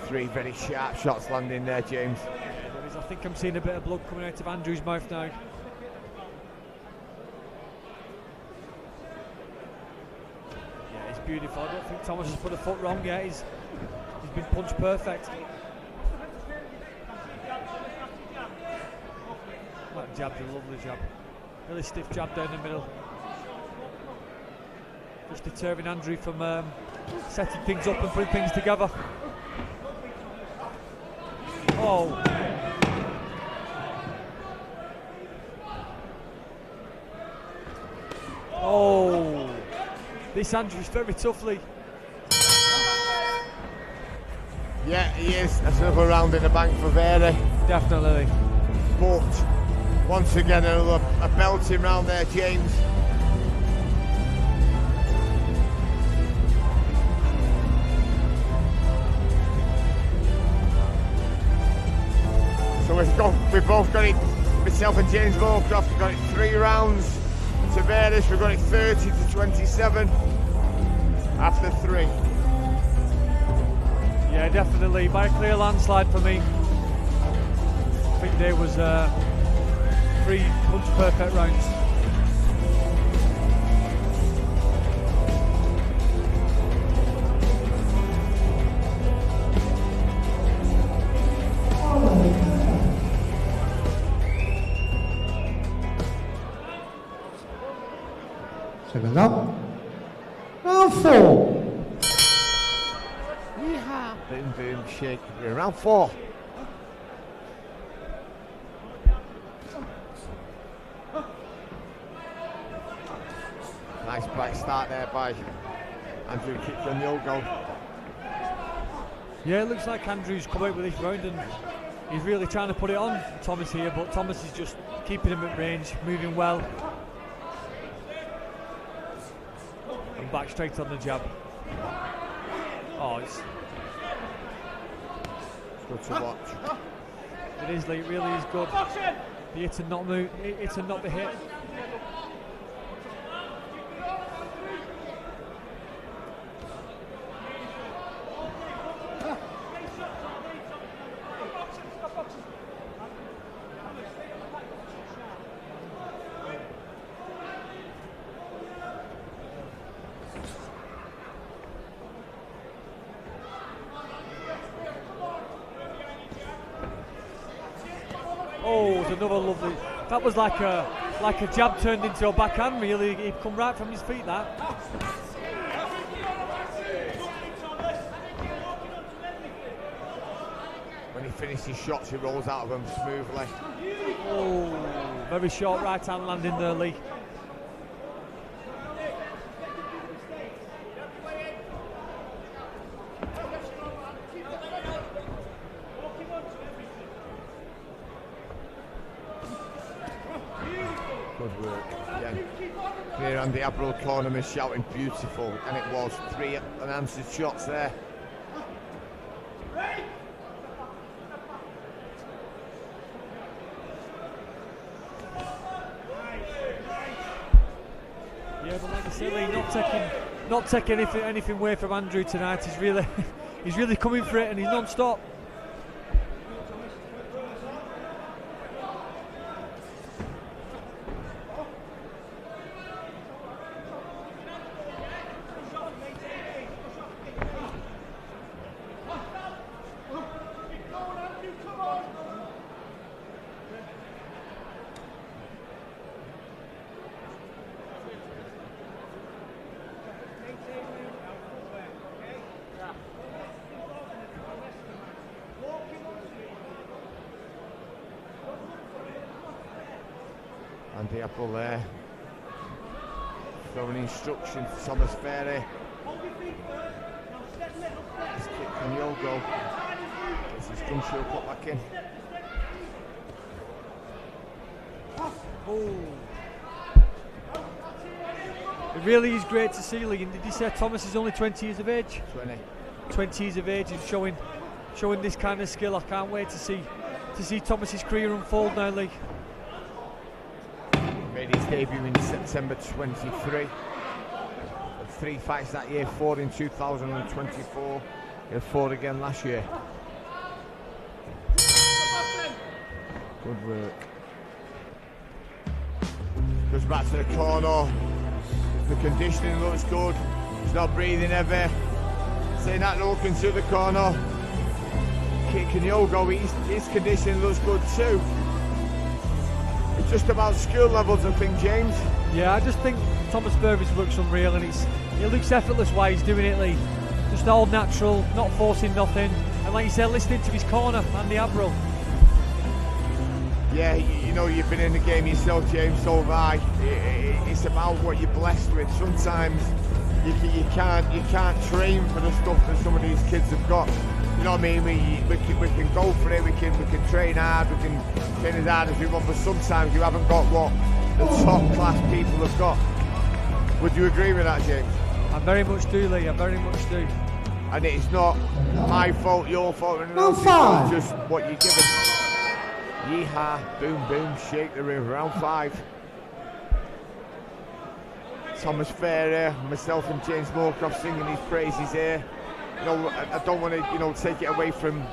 Three very sharp shots landing there, James. Yeah, there is. I think I'm seeing a bit of blood coming out of Andrew's mouth now. Yeah, it's beautiful. I don't think Thomas has put a foot wrong yet. He's been punched perfect. That jab's a lovely jab. Really stiff jab down the middle. Just deterring Andrew from setting things up and putting things together. Oh. Oh. This Andrew's very toughly. Yeah, he is. That's another round in the bank for Vera. Definitely. But once again, a belting round there, James. So we've both got it, myself and James Lowcroft, we've got it 3 rounds to Veras. We've got it 30-27 after 3. Yeah, definitely by a clear landslide for me. I think there was 3 punch perfect rounds. Second up. Round 4. Yeehaw. Boom, boom, shake. We're in round 4. Nice bright start there by Andrew Kipk and Yogo. Yeah, it looks like Andrew's come out with this round and he's really trying to put it on Thomas here, but Thomas is just keeping him at range, moving well. And back straight on the jab. Oh, it's good to watch. It is, it really is good. The hit and not move, hit and not the hit. Oh, it's another lovely. That was like a jab turned into a backhand. Really, he'd come right from his feet. That. When he finishes shots, he rolls out of them smoothly. Oh, very short right hand landing there, Lee. Good work. Yeah. Here on the Abril cornerman shouting beautiful, and it was 3 unanswered shots there. Yeah, but like I said, Lee, not taking anything away from Andrew tonight. He's really he's really coming for it, and he's non-stop. And the apple there. Throwing instruction to Thomas Ferry. This kick from Yogo. This is gun shield put back in. Oh. It really is great to see, Lee. And did you say Thomas is only 20 years of age? 20 years of age and showing this kind of skill. I can't wait to see Thomas's career unfold now, Lee. Made his debut in September 23. 3 fights that year, 4 in 2024. He had 4 again last year. Good work. Goes back to the corner. The conditioning looks good. He's not breathing heavy. Saying that look into the corner. Kick and Yogo, his conditioning looks good too. It's just about skill levels, I think, James. Yeah, I just think Thomas Ferry's looks unreal, and it looks effortless while he's doing it, Lee. Just all natural, not forcing nothing. And like you said, listening to his corner and the Abril. Yeah, you know, you've been in the game yourself, James, so have I. It's about what you're blessed with. Sometimes you can't train for the stuff that some of these kids have got. You know what I mean? We can go for it, we can train hard, we can train as hard as we want, but sometimes you haven't got what the top class people have got. Would you agree with that, James? I very much do, Lee, I very much do. And it's not my fault, your fault, and Round 5. It's just what you're given. Yeehaw, boom, boom, shake the room. Round 5. Thomas Ferry, myself and James Moorcroft singing his praises here. You know, I don't want to, take it away from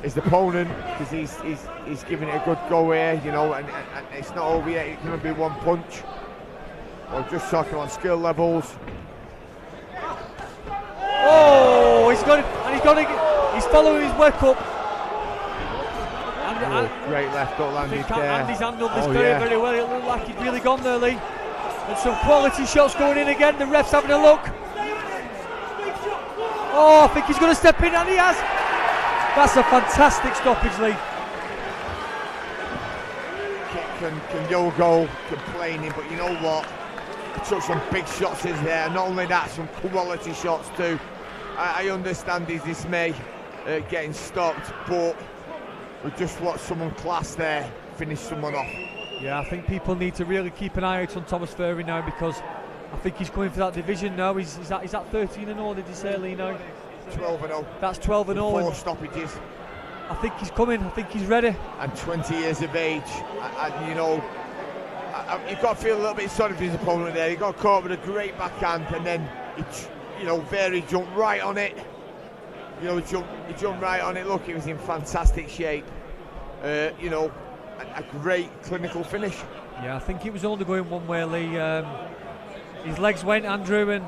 his opponent, because he's giving it a good go here, and it's not over yet. It can only be one punch. We're just talking on skill levels. Oh, he's following his work up. Great left hook landed there. Andy's handled this very well. It looked like he'd really gone there, Lee. And some quality shots going in again. The ref's having a look. Oh, I think he's going to step in, and he has. That's a fantastic stoppage, Lee. Can Yogo complaining, but you know what? He took some big shots in there. Not only that, some quality shots too. I understand his dismay getting stopped, but we just watched someone class there finish someone off. Yeah, I think people need to really keep an eye out on Thomas Ferry now, because I think he's going for that division now. Is that 13-0, did you say, Lee, now? 12-0. That's 12-0. 4 stoppages. I think he's coming. I think he's ready. And 20 years of age. You've got to feel a little bit sorry for his opponent there. He got caught with a great backhand, and then Ferry jumped right on it. He jumped right on it. Look, he was in fantastic shape. A great clinical finish. Yeah, I think it was only going one way, Lee. His legs went, Andrew, and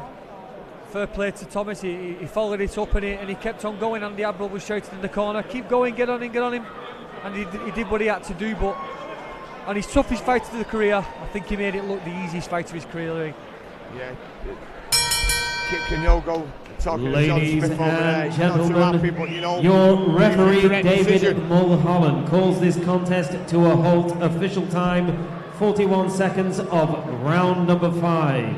fair play to Thomas. He followed it up, and he kept on going. And the Abril was shouting in the corner, "Keep going, get on him." And he did what he had to do. But on his toughest fight of the career, I think he made it look the easiest fight of his career, Lee. Yeah. Kip Yogo. Ladies and gentlemen, your referee David Mulholland calls this contest to a halt. Official time 41 seconds of round number 5.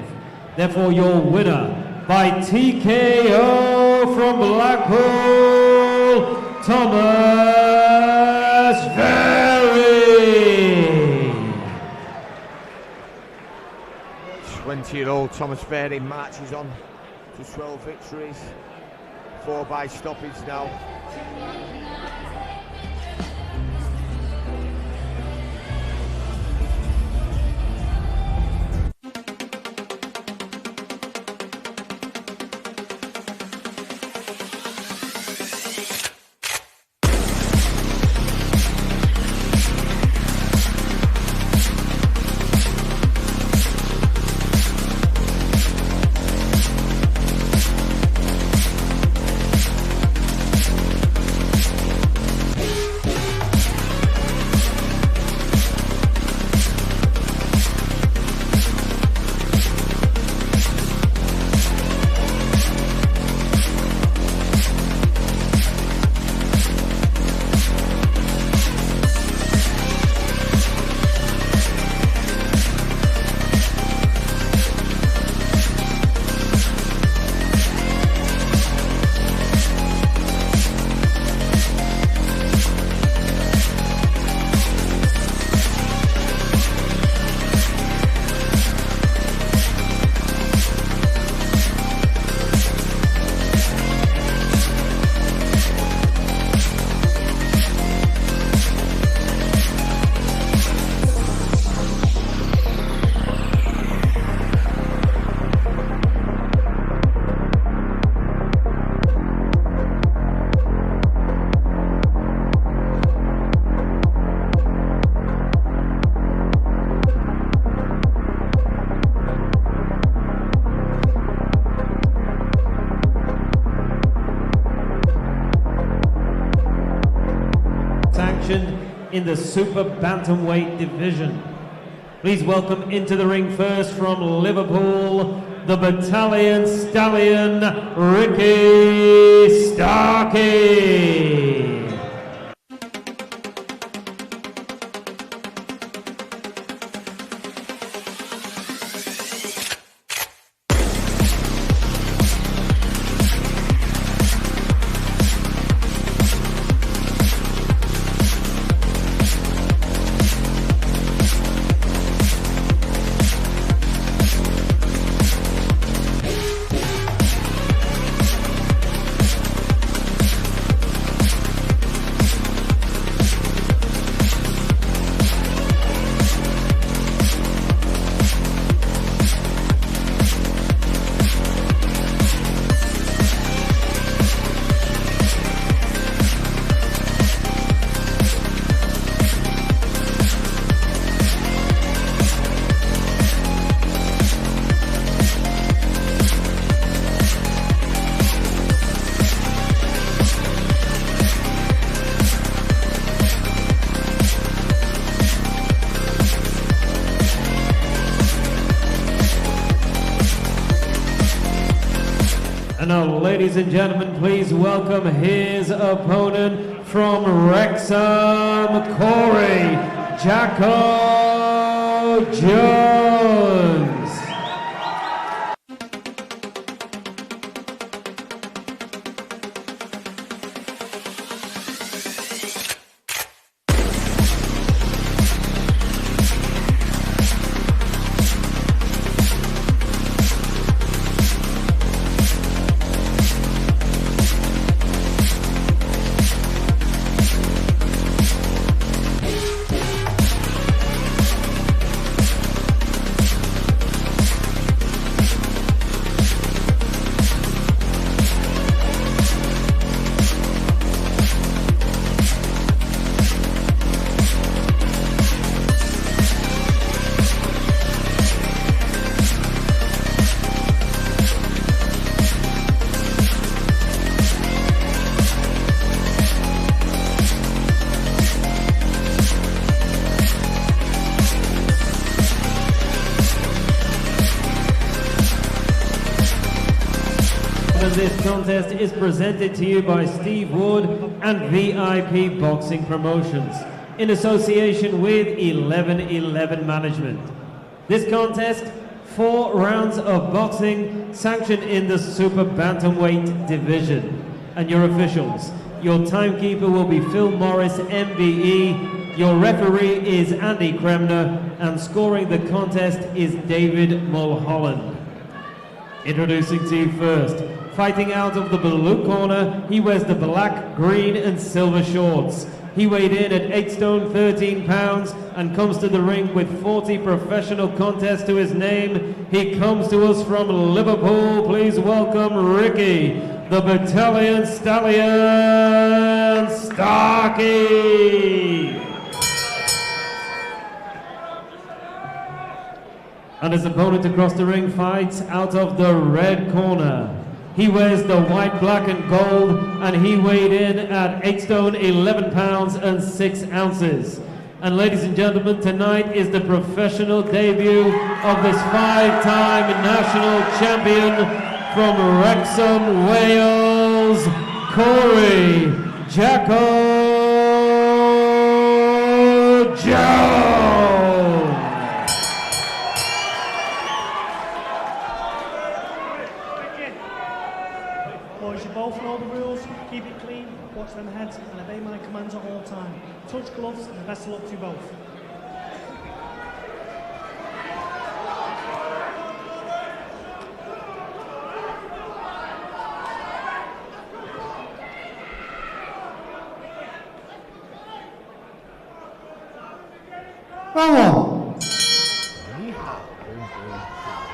Therefore, your winner by TKO from Blackpool, Thomas Ferry. 20-year-old Thomas Ferry marches on to 12 victories, 4 by stoppage now. In the super bantamweight division. Please welcome into the ring first from Liverpool, the Battalion Stallion, Ricky Starkey. And now, ladies and gentlemen, please welcome his opponent from Wrexham, Corey Jacko Jones. This contest is presented to you by Steve Wood and VIP Boxing Promotions in association with 1111 Management. This contest, 4 rounds of boxing sanctioned in the Super Bantamweight division. And your officials, Your timekeeper will be Phil Morris, MBE. Your referee is Andy Kremner, and scoring the contest is David Mulholland. Introducing to you first, fighting out of the blue corner, he wears the black, green and silver shorts. He weighed in at 8 stone 13 pounds and comes to the ring with 40 professional contests to his name. He comes to us from Liverpool. Please welcome Ricky, the Battalion Stallion Starkey. And his opponent across the ring fights out of the red corner. He wears the white, black and gold, and he weighed in at 8 stone 11 pounds and 6 ounces. And ladies and gentlemen, tonight is the professional debut of this 5-time national champion from Wrexham, Wales, Corey Jacko Jones. Boys, you both know the rules. Keep it clean, watch them heads, and obey my commands at all time. Touch gloves, and the best of luck to you both.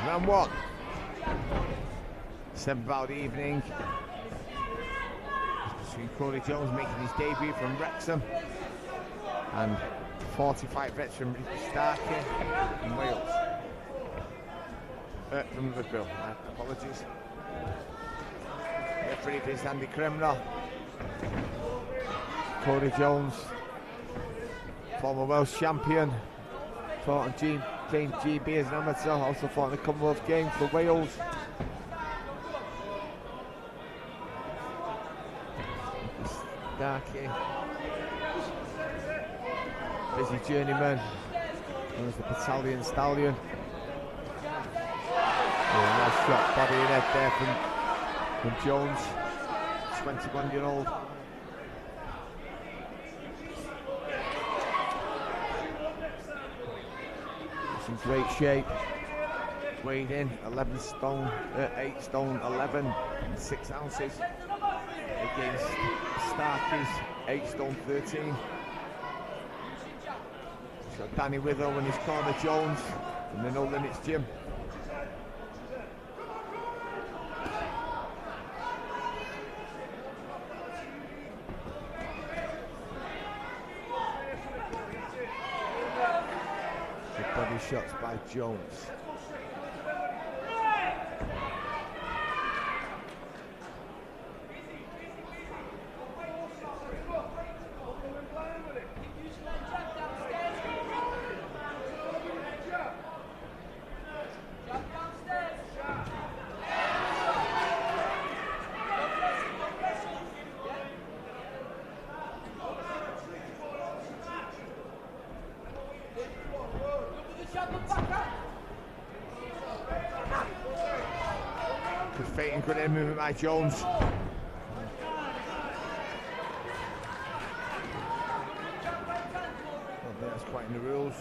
Round one. 7th bout of the evening. Between Corey Jones making his debut from Wrexham and 45 veteran Ricky Starkey from Wales. From Liverpool, apologies. Referee is Andy Kremner. Corey Jones, former Welsh champion, fought on James GB as an amateur, also fought in the Commonwealth Games for Wales. Starkey, busy journeyman, known as the Battalion Stallion. Nice shot, body and head there from Jones, 21-year-old. It's in great shape. Weighed in 8 stone 11 and 6 ounces against Starkey's 8 stone 13. So Danny Wither in his corner, Jones from the No Limits gym. Good body shots by Jones. Good feinting, good head movement by Jones. I think that's quite in the rules.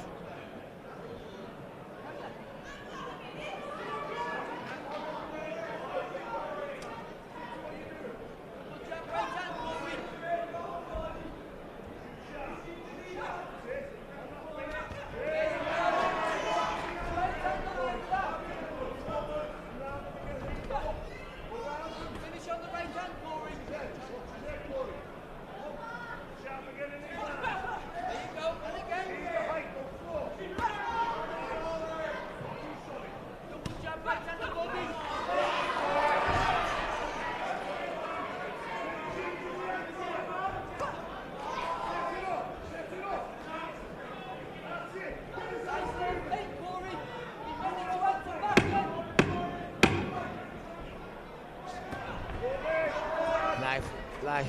Nice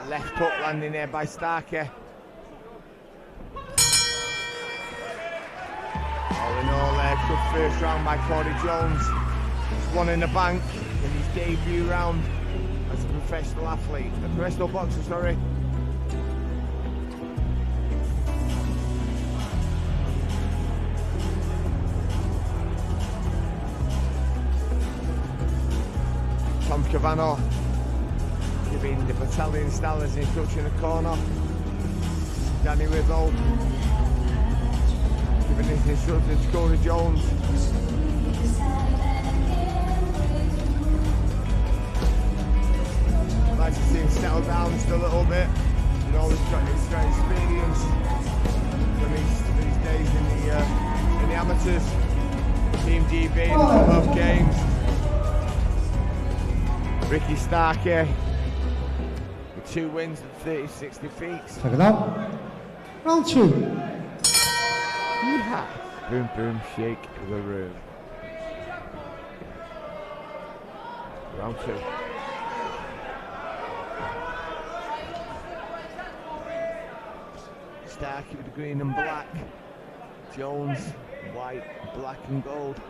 left hook landing there by Starkey. All in all, good first round by Corey Jones. One in the bank in his debut round. as a professional athlete, a professional boxer, sorry. Tom Cavano giving the battalion style as instruction in the corner. Danny Riddle giving his instruction to Corey Jones. I'd like to see him settle down just a little bit. You know, he's got extra experience from his days in the amateurs. Team GB in both games. Ricky Starkey with 2 wins and 36 defeats. Check it out. Round 2. Yeah. Boom, boom, shake the room. Round 2. Starkey with the green and black. Jones, white, black and gold.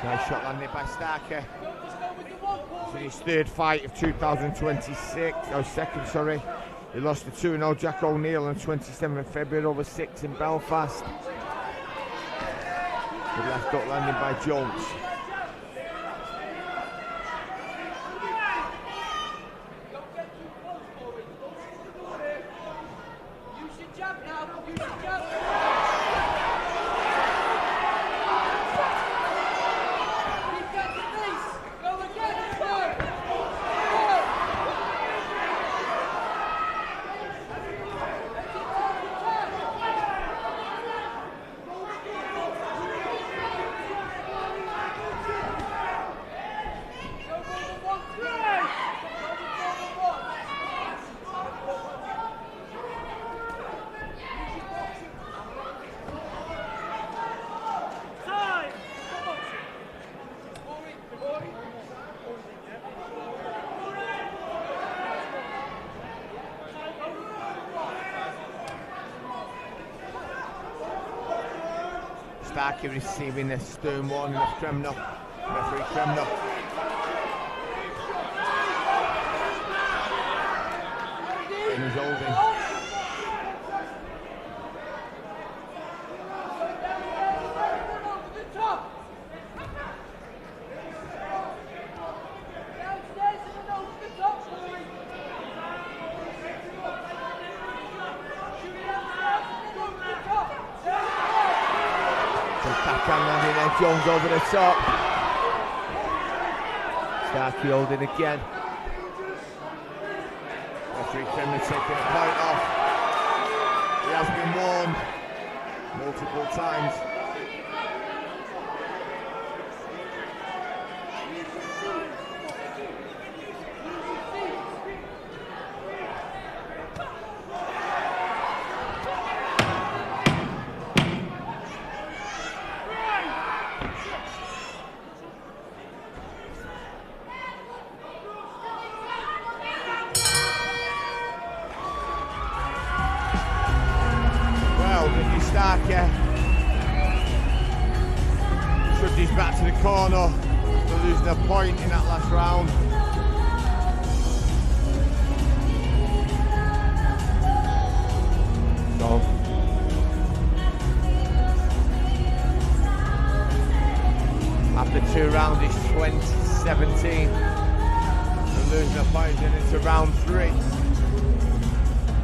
Nice shot landed by Starkey. It's in his 3rd fight of 2026. Oh, 2nd, sorry. He lost to 2-0 Jack O'Neill on 27th of February over 6 in Belfast. Good left hook landed by Jones. Starkey receiving a stern warning off Kremno, referee Kremno. And he's holding. Jones over the top. Starkey holding again. Referee Kremlin taking a point off. He has been warned multiple times. Shoved his back to the corner, for losing a point in that last round. So, after 2 rounds, it's 20-17. For losing a point into round 3.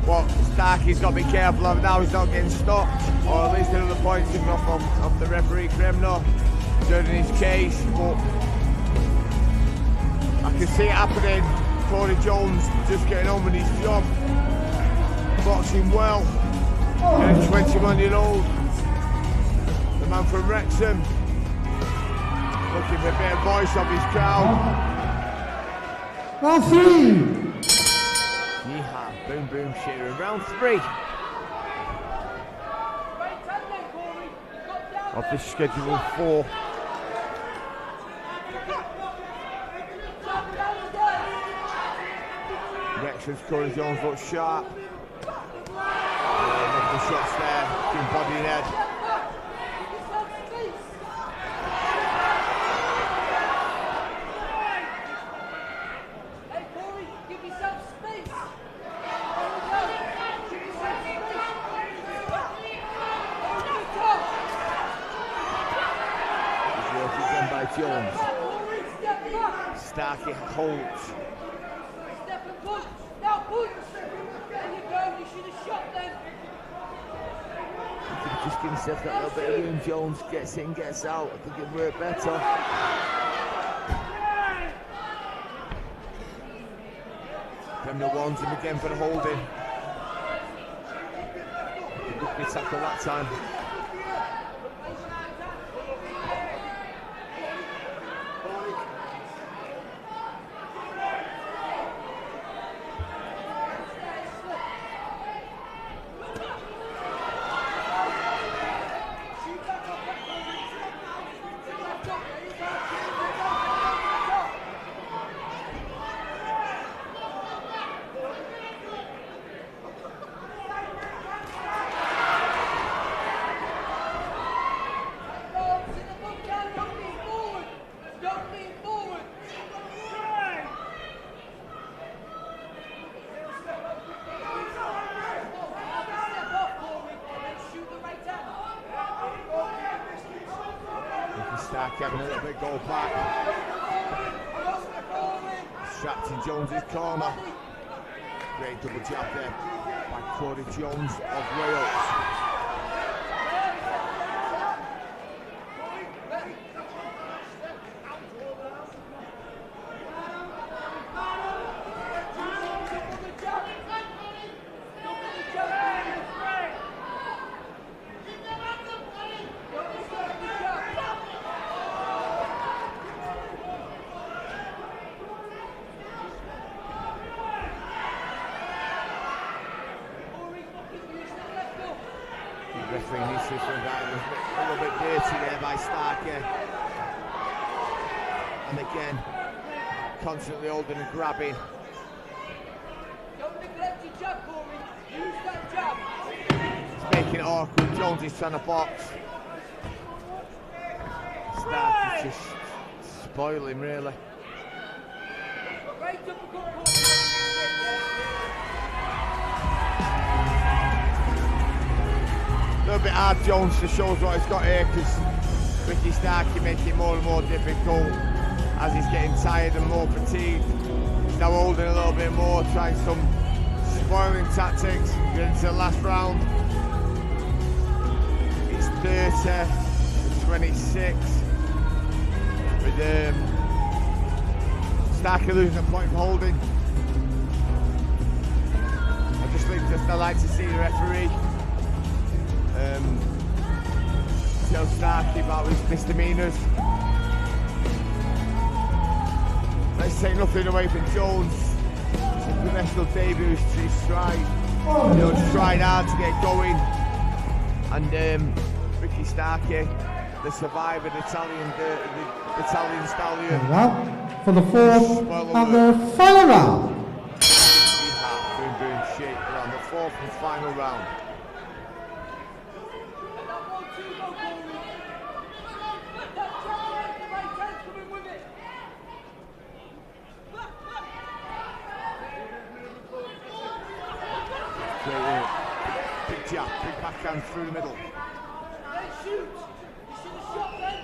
What Starkey's got to be careful of now, he's not getting stopped, or at least another point taken off the referee Kremno during his case. But I can see it happening. Corey Jones just getting on with his job, boxing well. 21-year-old, the man from Wrexham, looking for a bit of voice of his crowd. Round 3. Yeehaw, boom boom shearing. Round 3 of the schedule 4. Wrexham's Corey Jones looks sharp. The shots there, between body and head. Hey Corey, give yourself space. Good work again by Jones. Starkey holds. Step and push. Now push. There you go. You should have shot them. Just give himself that little bit of room. Jones gets in, gets out. I think it'd work better. Premier warns him again for the holding. Good tackle that time. Having a little bit go back. Strapped in Jones's corner. Great double jab there by Corey Jones of Wales. Referee needs to for that. It was a little bit dirty there by Starkey. And again, constantly holding and grabbing. Don't neglect your jab, Corey. Use that jab. It's making it awkward. Jones is trying to box. Starkey's just spoiling, really. Great uppercut, Corey. A little bit hard, Jones, to show us what he's got here, because Ricky Starkey making it more and more difficult as he's getting tired and more fatigued. He's now holding a little bit more, trying some spoiling tactics. Getting to the last round. It's 30-26 with Starkey losing a point for holding. I like to see the referee tell Starkey about his misdemeanors. Let's take nothing away from Jones. It's a professional debut to his stride. He's tried hard to get going. And Ricky Starkey, the survivor, the Italian stallion. For the fourth and the final round. Boom, boom, shake around the fourth and final round. Big jab, big backhand through the middle. Shoot! You should have shot then.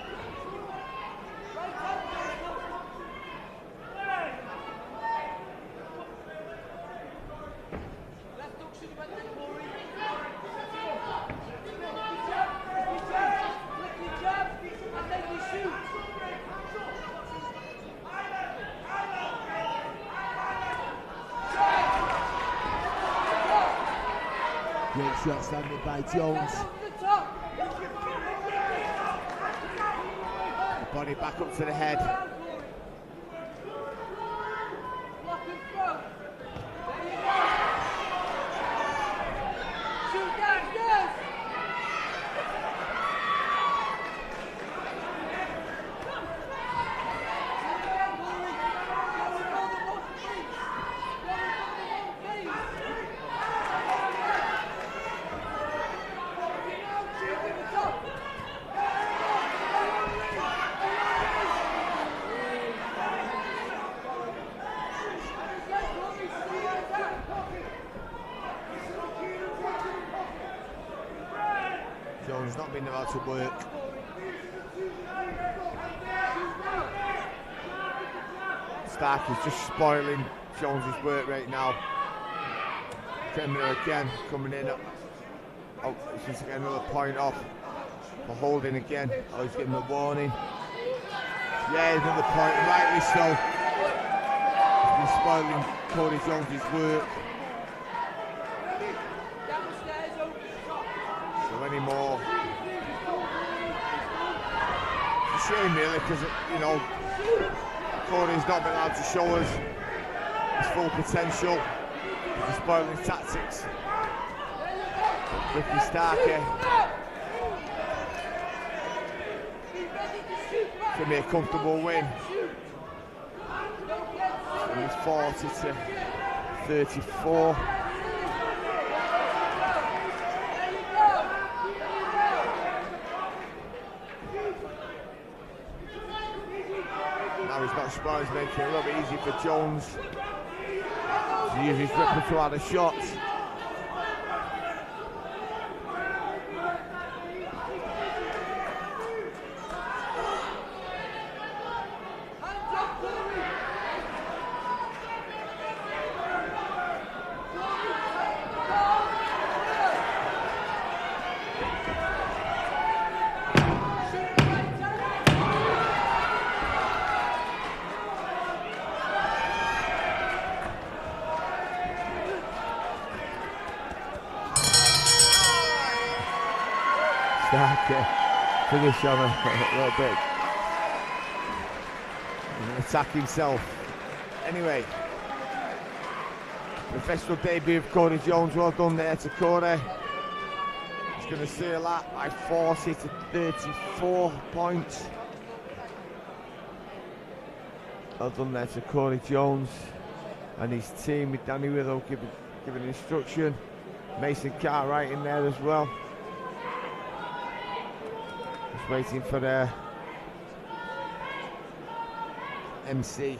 Left hook should have went there, Corey. Flick your jab, and then you shoot. Great shot standing by Jones. The body back up to the head. Jones not been allowed to work. Stark is just spoiling Jones's work rate now. Terminator again coming in. Oh, he's just getting another point off for holding again. Oh, he's getting a warning. Yeah, another point, rightly so. He's been spoiling Cody Jones's work. Any more? It's a shame really, because you know Cody's not been allowed to show us his full potential. He's spoiling his tactics. Ricky Starkey can be a comfortable win. And it's 40 to 34. Now he's got Sparrows making it a little bit easy for Jones to use his ripper to add a shot. Finish on a little bit. Attack himself. Anyway, professional debut of Cody Jones. Well done there to Cody. He's going to seal that by 40 to 34 points. Well done there to Cody Jones and his team with Danny Willow giving instruction. Mason Cartwright in there as well. Waiting for the MC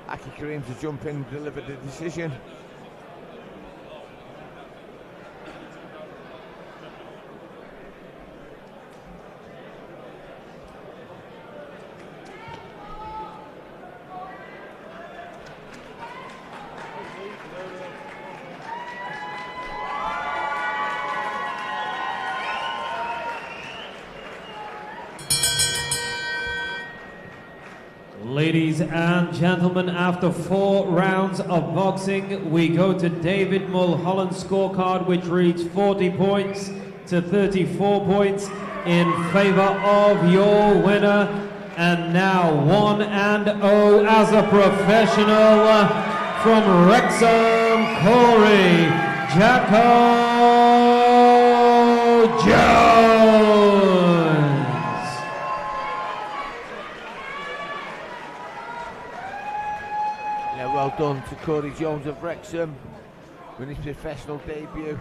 Aki Kareem to jump in and deliver the decision. Ladies and gentlemen, after 4 rounds of boxing, we go to David Mulholland's scorecard, which reads 40 points to 34 points in favor of your winner. And now 1-0 as a professional from Wrexham, Corey Jacko Jones. Well done to Cody Jones of Wrexham with his professional debut.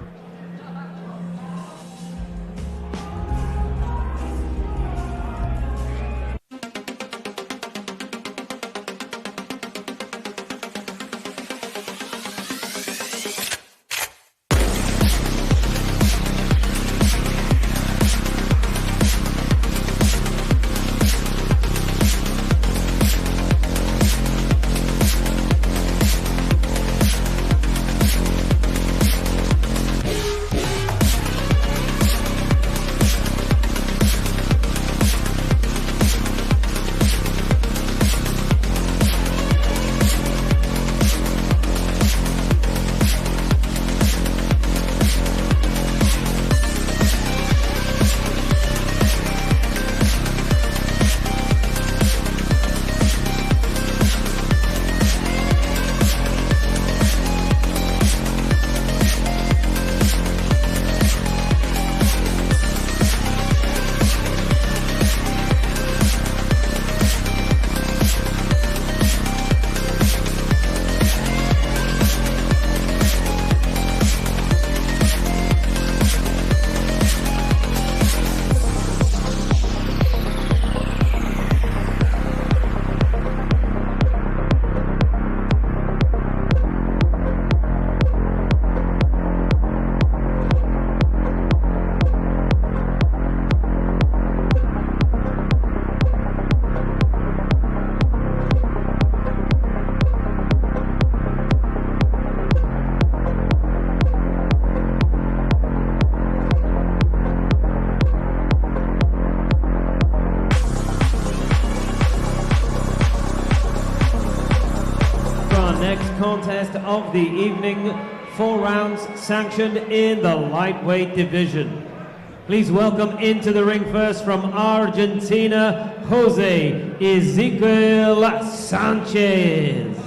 next contest of the evening, 4 rounds sanctioned in the lightweight division. Please welcome into the ring first from Argentina, Jose Ezequiel Sanchez.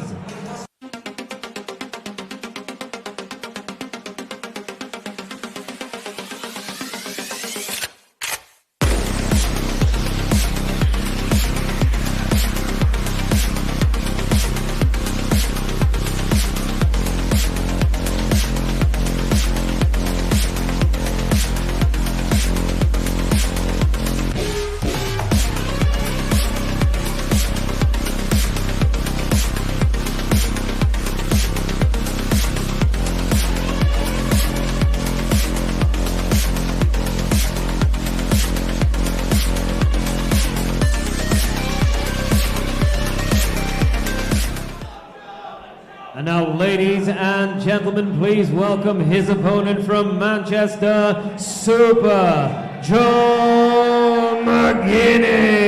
And now, ladies and gentlemen, please welcome his opponent from Manchester, Super Joe McGuinness.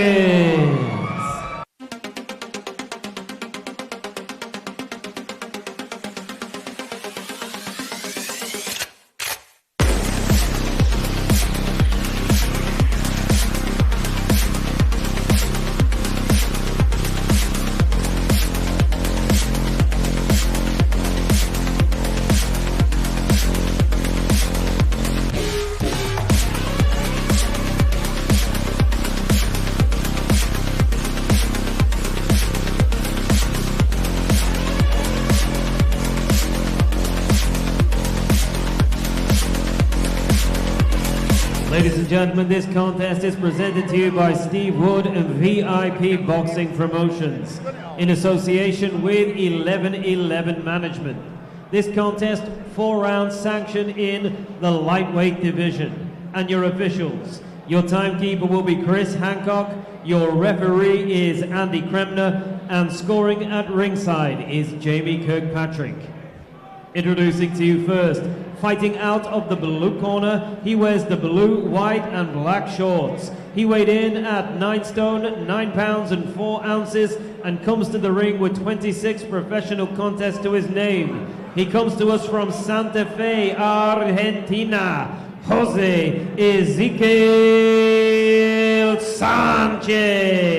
Ladies and gentlemen, this contest is presented to you by Steve Wood and VIP Boxing Promotions in association with 1111 Management. This contest, 4 rounds sanctioned in the lightweight division. And your officials, your timekeeper will be Chris Hancock, your referee is Andy Kremner, and scoring at ringside is Jamie Kirkpatrick. Introducing to you first, fighting out of the blue corner, he wears the blue, white and black shorts. He weighed in at 9 stone, 9 pounds and 4 ounces and comes to the ring with 26 professional contests to his name. He comes to us from Santa Fe, Argentina, Jose Ezequiel Sanchez.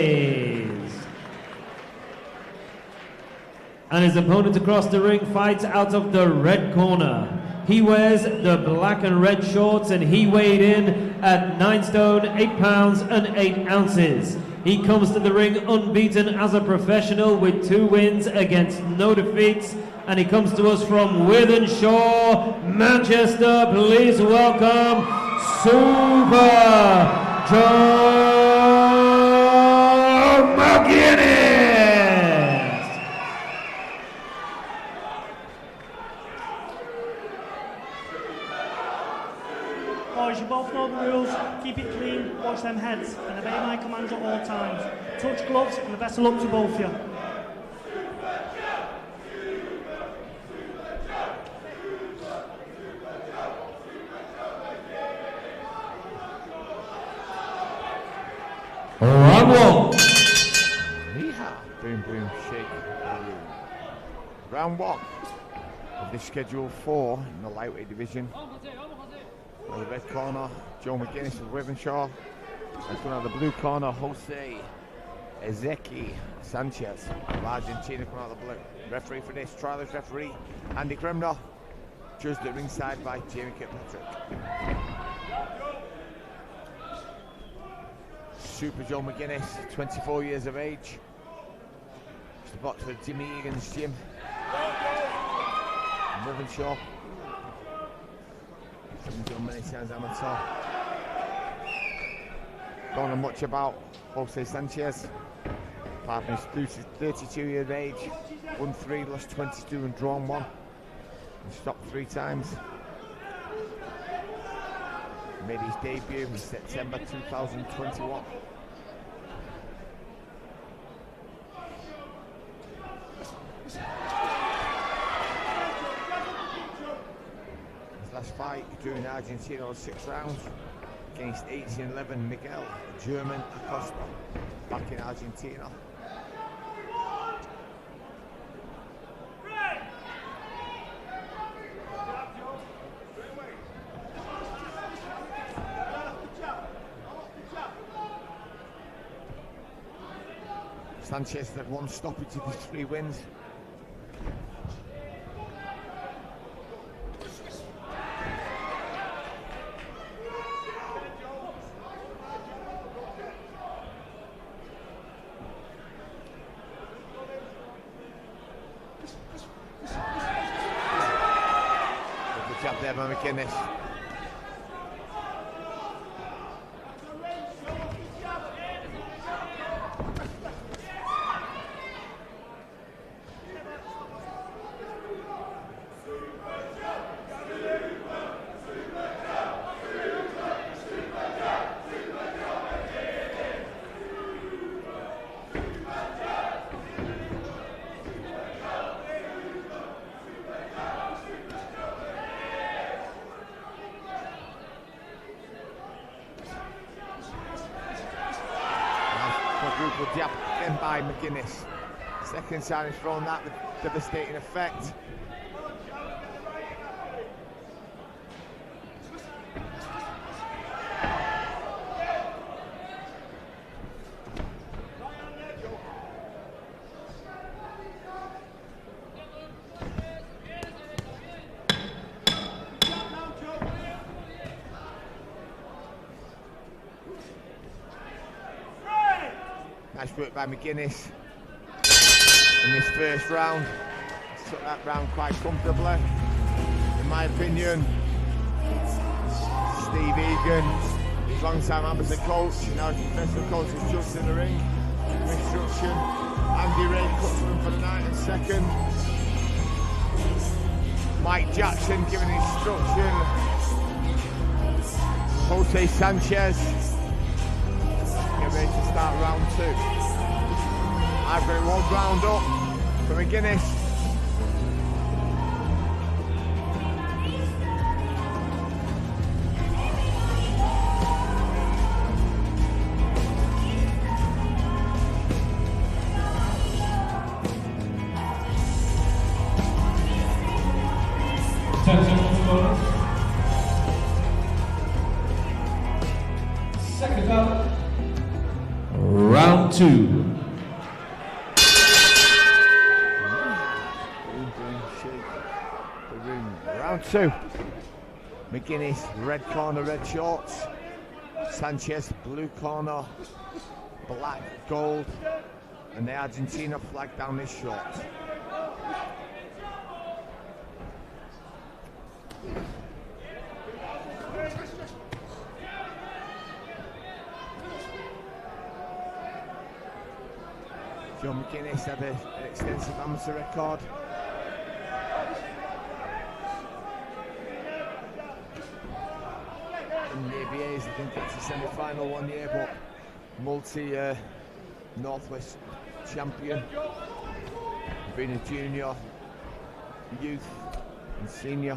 And his opponent across the ring fights out of the red corner. He wears the black and red shorts and he weighed in at 9 stone, 8 pounds and 8 ounces. He comes to the ring unbeaten as a professional with 2 wins against no defeats. And he comes to us from Wythenshawe, Manchester. Please welcome Super Joe McGuinness. Boys, you both know the rules. Keep it clean, watch them heads, and obey my commands at all times. Touch gloves, and the best of luck to both of you. Round 1. Yeehaw. Boom, boom, shake. Round 1 of the Schedule 4 in the lightweight division. On the red corner, Joe McGuinness of Wythenshawe. And coming out of the blue corner, Jose Ezequiel Sanchez of Argentina coming out of the blue. Referee for this, trialist referee, Andy Kremner. Judged at ringside by Jamie Kirkpatrick. Super Joe McGuinness, 24 years of age. Used to box for Jimmy Egan's gym in Wythenshawe. Haven't done many times amateur. Don't know much about Jose Sanchez. Apart from he's 32 years of age, won 3, lost 22 and drawn 1. And stopped 3 times. Made his debut in September 2021. His last fight, he drew in Argentina on 6 rounds against 1811 Miguel German Acosta back in Argentina. Sanchez had 1 stoppage in his 3 wins. Good jab there by McGuinness. Quadruple jab again by McGuinness. Second time he's thrown that with devastating effect. Nice work by McGuinness in this first round. He's took that round quite comfortably, in my opinion. Steve Egan, his long-time amateur coach, now his professional coach, is just in the ring. Instruction. Andy Ray cuts him for the night and second. Mike Jackson giving instruction. Jose Sanchez. Get ready to start round 2. I've got 1 round up for McGuinness. Second out. Round 2. Round 2. McGuinness, red corner, red shorts. Sanchez, blue corner, black, gold. And the Argentina flag down his shorts. John McGuinness had an extensive amateur record. In the ABAs, I think it's a semi-final 1 year, but multi-Northwest champion. Being a junior, youth and senior.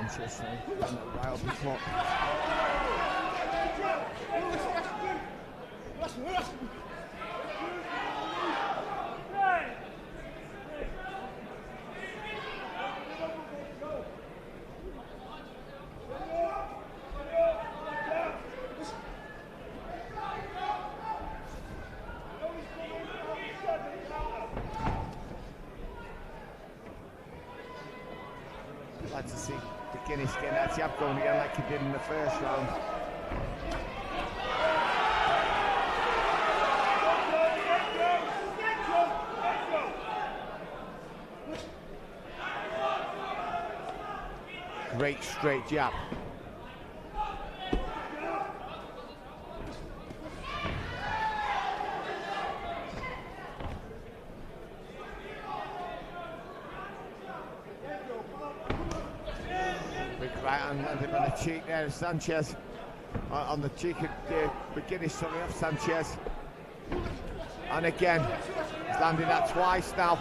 Sanchez right up the top. I'd like to see McGuinness getting that jab going again like he did in the first round. Great straight jab. Right hand landed on the cheek there of Sanchez. On the cheek of McGuinness, sorry, off Sanchez. And again, he's landed that twice now.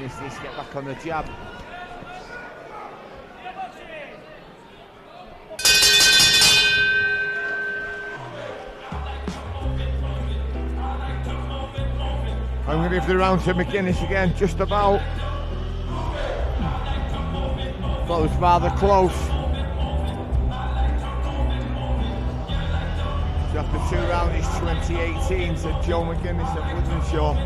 McGuinness needs to get back on the jab. I'm going to give the round to McGuinness again, just about. Thought it was rather close. So after 2 rounds, it's 2018, said Joe McGuinness at Woodenshaw.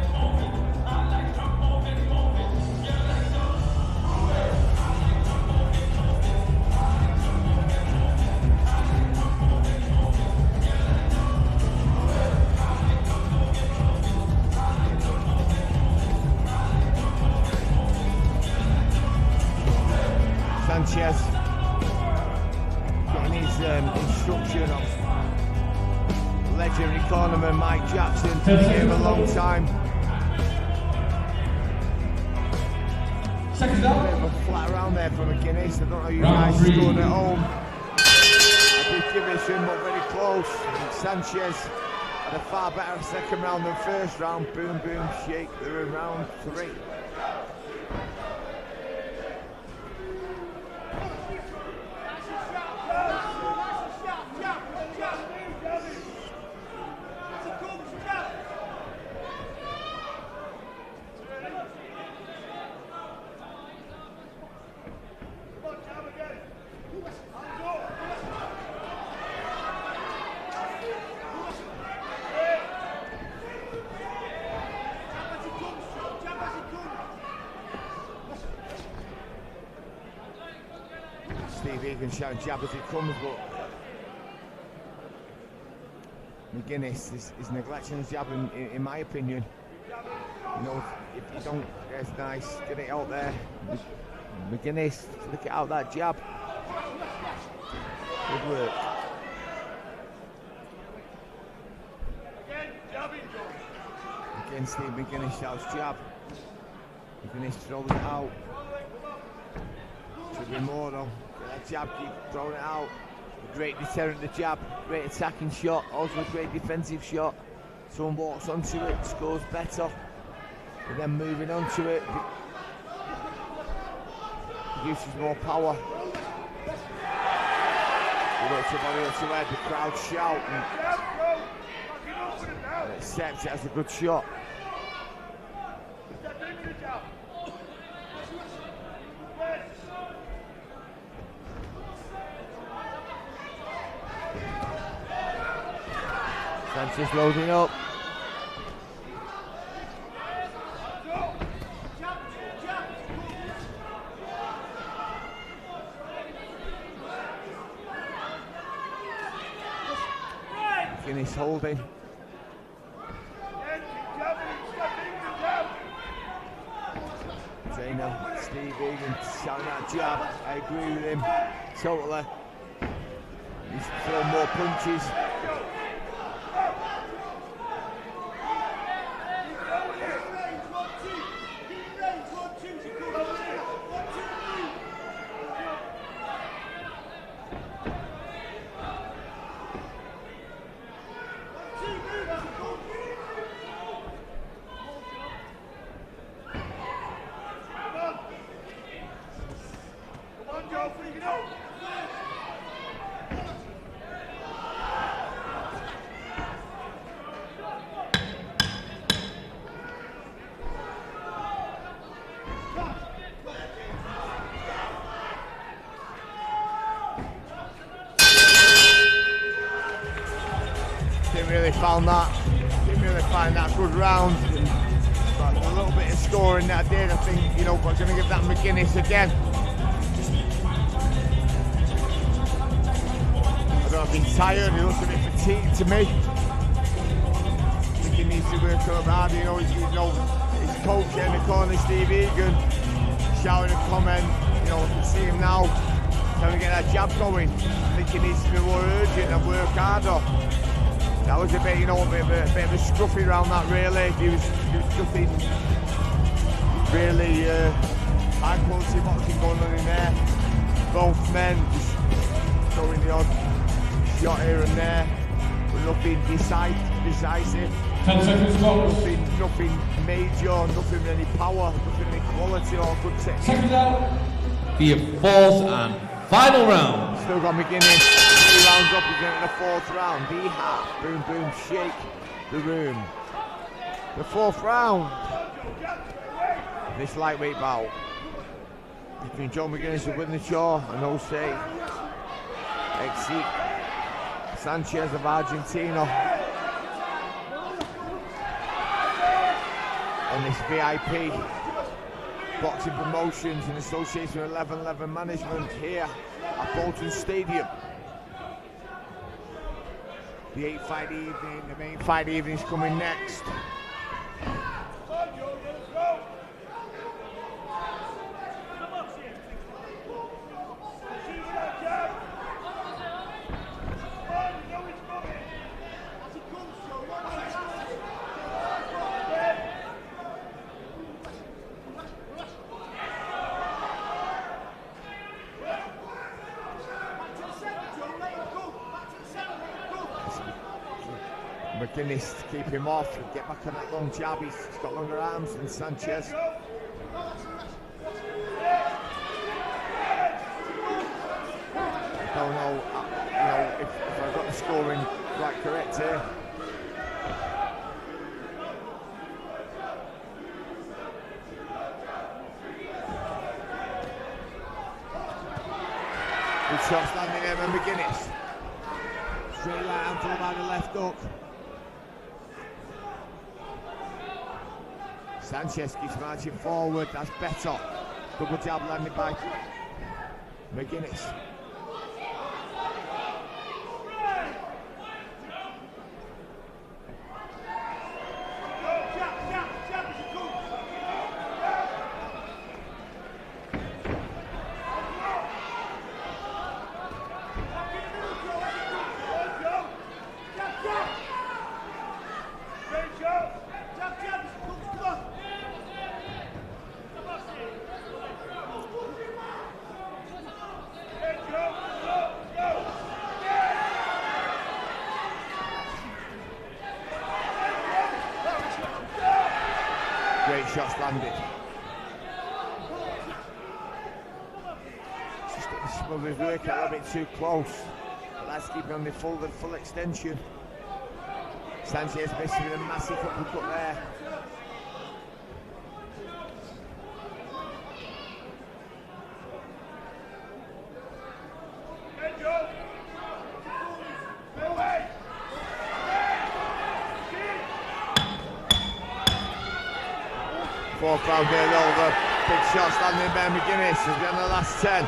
Sanchez getting his instruction of legendary cornerman Mike Jackson, been in the game a long time. A bit of a flat around there from McGuinness. I don't know how you guys scored at home. I did give it to him, but very close. And Sanchez had a far better second round than first round. Boom, boom, shake. They're in round 3. Eithan shouting jab as it comes, but McGuinness is neglecting his jab in my opinion. You know, if you don't, it's nice, get it out there. McGuinness, look out that jab. Good work. Again, Steve McGuinness shouts jab. McGuinness throws it out. Should be more though. That jab, keep throwing it out. A great deterrent, the jab. Great attacking shot. Also a great defensive shot. Someone walks onto it, scores better. But then moving onto it produces more power. He looks body up to head, the crowd shout and accepts it as a good shot. Sanchez loading up. McGuinness holding. Trainer Steve Egan shouting that jab. I agree with him totally. He's throwing more punches. Didn't really find that good round. But a little bit of scoring that I did, I think, you know, but I'm going to give that McGuinness again. I don't know if he's tired, he looks a bit fatigued to me. I think he needs to work a little harder, you know, his coach in the corner, Steve Egan, shouting a comment, you know, I can see him now, trying to get that jab going. I think he needs to be more urgent and work harder. That was a bit, you know, a bit of a scruffy round that really. He was nothing really high quality boxing going on in there. Both men just throwing the odd shot here and there, but nothing decisive. 10 seconds clock. Nothing major, nothing with any power, nothing with any quality or good technique. Seconds out for your fourth and final round. Still got McGuinness. 3 rounds up, he's into the 4th round. D-Hat, boom, boom, shake the room. The 4th round. This lightweight bout between Joe McGuinness of Windshaw and Jose Sanchez of Argentina. On this VIP boxing promotions in association with 1111 Management here at Bolton Stadium. The 8th fight evening, the main fight evening is coming next. McGuinness to keep him off and get back on that long jab. He's got longer arms than Sanchez. I don't know, if I've got the scoring right correct here. Good shots landing there by McGuinness. Straight right hand followed by the left hook. Sanchez keeps marching forward, that's better. Double jab landed by McGuinness. Great shots landed. Just getting Smothers work a little bit too close. But that's keeping on the full extension. Sanchez missing with a massive uppercut there. Fourth round there over. Big shots landing by McGuinness as we're on the last 10.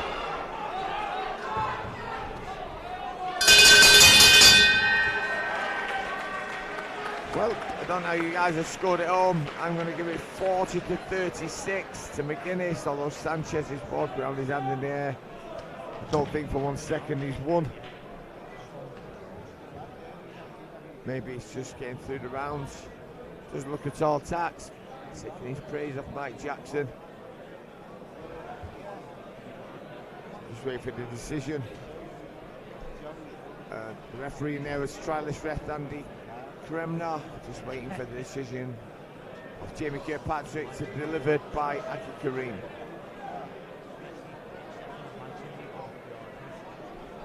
Well, I don't know how you guys have scored at home. I'm going to give it 40-36 to McGuinness, although Sanchez is both around his hand in the air. I don't think for 1 second he's won. Maybe it's just getting through the rounds. Doesn't look at all taxed. Taking his praise off Mike Jackson. Just waiting for the decision. The referee in there was trialist ref Andy Kremner. Just waiting for the decision of Jamie Kirkpatrick to be delivered by Aki Kareem.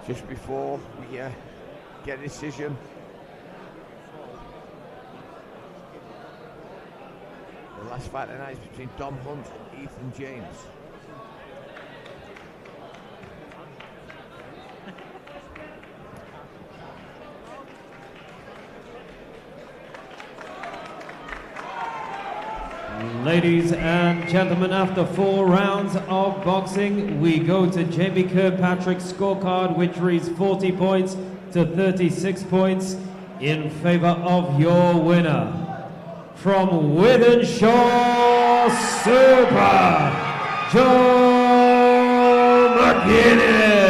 Just before we get a decision. The last fight tonight is between Dom Hunt and Eithan James. Ladies and gentlemen, after 4 rounds of boxing, we go to Jamie Kirkpatrick's scorecard, which reads 40 points to 36 points in favor of your winner. From Wythenshawe Super, Joe McGuinness.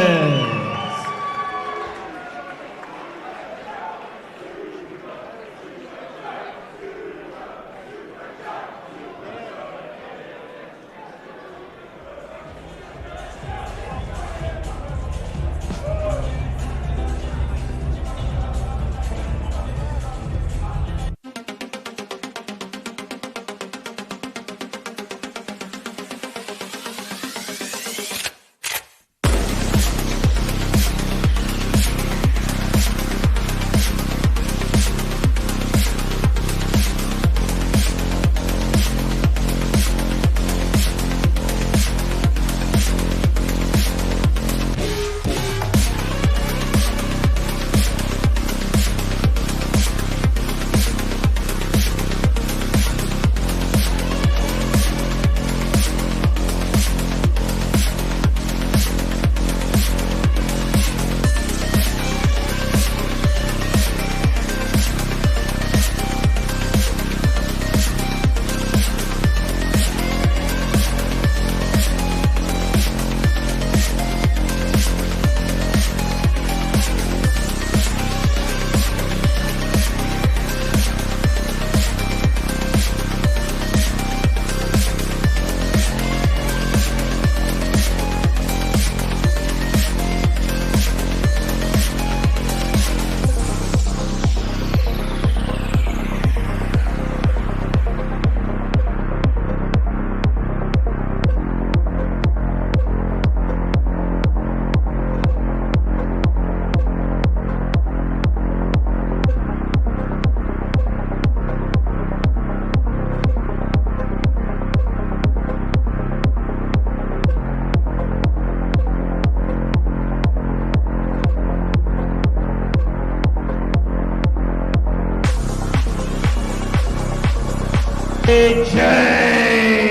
James.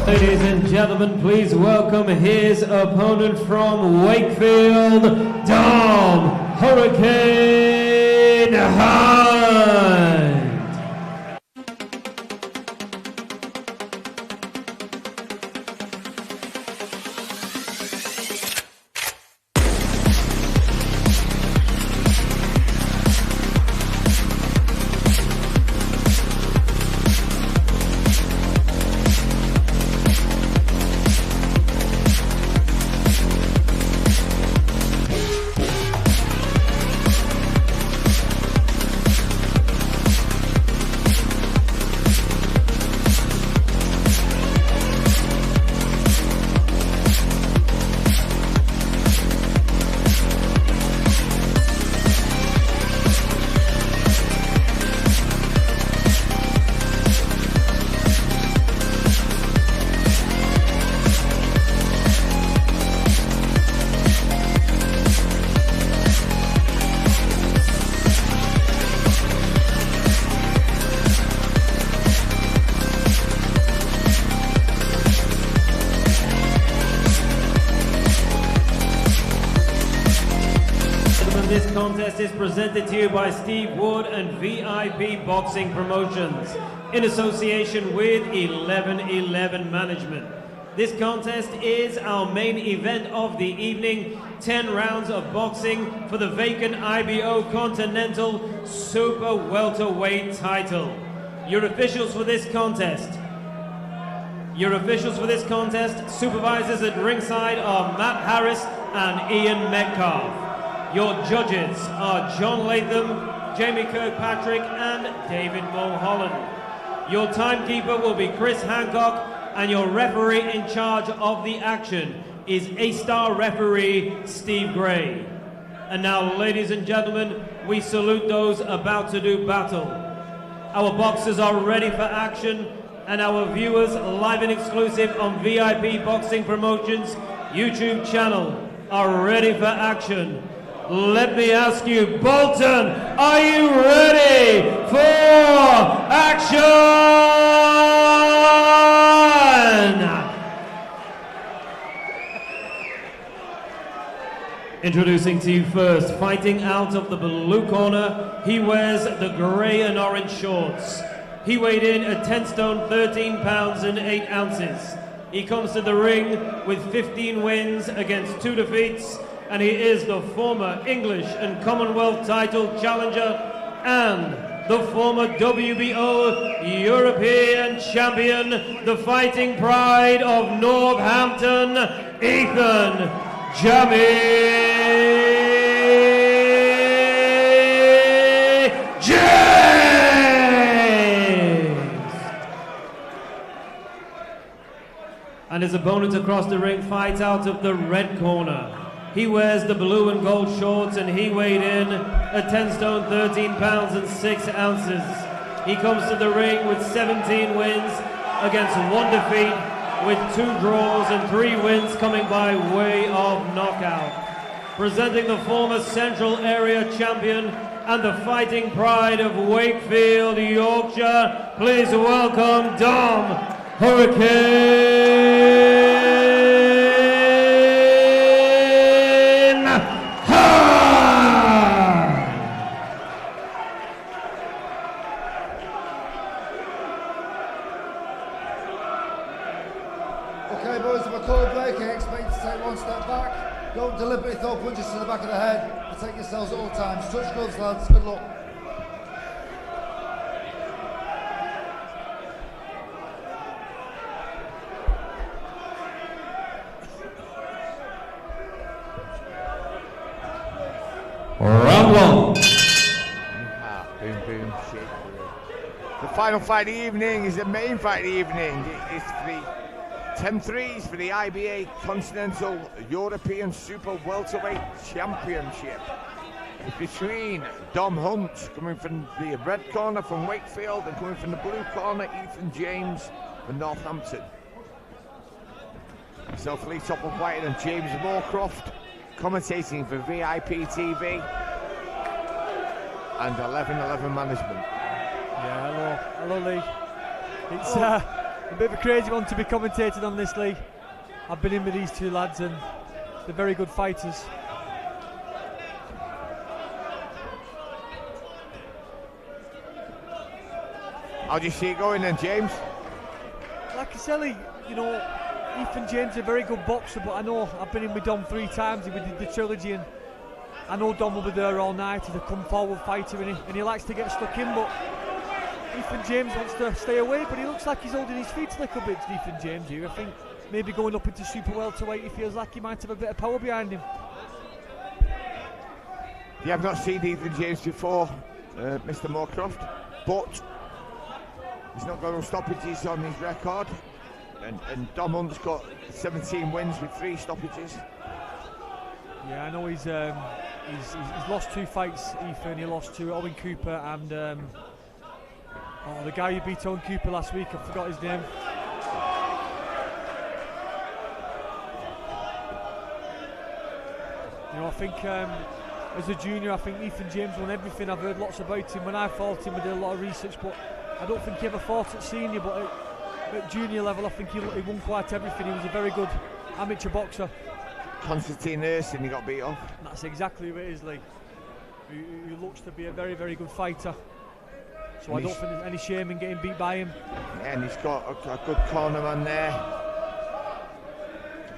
Ladies and gentlemen, please welcome his opponent from Wakefield, Dom Hurricane Hunt. This contest is presented to you by Steve Wood and VIP Boxing Promotions in association with 1111 Management. This contest is our main event of the evening, 10 rounds of boxing for the vacant IBO Continental Super Welterweight title. Your officials for this contest, supervisors at ringside are Matt Harris and Ian Metcalf. Your judges are John Latham, Jamie Kirkpatrick, and David Mulholland. Your timekeeper will be Chris Hancock, and your referee in charge of the action is A-star referee Steve Gray. And now, ladies and gentlemen, we salute those about to do battle. Our boxers are ready for action, and our viewers live and exclusive on VIP Boxing Promotions YouTube channel are ready for action. Let me ask you, Bolton, are you ready for action? Introducing to you first, fighting out of the blue corner, he wears the grey and orange shorts. He weighed in at 10 stone, 13 pounds and 8 ounces. He comes to the ring with 15 wins against 2 defeats, and he is the former English and Commonwealth title challenger and the former WBO European champion, the fighting pride of Northampton, Eithan James. And his opponent across the ring fights out of the red corner. He wears the blue and gold shorts and he weighed in at 10 stone 13 pounds and 6 ounces. He comes to the ring with 17 wins against 1 defeat, with 2 draws and 3 wins coming by way of knockout. Presenting the former Central Area champion and the fighting pride of Wakefield, Yorkshire, please welcome Dom Hurricane Hart. Okay, boys, if I call a break, I expect you to take 1 step back. Don't deliberately throw punches to the back of the head. Protect yourselves at all times. Touch gloves, lads. Good luck. Round 1. Boom, boom, shake. The final fight of the evening is the main fight of the evening. It's the 10-3s for the IBA Continental European Super Welterweight Championship. It's between Dom Hunt, coming from the red corner from Wakefield, and coming from the blue corner, Eithan James from Northampton. Myself, Lee Topple-White, and James Moorcroft, commentating for VIP TV and 1111 Management. Yeah, hello Lee. It's a bit of a crazy one to be commentating on this, Lee. I've been in with these 2 lads and they're very good fighters. How do you see it going then, James? Like I said, Lee, you know, Eithan James is a very good boxer, but I know I've been in with Dom 3 times. We did the trilogy, and I know Dom will be there all night as a come-forward fighter, and he likes to get stuck in, but Eithan James wants to stay away, but he looks like he's holding his feet a little bit, Eithan James here. I think maybe going up into super welterweight, he feels like he might have a bit of power behind him. You have not seen Eithan James before, Mr. Moorcroft, but he's not got no stoppages on his record. And Dom Hunt's got 17 wins with 3 stoppages. Yeah, I know he's lost 2 fights, Ethan. He lost to Owen Cooper and the guy who beat Owen Cooper last week, I forgot his name. You know, I think as a junior, I think Eithan James won everything. I've heard lots about him. When I fought him, I did a lot of research, but I don't think he ever fought at senior, but at junior level, I think he won quite everything. He was a very good amateur boxer. Constantine Ersin, he got beat off. That's exactly who it is, Lee. Who looks to be a very, very good fighter. So I don't think there's any shame in getting beat by him. Yeah, and he's got a good corner man there.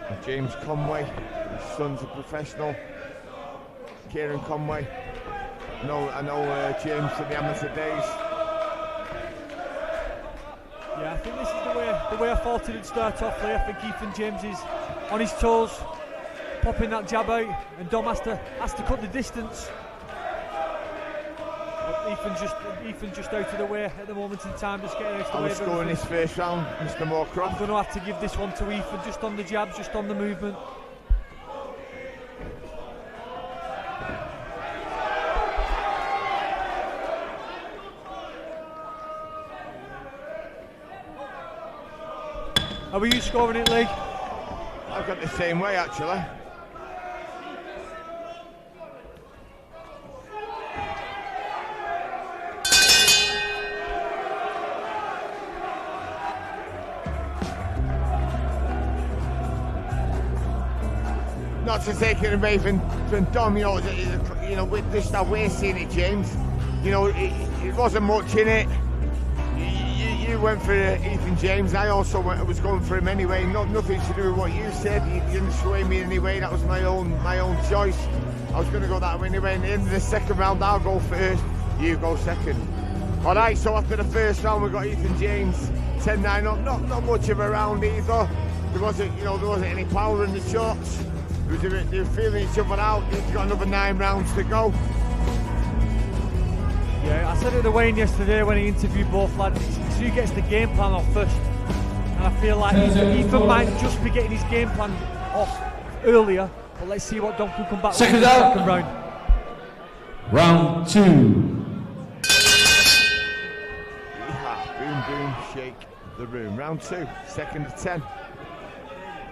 And James Conway, his son's a professional. Kieran Conway. I know James from the amateur days. Yeah, I think this is the way I thought it'd start off, Lee. I think Eithan James is on his toes, popping that jab out, and Dom has to cut the distance. But Ethan's just out of the way at the moment in time, just getting out of the way. How was scoring this first round, Mr. Moorcroft? I'm going to have to give this one to Eithan, just on the jabs, just on the movement. How are you scoring it, Lee? I've got the same way, actually. Not to take it away from Dom, you know, with this how we're seeing it, James. You know, it wasn't much in it. You went for Eithan James. I also was going for him anyway. Nothing to do with what you said. You didn't sway me anyway. That was my own choice. I was going to go that way anyway. In the end of the second round, I'll go first. You go second. Alright, so after the first round we got Eithan James 10-9 up. Not much of a round either. There wasn't any power in the shots. They were feeling each other out. They've got another 9 rounds to go. Yeah, I said it to Wayne yesterday when he interviewed both lads. It's who gets the game plan off first. And I feel like Eithan might just be getting his game plan off earlier. But let's see what Dom can come back with in the second round. Round 2. Boom, boom, shake the room. Round 2, second of 10.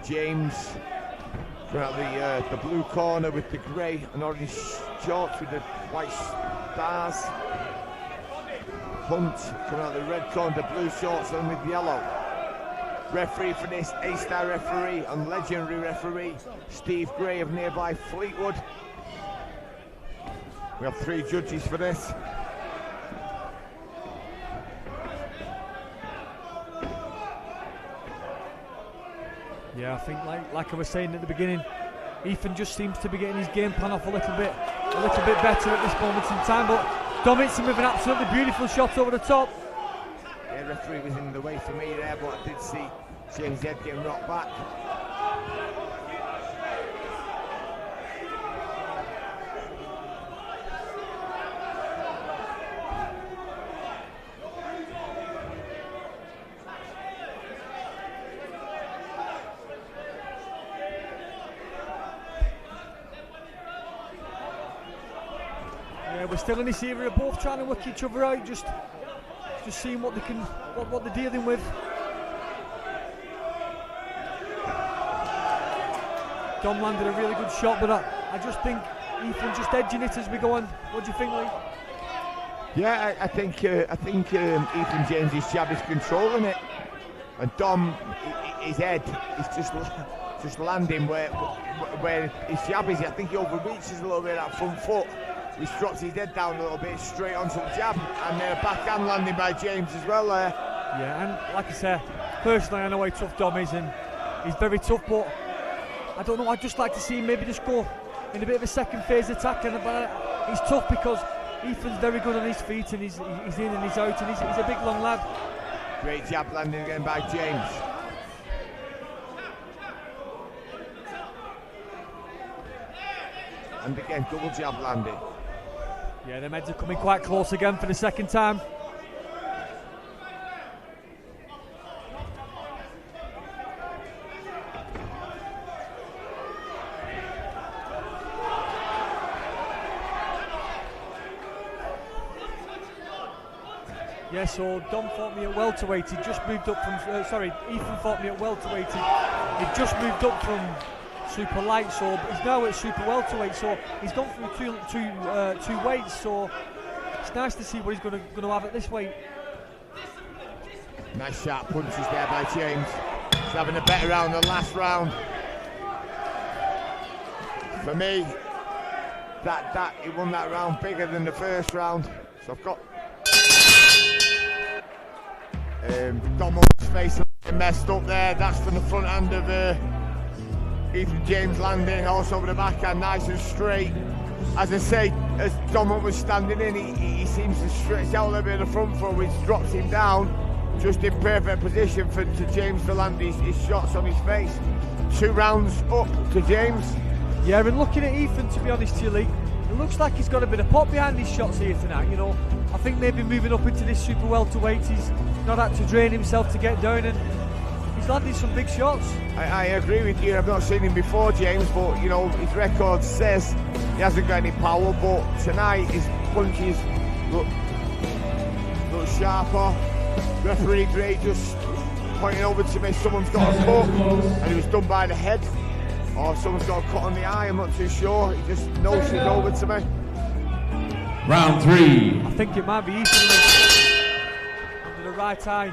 James out the blue corner with the grey and orange shorts with the white stars. Hunt coming out the red corner, the blue shorts and with yellow. Referee for this, A-star referee and legendary referee Steve Gray of nearby Fleetwood. We have 3 judges for this. Yeah, I think like I was saying at the beginning, Eithan just seems to be getting his game plan off a little bit better at this moment in time. But Dom hits him with an absolutely beautiful shot over the top. Yeah, referee was in the way for me there, but I did see James' head getting knocked back. We're still in this area, both trying to work each other out, just seeing what they're dealing with. Dom landed a really good shot, but I just think Eithan just edging it as we go on. What do you think, Lee? Yeah, I think Eithan James' jab is controlling it, and Dom, his head is just landing where his jab is. I think he overreaches a little bit that front foot. He drops his head down a little bit, straight onto the jab, and backhand landing by James as well there. Yeah, and like I said, personally I know how tough Dom is, and he's very tough, but I don't know, I'd just like to see him maybe just go in a bit of a second phase attack, but he's tough because Ethan's very good on his feet, and he's in and he's out, and he's a big long lad. Great jab landing again by James. And again, double jab landing. Yeah, the Meds are coming quite close again for the second time. Yeah, so Dom fought me at welterweight. He just moved up from. Eithan fought me at welterweight. He just moved up from super light, so he's now at super welterweight. So he's gone through two weights. So it's nice to see what he's going to have at this weight. Nice sharp punches there by James. He's having a better round than the last round. For me, that he won that round bigger than the first round. So I've got Donald's face messed up there. That's from the front hand of Eithan James landing, also with the backhand, nice and straight. As I say, as Donald was standing in, he seems to stretch out a little bit of the front foot, which drops him down, just in perfect position for James to land his shots on his face. 2 rounds up to James. Yeah, and looking at Eithan, to be honest to you, Lee, it looks like he's got a bit of pop behind his shots here tonight, you know. I think maybe moving up into this super welterweight, he's not had to drain himself to get down, and he's landed some big shots. I agree with you. I've not seen him before, James, but you know his record says he hasn't got any power. But tonight his punches look sharper. Referee Gray just pointing over to me. Someone's got a cut, and it was done by the head, or someone's got a cut on the eye. I'm not too sure. He just notioned over to me. Round 3. I think it might be Eithan under the right eye.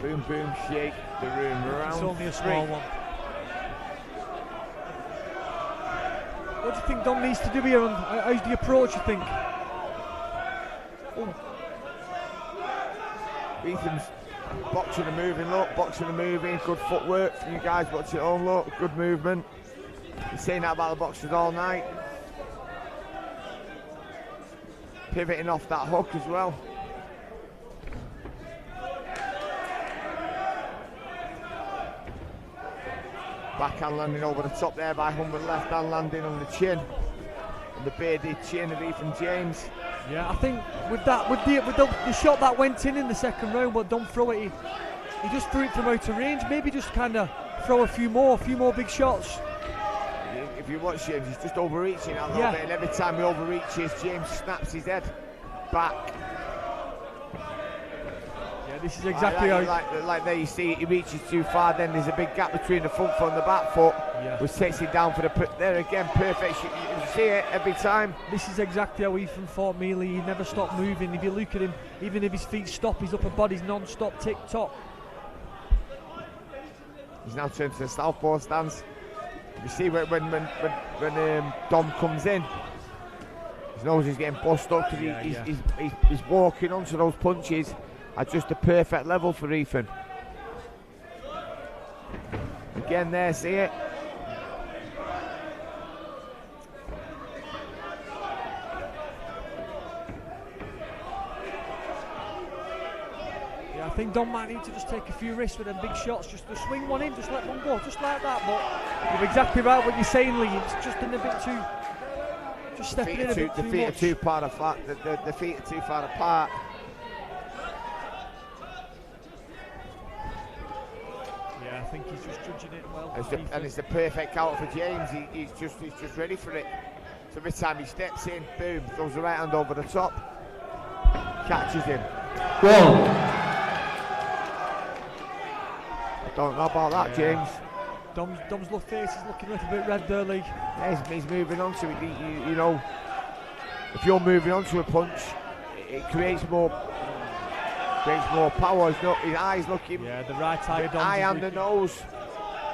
Boom, boom, shake the room. Round it's only a small 3. one. What do you think Dom needs to do here, and how's the approach, you think? Ethan's boxing and moving, look, boxing and moving, good footwork for you guys watching at home, look, good movement. He's saying that about the boxers all night. Pivoting off that hook as well. Backhand landing over the top there by Humber, left hand landing on the chin. On the bearded chin of Eithan James. Yeah, I think with the shot that went in the second round, but don't throw it. He just threw it from out of range. Maybe just kind of throw a few more big shots. If you watch James, he's just overreaching a little bit, and every time he overreaches, James snaps his head back. Yeah, this is exactly like there you see he reaches too far, then there's a big gap between the front foot and the back foot, which takes it down for the there again, perfect. You see it every time. This is exactly how Eithan fought Mealy. He never stopped moving. If you look at him, even if his feet stop, his upper body's non-stop tick-tock. He's now turned to the southpaw stance. You see when Dom comes in, his nose is getting bust up because he's walking onto those punches at just the perfect level for Eithan. Again there, see it? I think Dom might need to just take a few risks with them big shots, just to swing one in, just let one go, just like that. But you're exactly right what you're saying, Lee. It's just in a bit too, just stepping in a bit too much. The feet are too far apart. The feet are too far apart. Yeah, I think he's just judging it well. And it's the perfect count for James. He's just ready for it. So every time he steps in, boom, throws the right hand over the top, catches him. Don't know about that, James. Dom's left face is looking a little bit red there, Lee. Yeah, he's moving on to it. You know, if you're moving on to a punch, it creates more power. His eyes looking. Yeah, the right eye. The eye and the nose.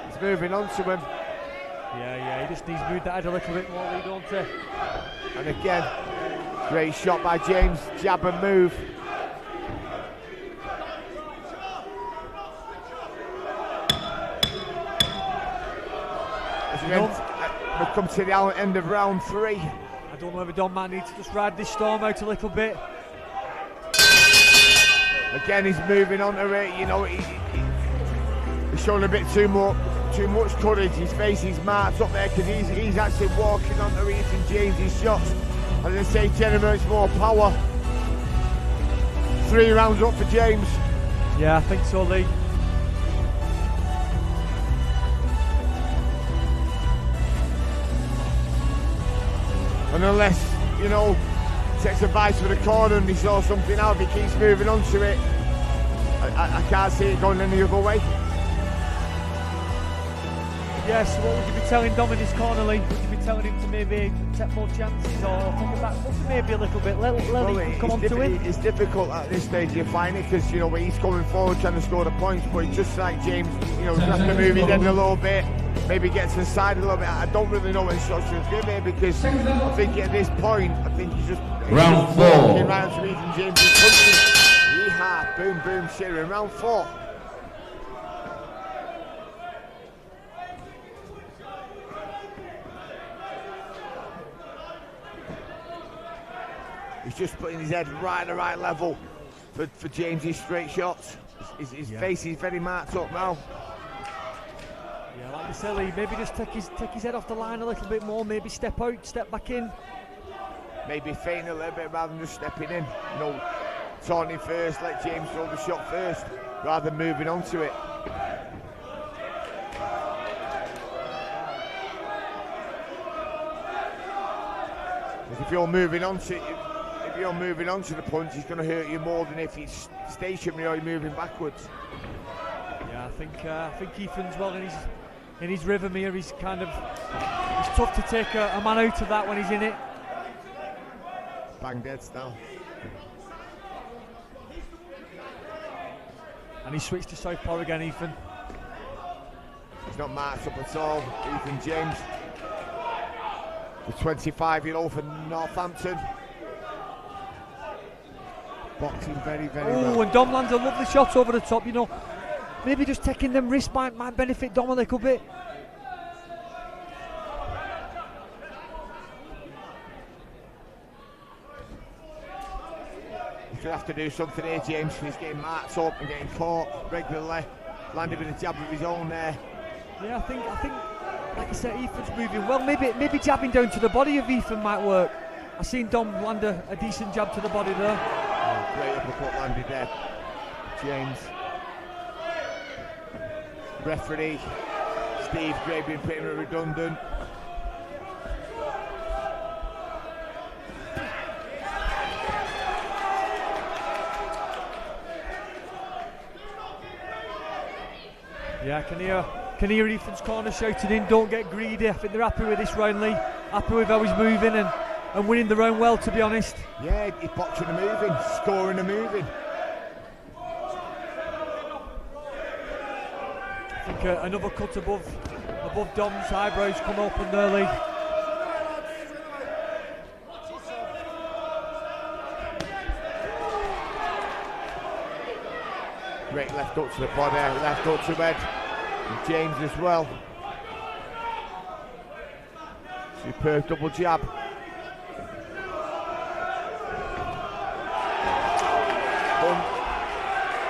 He's moving on to him. Yeah, he just needs to move that head a little bit more, Lee, don't he? And again, great shot by James. Jab and move. We've come to the end of round 3. I don't know if Dom might need to just ride this storm out a little bit. Again, he's moving on to it. You know, he's showing a bit too much courage. His face is marked up there because he's actually walking on to Eithan James' shots. As I say, generates more power. 3 rounds up for James. Yeah, I think so, Lee. And unless, you know, takes a bite to the corner and he saw something out, if he keeps moving on to it, I can't see it going any other way. Yes, what would you be telling Dom in his corner, Lee? Would you be telling him to maybe take more chances or think of that foot maybe a little bit? Let him come on to him? It's difficult at this stage of fighting it because, you know, he's coming forward trying to score the points, but it's just like James, you know, has to move his head a little bit, maybe get to the side a little bit. I don't really know when shots to give here because I think at this point, I think he's just round 4. Round to Eithan James' punches. Yeehaw, boom, boom, shit in round 4. He's just putting his head right at the right level for James's straight shots. His face is very marked up now. Yeah, like you said, Lee, maybe just take his head off the line a little bit more, maybe step out, step back in. Maybe feigning a little bit rather than just stepping in. You know, taunting first, let James throw the shot first, rather than moving on to it. If you're moving on to the punch, he's going to hurt you more than if he's stationary or moving backwards. Yeah, I think Ethan's well in his rhythm here. He's tough to take a man out of that when he's in it. Bang dead style. And he switched to southpaw again, Eithan. He's not marked up at all, Eithan James. The 25-year-old from Northampton. Boxing very, very well. Oh, and Dom lands a lovely shot over the top, you know. Maybe just taking them risks might benefit Dom a little bit. He's going to have to do something here, James. He's getting marked up and getting caught regularly. Landed with a jab of his own there. Yeah, I think, like I said, Ethan's moving well. Maybe jabbing down to the body of Ethan might work. I've seen Dom land a decent jab to the body there. Oh, great uppercut landed there, James. Referee Steve Gray being pretty redundant. Yeah, can hear Ethan's corner shouting in, don't get greedy. I think they're happy with this round, Lee. Happy with how he's moving and winning the round well, to be honest. Yeah, he's boxing and moving, scoring and moving. I think another cut above Dom's eyebrows come open there, Lee. Great left hook to the body, left hook to head. And James as well. Superb double jab.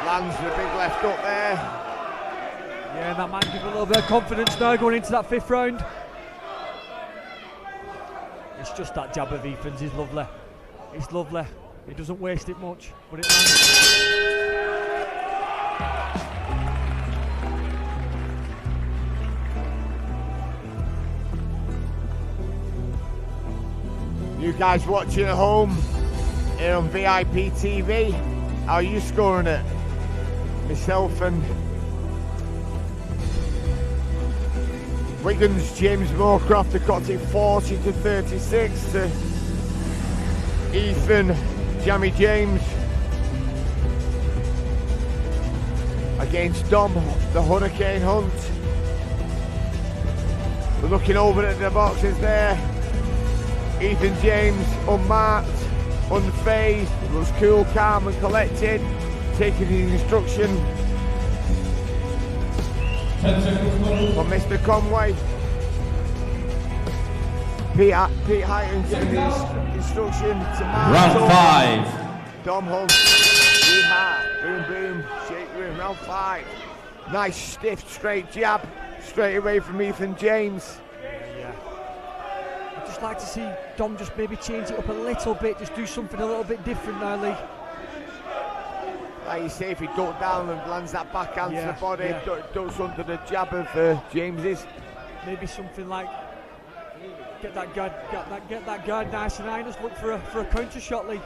Lands the big left hook there. Yeah, and that might give a little bit of confidence now going into that 5th round. It's just that jab of Ethan's is lovely. It's lovely. He doesn't waste it much, but it lands. You guys watching at home here on VIP TV, how are you scoring it? Myself and Wigan's James Moorcroft have got it 40-36 to Eithan James against Dom, the Hurricane Hunt. We're looking over at the boxes there. Eithan James, unmarked, unfazed, was cool, calm and collected, taking the instruction from Mr. Conway. Pete Heighton's giving the instruction to Mark. Round 5. Dom Hunt, yeehaw, boom boom, shake room, round 5. Nice stiff straight jab, straight away from Eithan James. I'd just like to see Dom just maybe change it up a little bit, just do something a little bit different now, Lee. Like you say, if he ducks down and lands that backhand to the body, ducks under the jab of James's. Maybe something like get that guard nice and high, just look for a counter shot, Lee.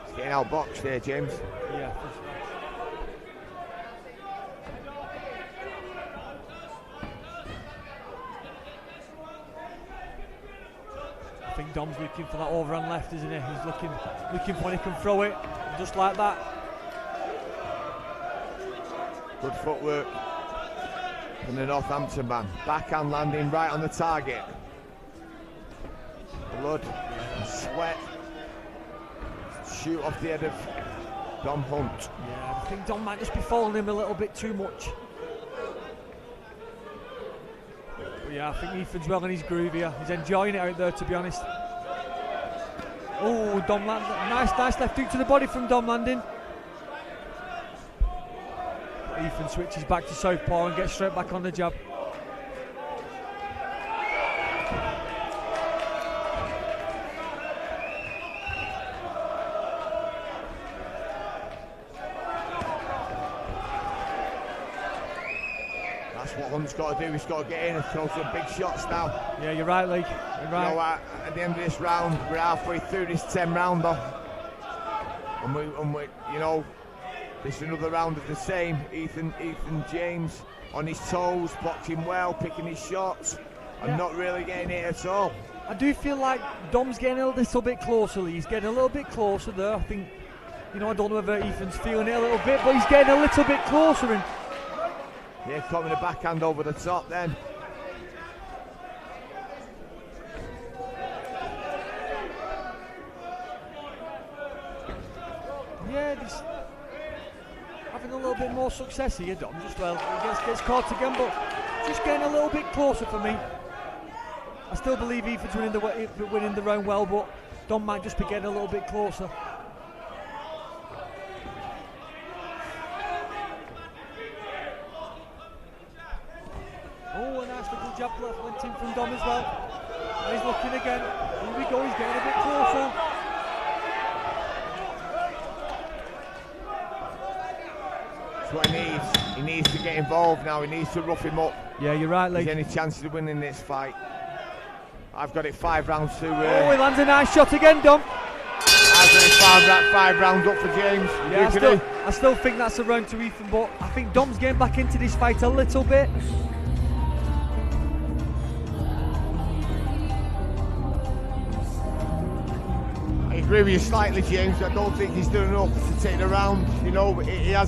He's getting outboxed there, James. Yeah. I think Dom's looking for that overhand left, isn't he? He's looking for when he can throw it, just like that. Good footwork from the Northampton man. Backhand landing right on the target. Blood and sweat shoot off the head of Dom Hunt. Yeah, I think Dom might just be following him a little bit too much. But yeah, I think Ethan's well in his groove here. He's enjoying it out there, to be honest. Oh, Dom landing. Nice left hook to the body from Dom landing. Ethan switches back to southpaw and gets straight back on the jab. That's what Hunt's got to do. He's got to get in and throw some big shots now. Yeah, you're right, Lee. You're right. You know, at the end of this round, we're halfway through this 10-rounder, and we, you know, this is another round of the same. Eithan James on his toes, boxing well, picking his shots, and not really getting it at all. I do feel like Dom's getting a little bit closer, Lee. He's getting a little bit closer there. I think, you know, I don't know whether Ethan's feeling it a little bit, but he's getting a little bit closer. And yeah, coming the backhand over the top then. Yeah, this having a little bit more success here, Dom. Just well, he gets caught again, but just getting a little bit closer for me. I still believe Ethan's winning the round well, but Dom might just be getting a little bit closer. couple that went in from Dom as well. And he's looking again. Here we go, he's getting a bit closer. That's what he needs. He needs to get involved now. He needs to rough him up. Yeah, you're right, Lee. Is there any chance of winning this fight? I've got it 5 rounds to... oh, he lands a nice shot again, Dom. I've got it 5 rounds up for James. Yeah, I still think that's a round to Eithan, but I think Dom's getting back into this fight a little bit. I agree with you slightly, James. I don't think he's done enough to take the round. You know, he had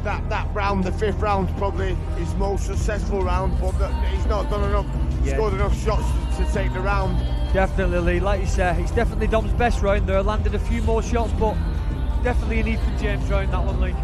that round, the 5th round, probably his most successful round, but he's not done enough. Yeah. Scored enough shots to take the round. Definitely, Lee. Like you said, it's definitely Dom's best round there. Landed a few more shots, but definitely an Eithan James round, that one, Lee.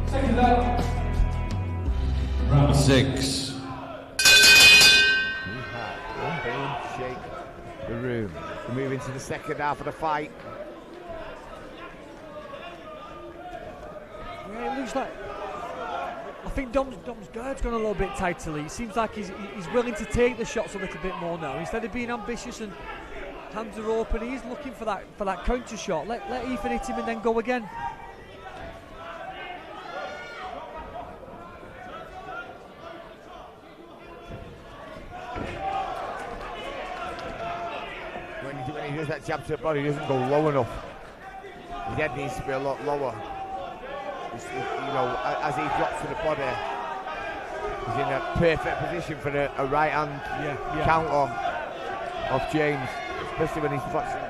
Second out. Round 6. Shake the room. We move into the second half of the fight. Yeah, it looks like... I think Dom's guard's gone a little bit tighter, Lee. It seems like he's willing to take the shots a little bit more now. Instead of being ambitious and hands are open, he's looking for that counter shot. Let Eithan hit him and then go again. When he does that jab to the body, he doesn't go low enough. His head needs to be a lot lower. You know, as he drops to the body, he's in a perfect position for a right hand counter of James, especially when he's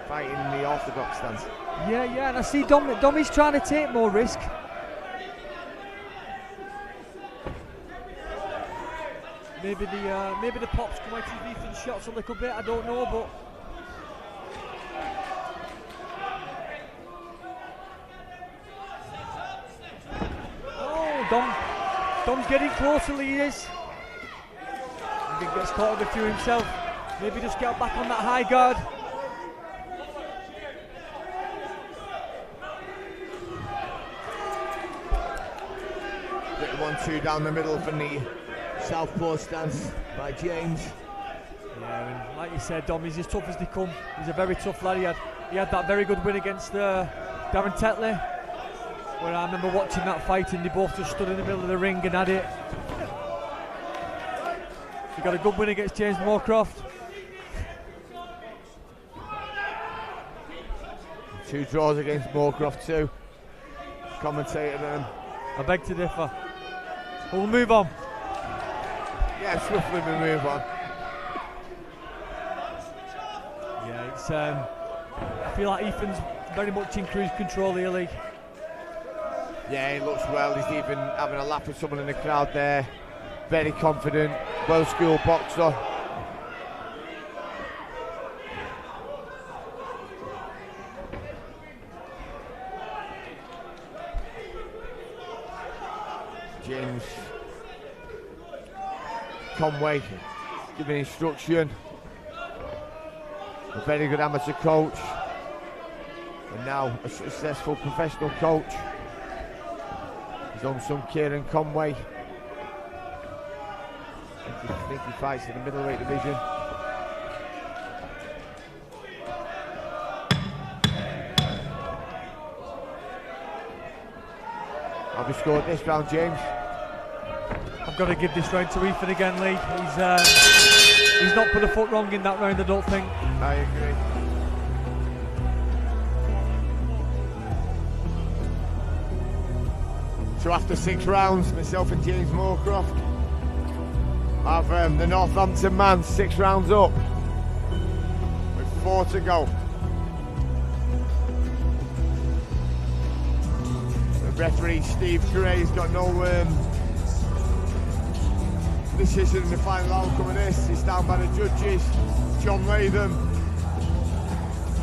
fighting in the orthodox stance. Yeah, and I see Dom is trying to take more risk. Maybe the pops come out of Ethan's shots a little bit. I don't know, but. Dom's getting closer, he is. He gets caught with a few himself. Maybe just get back on that high guard. Bit of 1-2 down the middle from the southpaw stance by James. Yeah, and like you said, Dom, he's as tough as they come. He's a very tough lad. He had that very good win against Darren Tetley, where I remember watching that fight and they both just stood in the middle of the ring and had it. He got a good win against James Moorcroft. 2 draws against Moorcroft too. Commentator then. I beg to differ. We'll move on. Yeah, swiftly we move on. Yeah, it's I feel like Ethan's very much in cruise control here, Lee. Yeah, he looks well. He's even having a laugh with someone in the crowd there. Very confident, well-schooled boxer. James Conway giving instruction. A very good amateur coach. And now a successful professional coach. He's on some Kieran Conway. I think he fights in the middleweight division. Have you scored this round, James? I've got to give this round to Eithan again, Lee. He's not put a foot wrong in that round, I don't think. I agree. So after 6 rounds, myself and James Moorcroft have the Northampton man 6 rounds up with 4 to go. The referee Steve Gray's got no decision in the final outcome of this. It's down by the judges, John Latham,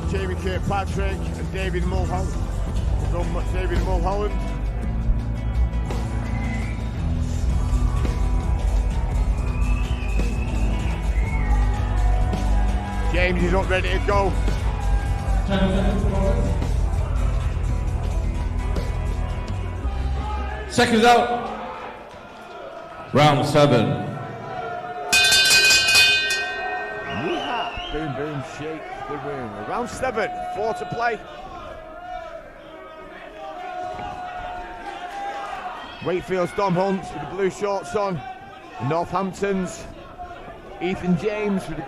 Jamie Kirkpatrick and David Mulholland. James is not ready to go. Seconds out. Round 7. Yeah. Boom, boom, shake the room. Round 7, 4 to play. Wakefield's Dom Hunts with the blue shorts on. Northampton's Eithan James with the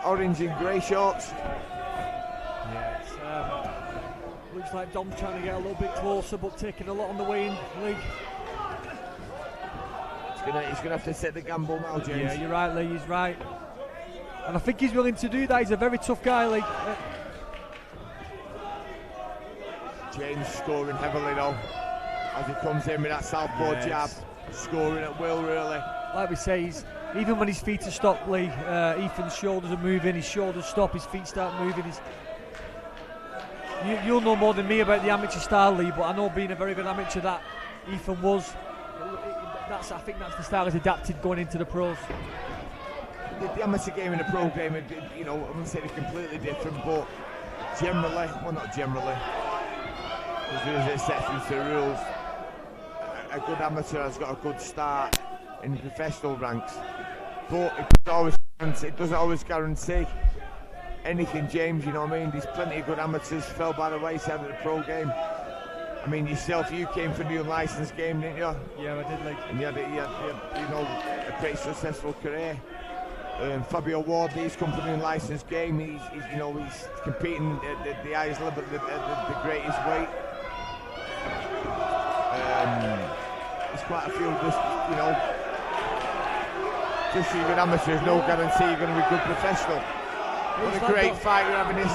orange and grey shorts. Yeah, looks like Dom's trying to get a little bit closer, but taking a lot on the way in, Lee. He's gonna have to set the gamble now, James. Yeah, you're right, Lee, he's right. And I think he's willing to do that. He's a very tough guy, Lee. James scoring heavily though, as he comes in with that southpaw jab, scoring at will, really. Like we say, even when his feet are stopped, Lee, Ethan's shoulders are moving, his shoulders stop, his feet start moving. You'll know more than me about the amateur style, Lee, but I know being a very good amateur that Ethan was. I think that's the style he's adapted going into the pros. The amateur game and the pro game, you know, I wouldn't say they're completely different, but generally, well, not generally, there's exceptions to the rules. A good amateur has got a good start in the professional ranks, but it doesn't always guarantee anything, James, you know what I mean? There's plenty of good amateurs fell by the wayside of the pro game. I mean, yourself, you came from the unlicensed game, didn't you? Yeah, I did, like. And you had you know, a pretty successful career. Fabio Ward, he's come from the unlicensed game. He's competing at the highest level, the greatest weight. There's quite a few of this, you know. Just so you're an amateur, there's no guarantee you're going to be a good professional. What a great fight we're having this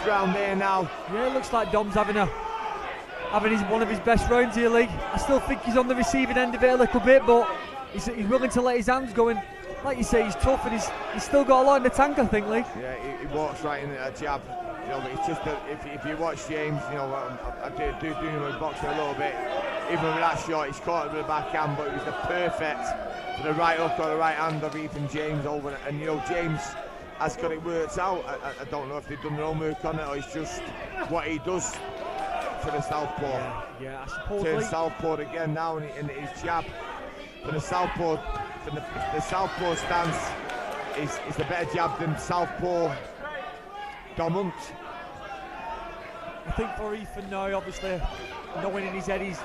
round there now. Yeah, it looks like Dom's having one of his best rounds here, Lee. I still think he's on the receiving end of it a little bit, but he's willing to let his hands go in. Like you say, he's tough and he's still got a lot in the tank, I think, Lee. Yeah, he walks right in at a jab. You know, but it's just that if you watch James, you know, I do him with boxing a little bit. Even with that shot, he's caught it with a backhand, but it was the perfect for the right hook or the right hand of Eithan James over it. And you know, James has got it worked out. I don't know if they've done their own work on it or it's just what he does for the southpaw. Yeah, I suppose. Turns southpaw again now in his jab. For the southpaw, the southpaw stance is a better jab than southpaw dominant. I think for Ethan now, obviously, knowing in his head he's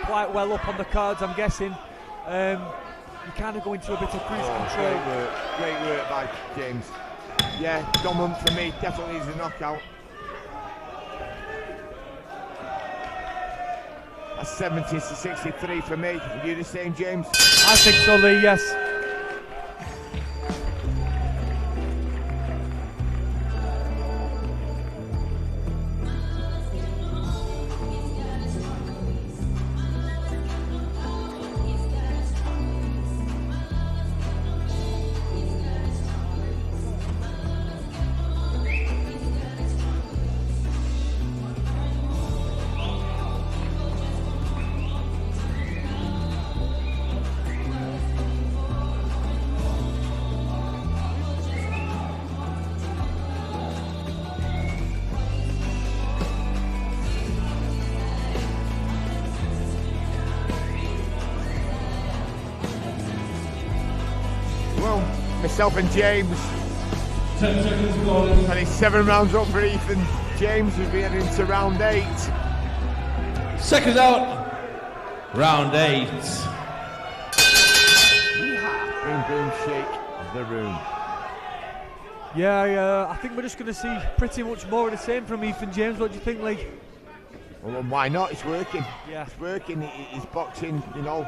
quite well up on the cards, I'm guessing. You kind of go into a bit of cruise control. Great work by James. Yeah, dominant for me, definitely is a knockout. That's 70 to 63 for me. Are you the same, James? I think so, Lee, yes. Myself and James. 10 seconds to go. 27 rounds up for Eithan James as we head into round 8. Seconds out. Round 8. Boom, boom, shake the room. Yeah, I think we're just going to see pretty much more of the same from Eithan James. What do you think, Lee? Well, why not? It's working. Yeah. It's working. He's boxing, you know.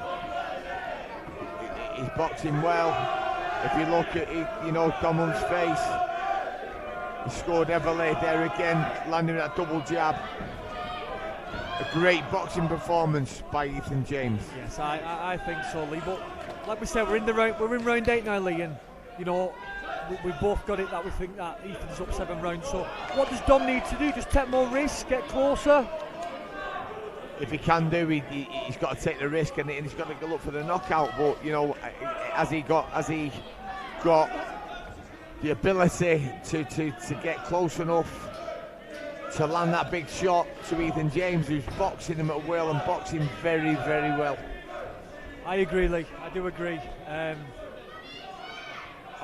He's boxing well. If you look at, you know, Donald's face, he scored heavily there again, landing that double jab. A great boxing performance by Eithan James. Yes, I think so, Lee. But like we said, we're in round 8 now, Lee, and you know we've both got it that we think that Ethan's up 7 rounds. So what does Dom need to do? Just take more risks, get closer. If he can do, he's got to take the risk and he's got to go look for the knockout. But you know, as he got the ability to get close enough to land that big shot to Eithan James, who's boxing him at will and boxing very, very well. I agree, Lee. I do agree. I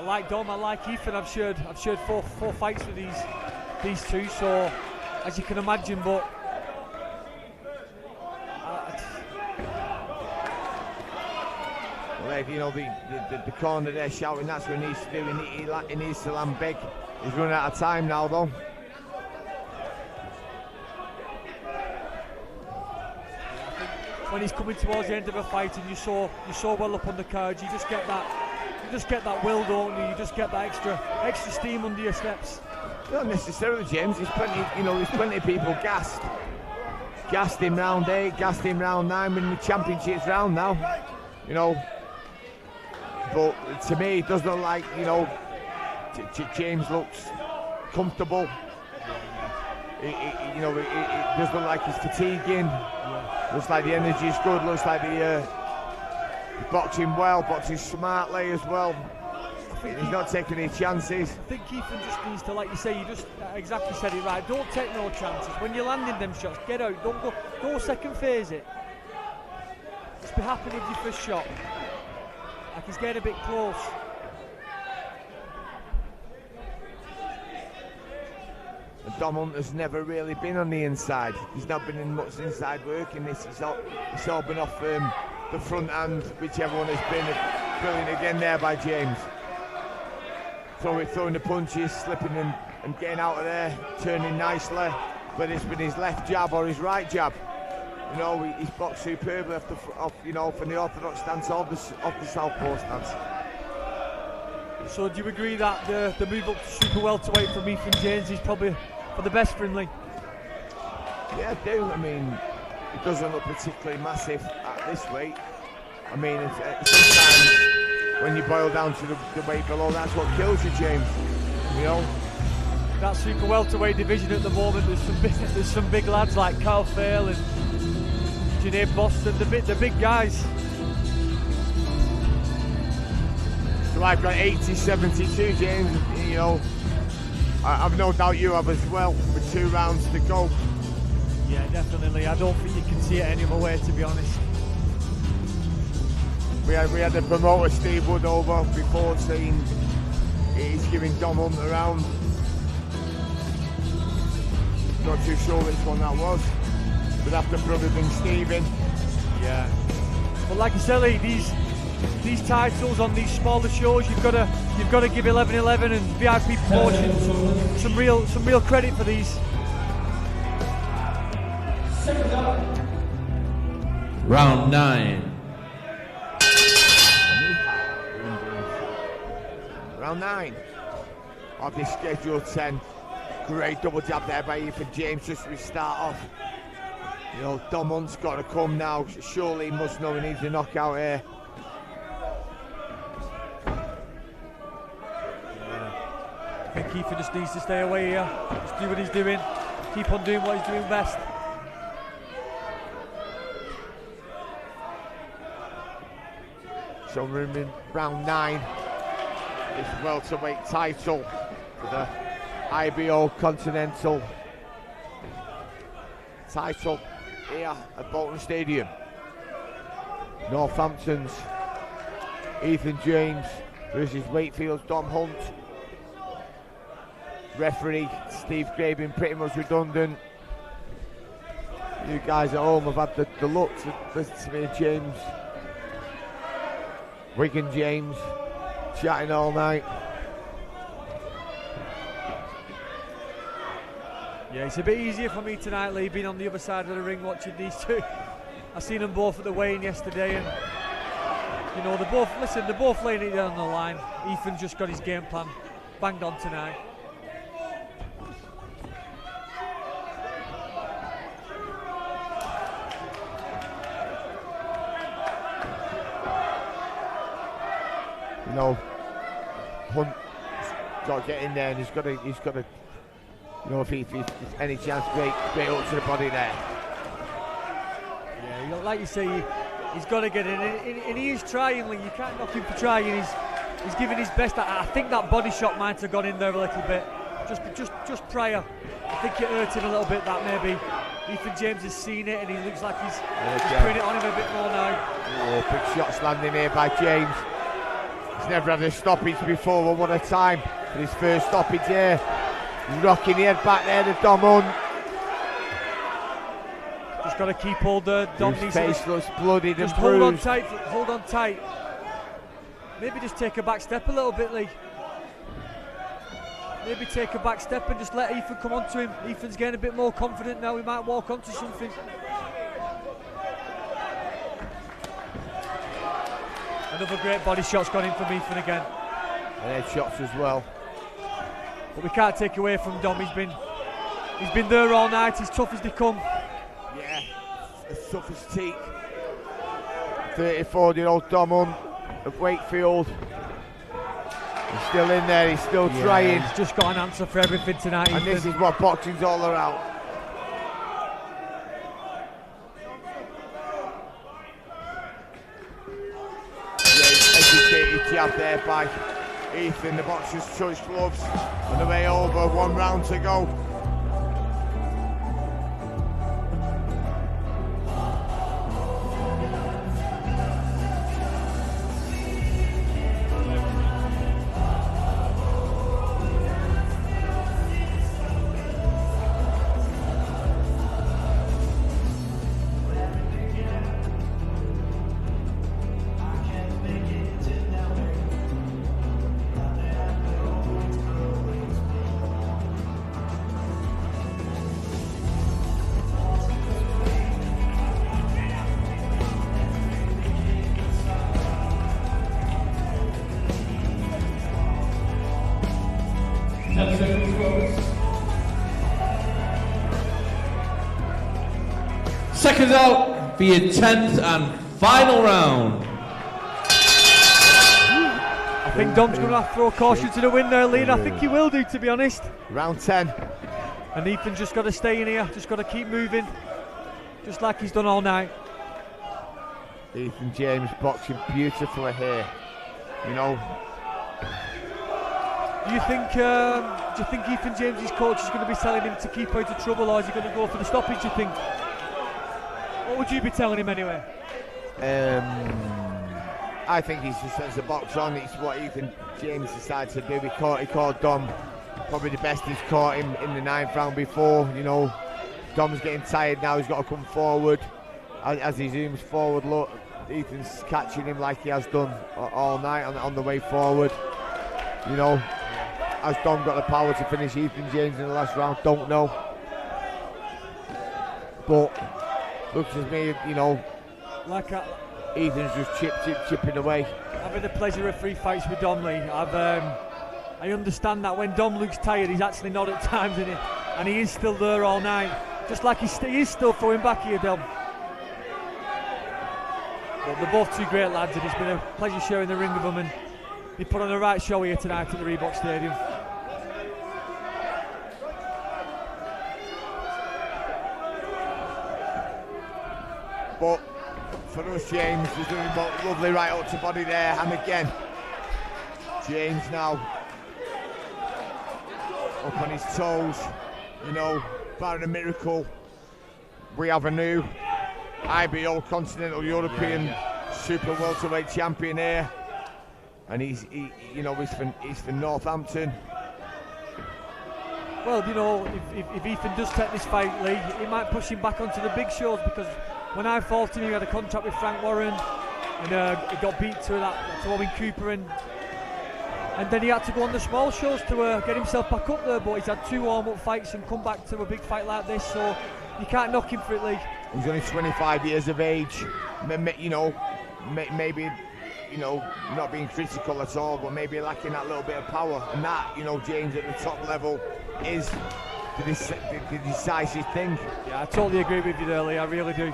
like Dom. I like Eithan. I've shared four fights with these two. So, as you can imagine, but well, you know, the corner there shouting, that's what he needs to do. He needs to land big. He's running out of time now, though. When he's coming towards the end of a fight, and you're so well up on the cards, you just get that will, don't you? You just get that extra steam under your steps. Not necessarily, James. There's plenty of people gassed him round 8, gassed him round 9, winning the championships round now. You know, but to me, it doesn't look like, you know, James looks comfortable. It doesn't look like he's fatiguing. Looks like the energy is good. Looks like the boxing well, boxing smartly as well. He's not taking any chances. I think Eithan just needs to, like you say, you just exactly said it right. Don't take no chances. When you're landing them shots, get out. Don't second phase it. Just be happy with your first shot. Like he's getting a bit close. And Dom Hunter's never really been on the inside. He's not been in much inside work in this. It's all been off the front hand, whichever one has been. Brilliant again there by James. Throwing the punches, slipping and getting out of there, turning nicely. Whether it's been his left jab or his right jab. You know, he's boxed superbly from the orthodox stance off the southpaw stance. So do you agree that the move up to super welterweight from Eithan James is probably for the best for him, Lee? Yeah, I do. I mean, it doesn't look particularly massive at this weight. I mean, sometimes when you boil down to the weight below, that's what kills you, James. You know? That super welterweight division at the moment, there's some big lads like Carl Fail and Janae Boston, the big guys. So I've got 80-72, James. You know, I've no doubt you have as well, with 2 rounds to go. Yeah, definitely. I don't think you can see it any other way, to be honest. We had the promoter Steve Wood over before, saying he's giving Dom Hunter around. Not too sure which one that was, but after proving Steve in. Yeah. But like I said, Lee, these titles on these smaller shows, you've got to give 11-11 and VIP promotions some real credit for these. Round 9. Round 9 of this schedule 10. Great double jab there by Eithan James just to start off. You know, Dom Hunt's got to come now. Surely he must know he needs a knockout here. I think Eithan just needs to stay away here. Just do what he's doing. Keep on doing what he's doing best. So we're in round 9. This welterweight title for the IBO Continental title here at Bolton Stadium. Northampton's Eithan James versus Wakefield's Dom Hunt. Referee Steve Gray been pretty much redundant. You guys at home have had the luck to listen to me, James. Wigan James chatting all night. Yeah, it's a bit easier for me tonight, Lee, being on the other side of the ring watching these two. I seen them both at the weigh-in yesterday, and you know, they're both laying it down on the line. Ethan's just got his game plan banged on tonight. You know, Hunt's got to get in there, and he's got to. You know, if any chance, great up to the body there. Yeah, like you say, he's got to get in, and he is trying. Lee. You can't knock him for trying. He's giving his best. I think that body shot might have gone in there a little bit, just prior. I think it hurt him a little bit. That maybe Eithan James has seen it and he looks like he's putting it on him a bit more now. Oh, big shots landing here by James. He's never had a stoppage before, but what a time for his first stoppage here. Rocking the head back there to Dom Hunt. Just got to keep hold of Dom. His face looks bloodied and bruised. Hold on tight. Maybe just take a back step a little bit, Lee. Maybe take a back step and just let Eithan come onto him. Ethan's getting a bit more confident now. He might walk onto something. Another great body shot's gone in from Eithan again. And head shots as well. But we can't take away from Dom. He's been there all night. He's tough as they come. Yeah, as tough as teak. 34-year-old Dom Hunt of Wakefield. He's still in there, he's still trying. He's just got an answer for everything tonight. And this is what boxing's all about. Educated jab there by Eithan. The boxers touch gloves on the way over. 1 round to go. Seconds out for your 10th and final round. I think Dom's going to have to throw caution to the wind there, Lee, and I think he will do, to be honest. Round 10. And Ethan's just got to stay in here, just got to keep moving, just like he's done all night. Eithan James boxing beautifully here. You know. Do you think Eithan James' coach is going to be telling him to keep out of trouble, or is he going to go for the stoppage, do you think? What would you be telling him anyway? I think he's just sends the box on. It's what Eithan James decided to do. He caught Dom. Probably the best he's caught him in the 9th round before. You know, Dom's getting tired now. He's got to come forward. As he zooms forward, look, Ethan's catching him like he has done all night on the way forward. You know, has Dom got the power to finish Eithan James in the last round? Don't know. But looks to me, you know, like Ethan's just chipping away. I've had the pleasure of 3 fights with Dom, Lee. I understand that when Dom looks tired, he's actually not at times, isn't he? And he is still there all night. Just like he is still throwing back here, Dom. But they're both 2 great lads, and it's been a pleasure sharing the ring with them, and they put on the right show here tonight at the Reebok Stadium. But for us, James is doing lovely right up to body there, and again, James now up on his toes. You know, barring a miracle, we have a new IBO Continental European Super Welterweight champion here, and he's from Northampton. Well, you know, if Eithan does take this fight, Lee, he might push him back onto the big shows, because when I fought him, he had a contract with Frank Warren, and he got beat to Owen Cooper, and then he had to go on the small shows to get himself back up there. But he's had 2 warm-up fights and come back to a big fight like this, so you can't knock him for it, Lee. He's only 25 years of age. You know, maybe, you know, not being critical at all, but maybe lacking that little bit of power. And that, you know, James at the top level is the decisive thing. Yeah, I totally agree with you there, Lee. I really do.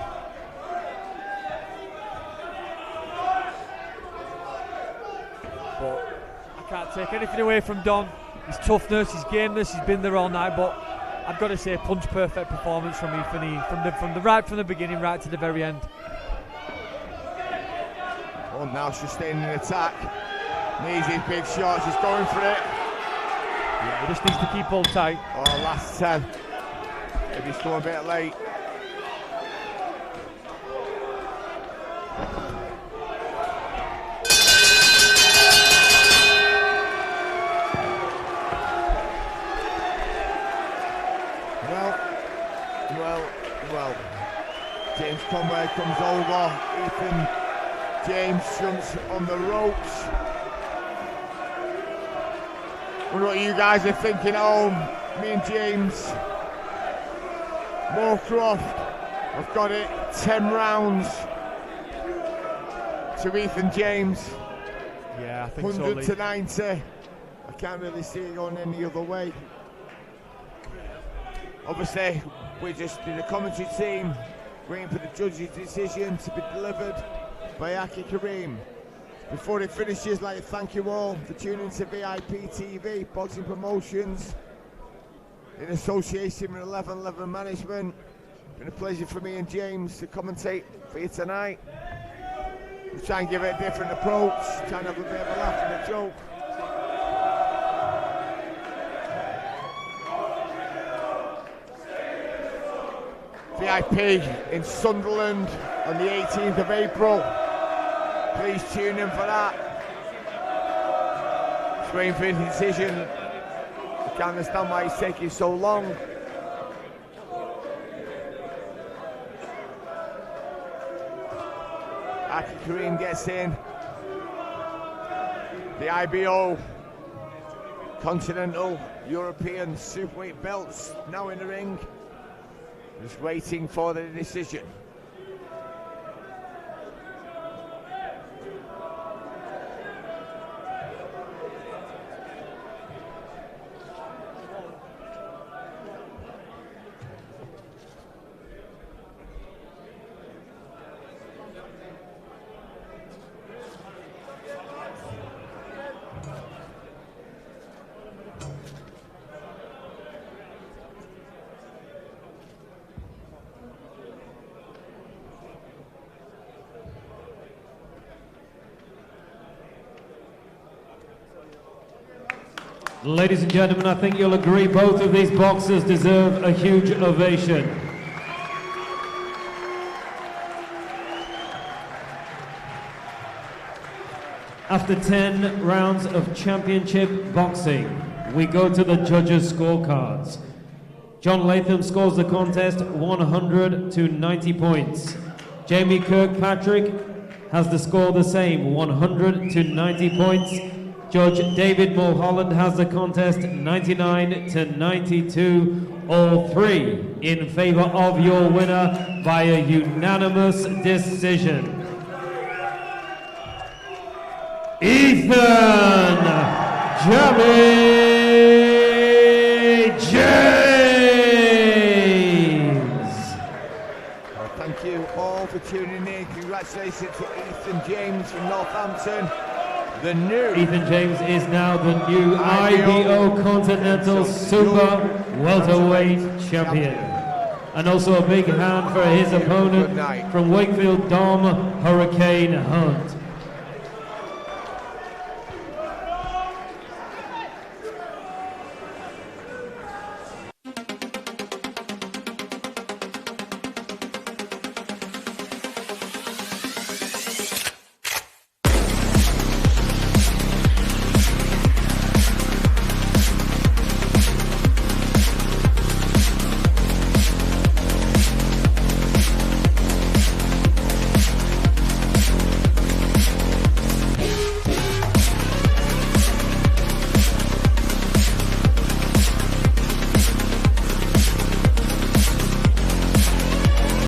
But I can't take anything away from Don. His toughness, his gameness, he's been there all night. But I've got to say, punch perfect performance from Ethan, from the beginning right to the very end. Oh, now sustaining an attack. Needs his big shots, he's going for it. Yeah, he just needs to keep hold tight. Oh, last 10. Maybe he's still a bit late. Well. James Conway comes over. Eithan James jumps on the ropes. Wonder what you guys are thinking at home. Me and James Moorcroft have got it 10 rounds to Eithan James. Yeah, I think 100 so, to 90. I can't really see it going any other way. Obviously, we're just in the commentary team waiting for the judge's decision to be delivered by Aki Kareem. Before it finishes, I'd like to thank you all for tuning to VIP TV, Boxing Promotions, in association with 1111 Management. It's been a pleasure for me and James to commentate for you tonight. We'll try and give it a different approach, try and have a bit of a laugh and a joke. VIP in Sunderland on the 18th of April. Please tune in for that. Just waiting for his decision. I can't understand why it's taking so long. Aki Kareem gets in. The IBO Continental European Superweight belts now in the ring. Just waiting for the decision. Ladies and gentlemen, I think you'll agree both of these boxers deserve a huge ovation. After 10 rounds of championship boxing, we go to the judges' scorecards. John Latham scores the contest 100 to 90 points. Jamie Kirkpatrick has the score the same, 100 to 90 points. Judge David Mulholland has the contest 99 to 92, all three in favor of your winner by a unanimous decision. Eithan James! Well, thank you all for tuning in. Congratulations to Eithan James from Northampton. The new Eithan James is now the new IBO Continental Super Welterweight Champion. And also a big hand for his opponent from Wakefield, Dom Hurricane Hunt.